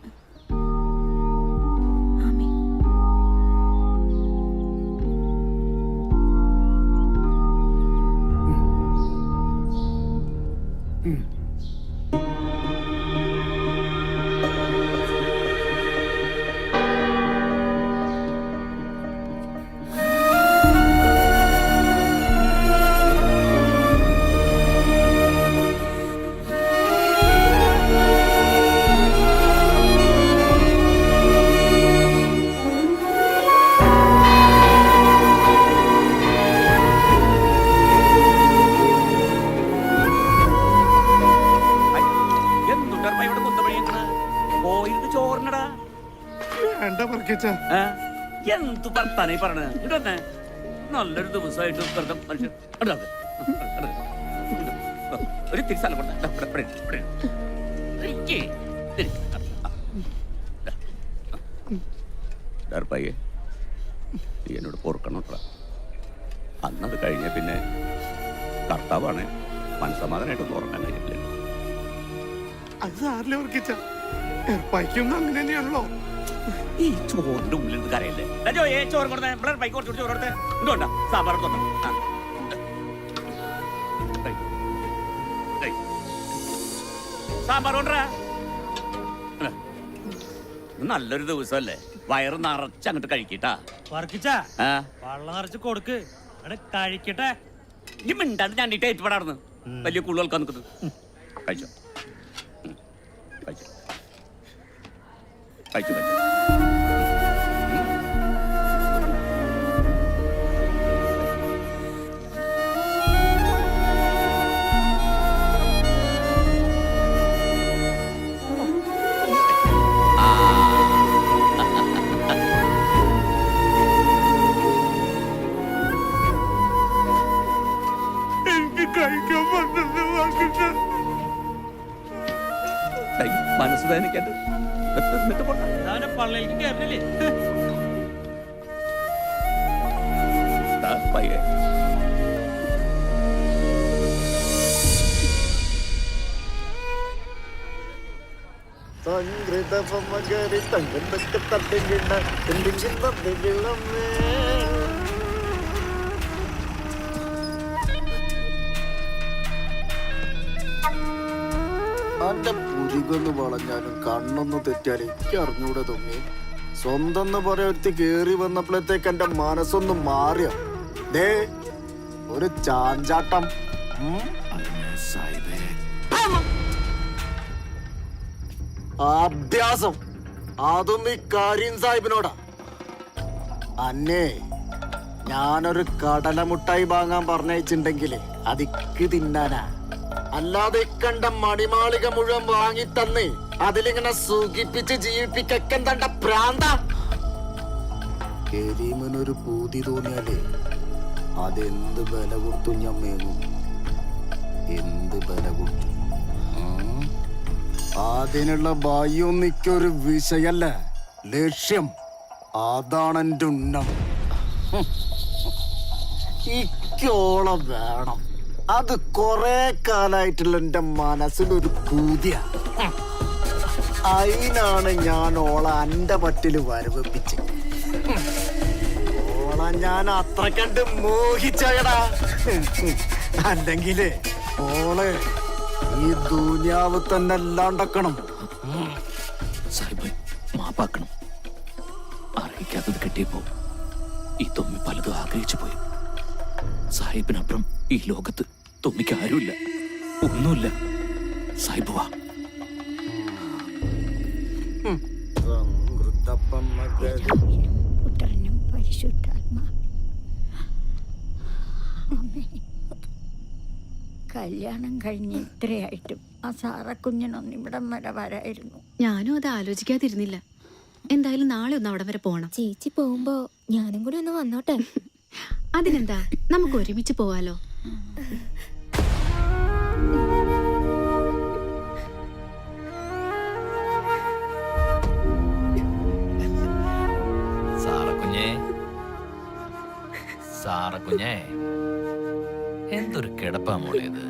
S7: എന്ത് വർത്താനായി പറഞ്ഞ ഇടന്നെ നല്ലൊരു ദിവസമായിട്ട് മനുഷ്യൻ ഒരു തിരിച്ചാലും
S18: നീ എന്നോട് പൊറുക്കണോട്ടാ. അന്നത് കഴിഞ്ഞ പിന്നെ കർത്താവാണ് മനസ്സമാധാനമായിട്ടൊന്നും ഉറങ്ങാൻ കഴിയില്ല.
S1: അത് സാറിലെ ഉറക്കിച്ച ഏർപ്പായിക്കൊന്നും അങ്ങനെ തന്നെയാണല്ലോ.
S7: ഈ ചോറിന്റെ ഉള്ളിൽ നിന്ന് കരയല്ലേ ചോറ് കൊടുത്തേ പൈക്ക് കുറച്ച് ചോറ് കൊടുത്തേ ഇതുകൊണ്ടാ സാമ്പാർ സാമ്പാർ കൊണ്ടാ. നല്ലൊരു ദിവസമല്ലേ, വയറ് നിറച്ച് അങ്ങോട്ട് കഴിക്കട്ടാ.
S9: വെള്ളം നിറച്ച് കൊടുക്ക് കഴിക്കട്ടെ.
S7: ഈ മിണ്ടാണ്ട് ഞണ്ടിട്ട് ഏറ്റുപെടാർന്ന് വലിയ കൂടുതൽ നിൽക്കുന്നത്. കഴിച്ചോ കഴിച്ചോ കഴിച്ചു കഴിച്ചു.
S1: എനിക്ക് കഴിക്കാൻ പറ്റുന്ന
S7: മനസ്സ് വേദനിക്കാണ്ട്
S9: പള്ളിയിലേക്ക് കയറില്ലേ
S7: പയ്യെ
S3: അന്റെ പുരികൊന്ന് വളഞ്ഞാലും കണ്ണൊന്ന് തെറ്റാലും എനിക്ക് അറിഞ്ഞൂടെ തോന്നി. സ്വന്തം പറയത്തി കേറി വന്നപ്പോഴത്തേക്ക് എന്റെ മനസ്സൊന്നും മാറിയ ദേ ഒരു ചാഞ്ചാട്ടം. അഭ്യാസം അതൊന്നും ഈ കരീം സാഹിബിനോടാ. അന്നേ ഞാനൊരു കടലമുട്ടായി വാങ്ങാൻ പറഞ്ഞയച്ചിണ്ടെങ്കിലേ അതിക്ക് തിന്നാനാ. അല്ലാതെ കണ്ട മണിമാളിക മുഴുവൻ വാങ്ങി തന്ന് അതിലിങ്ങനെ സുഖിപ്പിച്ച് ജീവിപ്പിക്കാൻ തണ്ട പ്രാന്ത. കരീമിനൊരു പൂതി തോന്നിയാലേ അതെന്ത് വില കൊടുത്തു ഞാൻ മേങ്ങും. എന്ത് വില കൊടുത്തു. അതിനുള്ള ഭയൊന്നിക്കൊരു വിഷയല്ല, ലക്ഷ്യം. അതാണ് എൻ്റെ ഉന്നം. ഇക്കോളം വേണം. അത് കൊറേ കാലായിട്ടുള്ള എന്റെ മനസ്സിലൊരു പൂതിയ. അതിനാണ് ഞാൻ ഓള എന്റെ പറ്റില് വരവിപ്പിച്ച്. ഓള ഞാൻ അത്ര കണ്ട് മോഹിച്ചടാ. അല്ലെങ്കിലേ ഓളെ ഈ ദുനിയാവ് തന്നെ അല്ലാണ്ടക്കണം.
S16: സാഹിബ് മാപ്പാക്കണം. അറിയിക്കാത്തത് കിട്ടിയപ്പോ ഈ തൊമ്മി പലതും ആഗ്രഹിച്ചു പോയി. സാഹിബിനപ്പുറം ഈ ലോകത്ത് തൊമ്മിക്ക് ആരുമില്ല. ഒന്നുമില്ല സായിബ് വാ.
S12: പുത്രനും പരിശുദ്ധാത്മാ കല്യാണം കഴിഞ്ഞ് ഇത്രയായിട്ടും ആ സാറക്കുഞ്ഞിനൊന്നും ഇവിടം വരെ വരായിരുന്നു.
S8: ഞാനും അത് ആലോചിക്കാതിരുന്നില്ല. എന്തായാലും നാളെ ഒന്ന് അവിടം വരെ പോണം.
S4: ചേച്ചി പോകുമ്പോ ഞാനും കൂടി ഒന്ന് വന്നോട്ടെ.
S8: അതിനെന്താ, നമുക്ക് ഒരുമിച്ച് പോവാലോ.
S16: സാറക്കുഞ്ഞേ, എന്തൊരു കിടപ്പാ മോളേത്.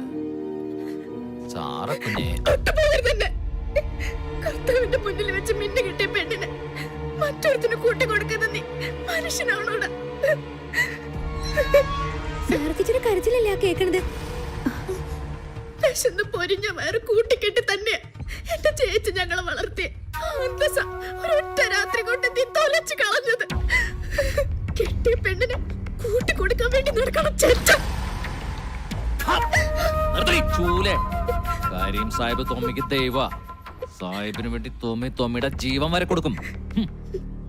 S16: സാറക്കുഞ്ഞേ,
S8: കർത്താവിന്റെ മുന്നിൽ വെച്ച് മിന്നു കിട്ടിയ പെണ്ണിന് മറ്റൊരുത്തിന് കൂട്ടി കൊടുക്കുന്ന നീ മനുഷ്യനാണോടാ?
S4: സാറത്തിച്ചിയുടെ കരച്ചിലല്ലേ ആ കേക്കണത്?
S8: വിശന്ന് പൊരിഞ്ഞ വയറ് കൂട്ടിക്കെട്ടി തന്നെ എന്റെ ചേച്ചി ഞങ്ങളെ വളർത്തിയ ഒരൊറ്റ രാത്രി കൊണ്ട് നീ തൊലച്ചു കളഞ്ഞത്. കെട്ടിയ പെണ്ണിന് കൂട്ടി കൊടുക്കാൻ വേണ്ടി നടക്കണം ചേച്ച.
S16: കരീം സാഹിബ് തൊമ്മിക്ക് ദൈവ. സാഹിബിന് വേണ്ടി തൊമ്മിയുടെ ജീവൻ വരെ കൊടുക്കും.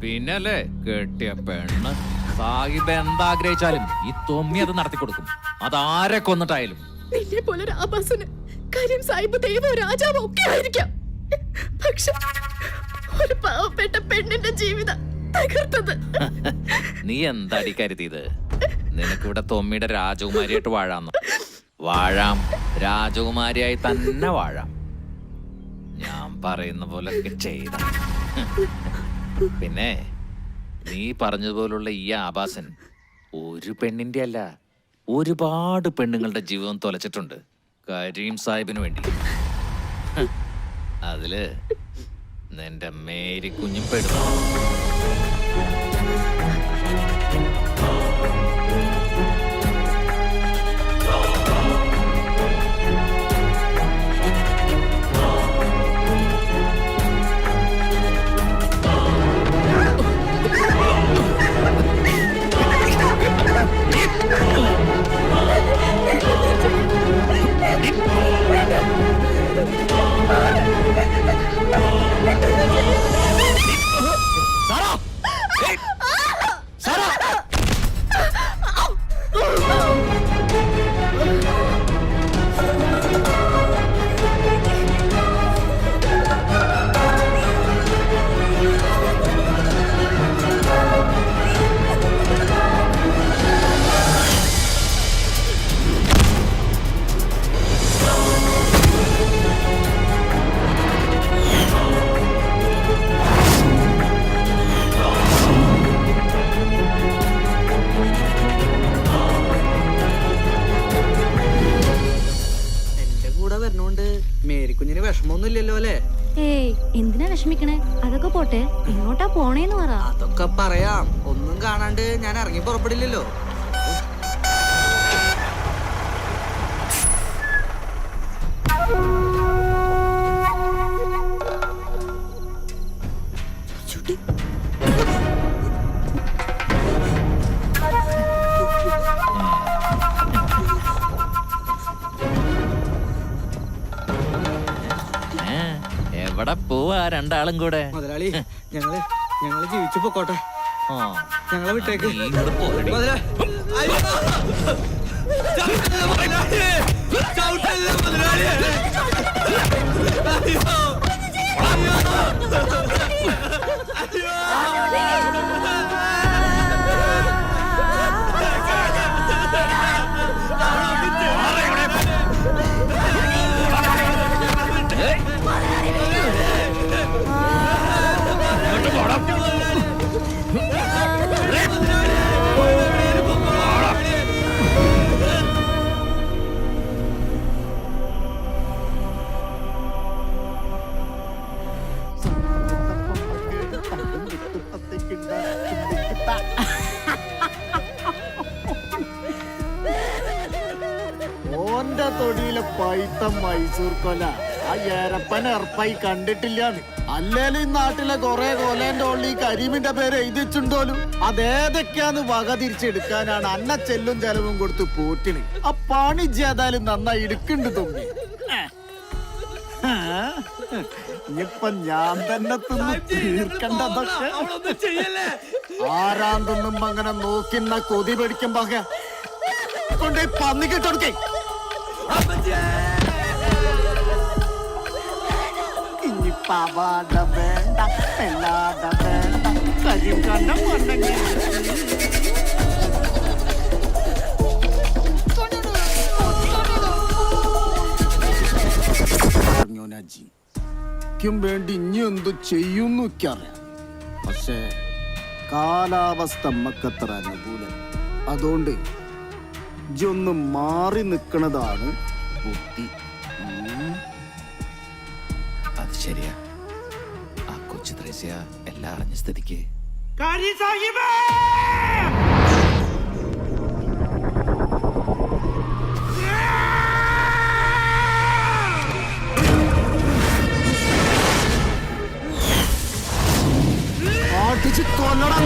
S16: പിന്നല്ലേ കെട്ടിയ പെണ്ണ്. സാഹിബ് എന്താഗ്രഹിച്ചാലും ഈ തൊമ്മി അത് നടത്തി കൊടുക്കും. അതാരെ കൊന്നിട്ടായാലും.
S8: നിന്നെ പോലെ ഒരു ആഭാസന് കരീം സാഹിബ് ദൈവോ രാജാവോ ഒക്കെ ആയിരിക്കാം. പക്ഷെ ഒരു പാവപ്പെട്ട പെണ്ണിന്റെ ജീവിതം തകർത്തത്.
S16: നീ എന്താടി കരുതിയത്? നിനക്കിവിടെ തൊമ്മിയുടെ രാജകുമാരിയായിട്ട് വാഴാന്ന്. വാഴാം, രാജകുമാരിയായി തന്നെ വാഴാം. ഞാൻ പറയുന്ന പോലെ ചെയ്ത. പിന്നെ നീ പറഞ്ഞതുപോലുള്ള ഈ ആഭാസൻ ഒരു പെണ്ണിന്റെ അല്ല, ഒരുപാട് പെണ്ണുങ്ങളുടെ ജീവിതം തൊലച്ചിട്ടുണ്ട് കരീം സാഹിബിന് വേണ്ടി. അതില് നിന്റെ മേരി കുഞ്ഞും പെടുന്നു.
S6: മേരിക്കുഞ്ഞിന് വിഷമമൊന്നും ഇല്ലല്ലോ അല്ലേ?
S4: ഏയ്, എന്തിനാ വിഷമിക്കണേ? അതൊക്കെ പോട്ടെ, എങ്ങോട്ടാ പോണേന്ന് പറ.
S6: അതൊക്കെ പറയാം. ഒന്നും കാണാണ്ട് ഞാൻ ഇറങ്ങി പുറപ്പെടില്ലല്ലോ.
S16: എവിടെ പോവാ രണ്ടാളും കൂടെ?
S6: മുതലാളി, ഞങ്ങള് ജീവിച്ചു പോക്കോട്ടെ. ഞങ്ങളെ വിട്ടേക്ക്.
S3: ഓന്റെ തൊടിയിലെ പൈത്ത മൈസൂർ കൊല ആ ഏരപ്പൻ എറപ്പായി കണ്ടിട്ടില്ലാന്ന്. അല്ലേലും ഈ നാട്ടിലെ കൊറേ കൊലേന്റെ ഉള്ളിൽ ഈ കരീമിന്റെ പേര് എഴുതിച്ചുണ്ടോലും അതേതൊക്കെയാന്ന് വക തിരിച്ചെടുക്കാനാണ് അന്ന ചെല്ലും ചെലവും കൊടുത്ത് പോറ്റിന്. ആ പണി ചെയ്താലും നന്നായി എടുക്കുന്നുണ്ട് തൊമ്മി. ഇനിയിപ്പൊ ഞാൻ തന്നെ തിന്ന് തീർക്കണ്ടതൊക്കെ. ആരാൻ തിന്നുമ്പോ അങ്ങനെ നോക്കിന്ന കൊതി പിടിക്കുമ്പോ കൊണ്ടേ പന്നിക്കിട്ടൊടുക്കേ. ഇനിയിപ്പ അവാട വേണ്ട, എല്ലാട വേണ്ട, കരിയും കണ്ണം കൊണ്ടെങ്കിൽ ക്കും വേണ്ടി ഇനി എന്തു ചെയ്യുന്നു അറിയാം. പക്ഷേ കാലാവസ്ഥ നമ്മക്കത്ര അനുകൂലം. അതുകൊണ്ട് ഇജൊന്ന് മാറി നിൽക്കണതാണ് ബുദ്ധി.
S16: അത് ശരിയാ. ആ കൊച്ചു ത്രേസ്യ എല്ലാം അറിഞ്ഞ സ്ഥിതിക്ക്
S3: അടിച്ച് കൊല്ലണം.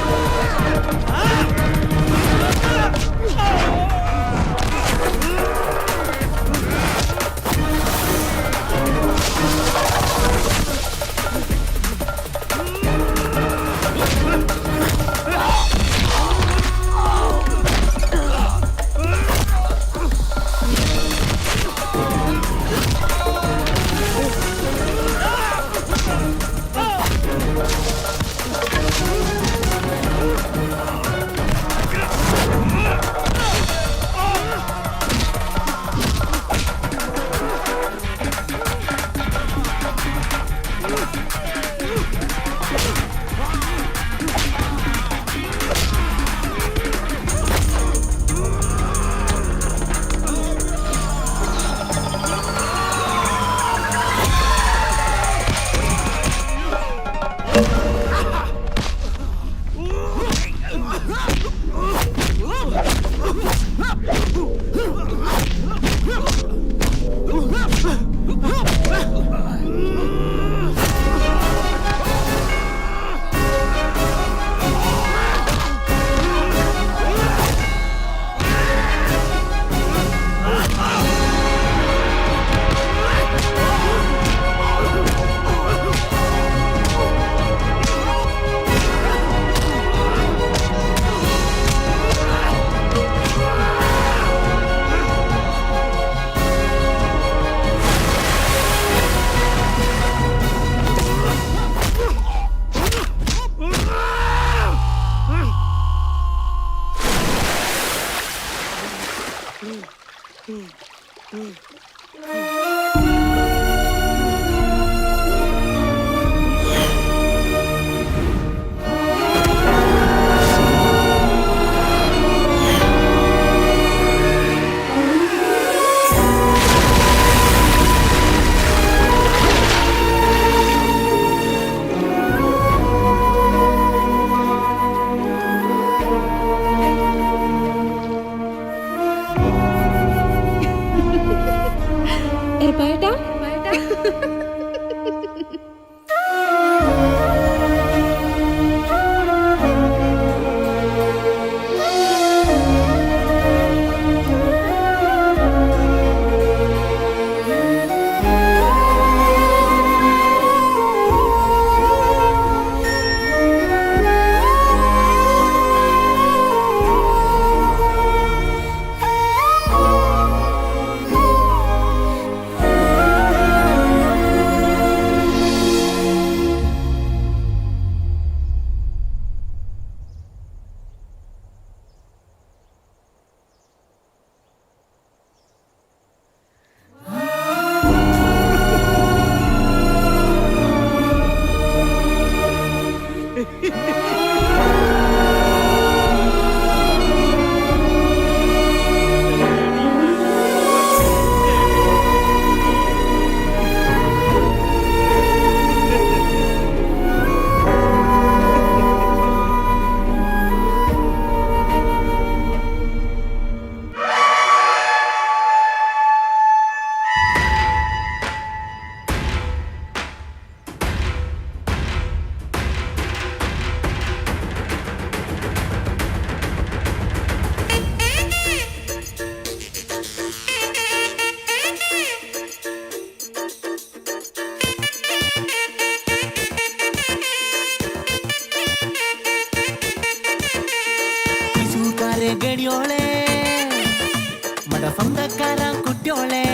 S10: സ്വന്തക്കാരാ കുട്ടിയോളെ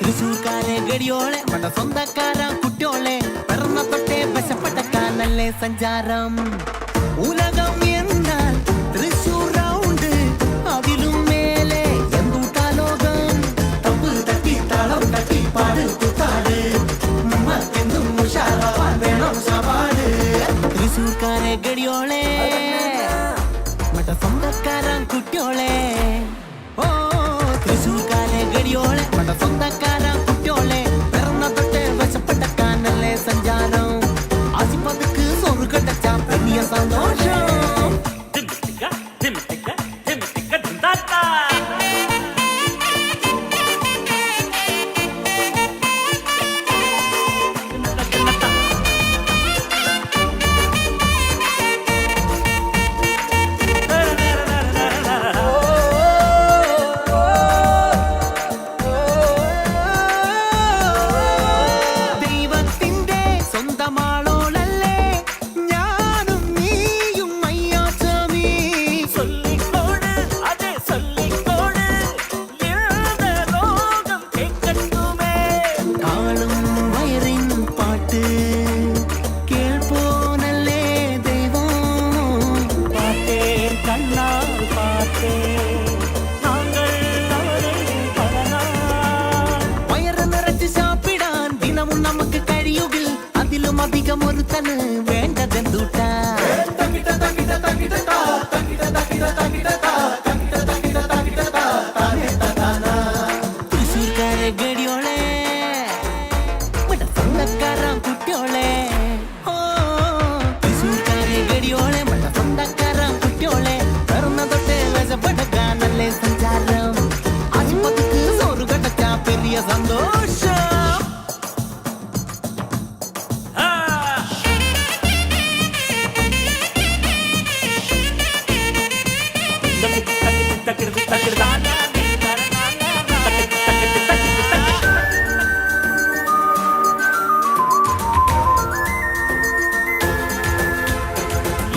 S10: തൃശൂർക്കാരെ ഗടിയോളെ മണ്ട സ്വന്തക്കാരാ കുട്ടിയോളെ പിറന്ന തൊട്ടേ വശപ്പെട്ടക്കാനല്ലേ സഞ്ചാരം ഉലകം എന്നാൽ തൃശൂർ റൗണ്ട് അതിലും മേലെ എന്തൂട്ടാ ലോകം തപ്പ് തട്ടി താളം തട്ടി പാട് കുത്താട് എന്തും ഉഷാറാവാൻ വേണം സവാട് തൃശൂർക്കാരെ ഗടിയോളെ മറ്റ സ്വന്തക്കാരാ കുട്ടിയോളെ ഓ തൃശൂർക്കാരെ ഗടിയോളെ മറ്റ സ്വന്തക്കാരാ കുട്ടിയോളെ പിറന്ന തൊട്ടേ വശപ്പെട്ടക്കാനല്ലേ സഞ്ചാരം ആശിപ്പതുക്ക് സ്വർഗടച്ച വലിയ സന്തോഷം ദൈവത്തിന്റെ സ്വന്തമാളോളല്ലേ ഞാനും നീയും അയ്യാച്ചമീ
S14: சொல்லிக்கோடு அதே சொல்லிக்கோடு இந்த லோகம் கேட்கட்டுமே
S10: താളും വയറിൻ പാട്ട് കേൾപ്പോനല്ലേ ദൈവം
S14: பார்த்தேன் கண்ணால் பார்த்தேன் நாங்கள் அவரை பல நாள்
S10: വയറ് നിറച്ച് സാപ്പിടാൻ ദിനവും നമുക്ക് കഴിയുകിൽ അതിലും അധികം ഒരുത്തന് വേണ്ടതെന്തൂട്ടാ തൃശൂർക്കാരെ ഗടിയോളെ മറ്റ സ്വന്തക്കാരാ കുട്ടിയോളെ ഓ തൃശൂർക്കാരെ ഗടിയോളെ മറ്റ സ്വന്തക്കാരാ കുട്ടിയോളെ പിറന്ന തൊട്ടേ വശപ്പെട്ടക്കാനല്ലേ സഞ്ചാരം ആശുപത്രിക്ക് സോറ് കടച്ച പെരിയ സന്തോഷം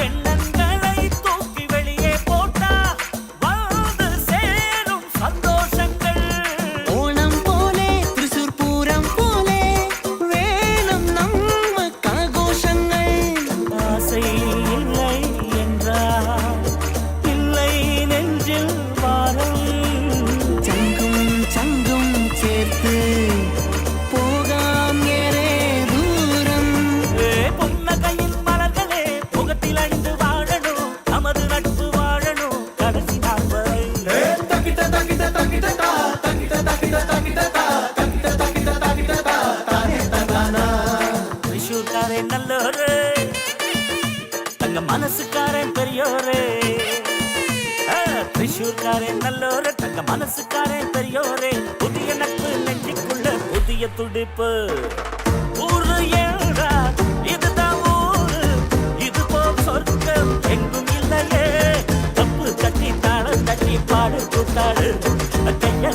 S14: எண்ணங்களை தூக்கி வெளியே போட்டா வந்து சேரும் சந்தோஷங்கள்
S10: ഓണം പോലെ തൃശൂർ പൂരം പോലെ വേണം നമുക്ക് ആഘോഷങ്ങൾ
S14: ஆசை இல்லை என்றால் இல்லை நெஞ்சில் வாரம்
S10: ചങ്കും ചങ്കും ചേർത്ത് പോകാം ഏറെ ദൂരം
S14: புன்னகையின் மலர்களே முகத்தில் அணிந்து வாழணும் நமது நட்பு வாழணும் கடைசி நாள் வரை தൃശൂர்காரன் நல்லோரு தங்க மனசுக்காரன் பெரியோரே தൃശൂர்காரன் நல்லோரு தங்க மனசுக்காரன் பெரியோரே புதிய நட்பு நெஞ்சுக்குள்ள புதிய துடிப்பு ஊரு ஏழா இதுதான் ஊரு இது போல் சொர்க்கம் எங்கும் இல்லையே தப்பு தட்டி தாளம் தட்டி பாடு கூத்தாடு கைய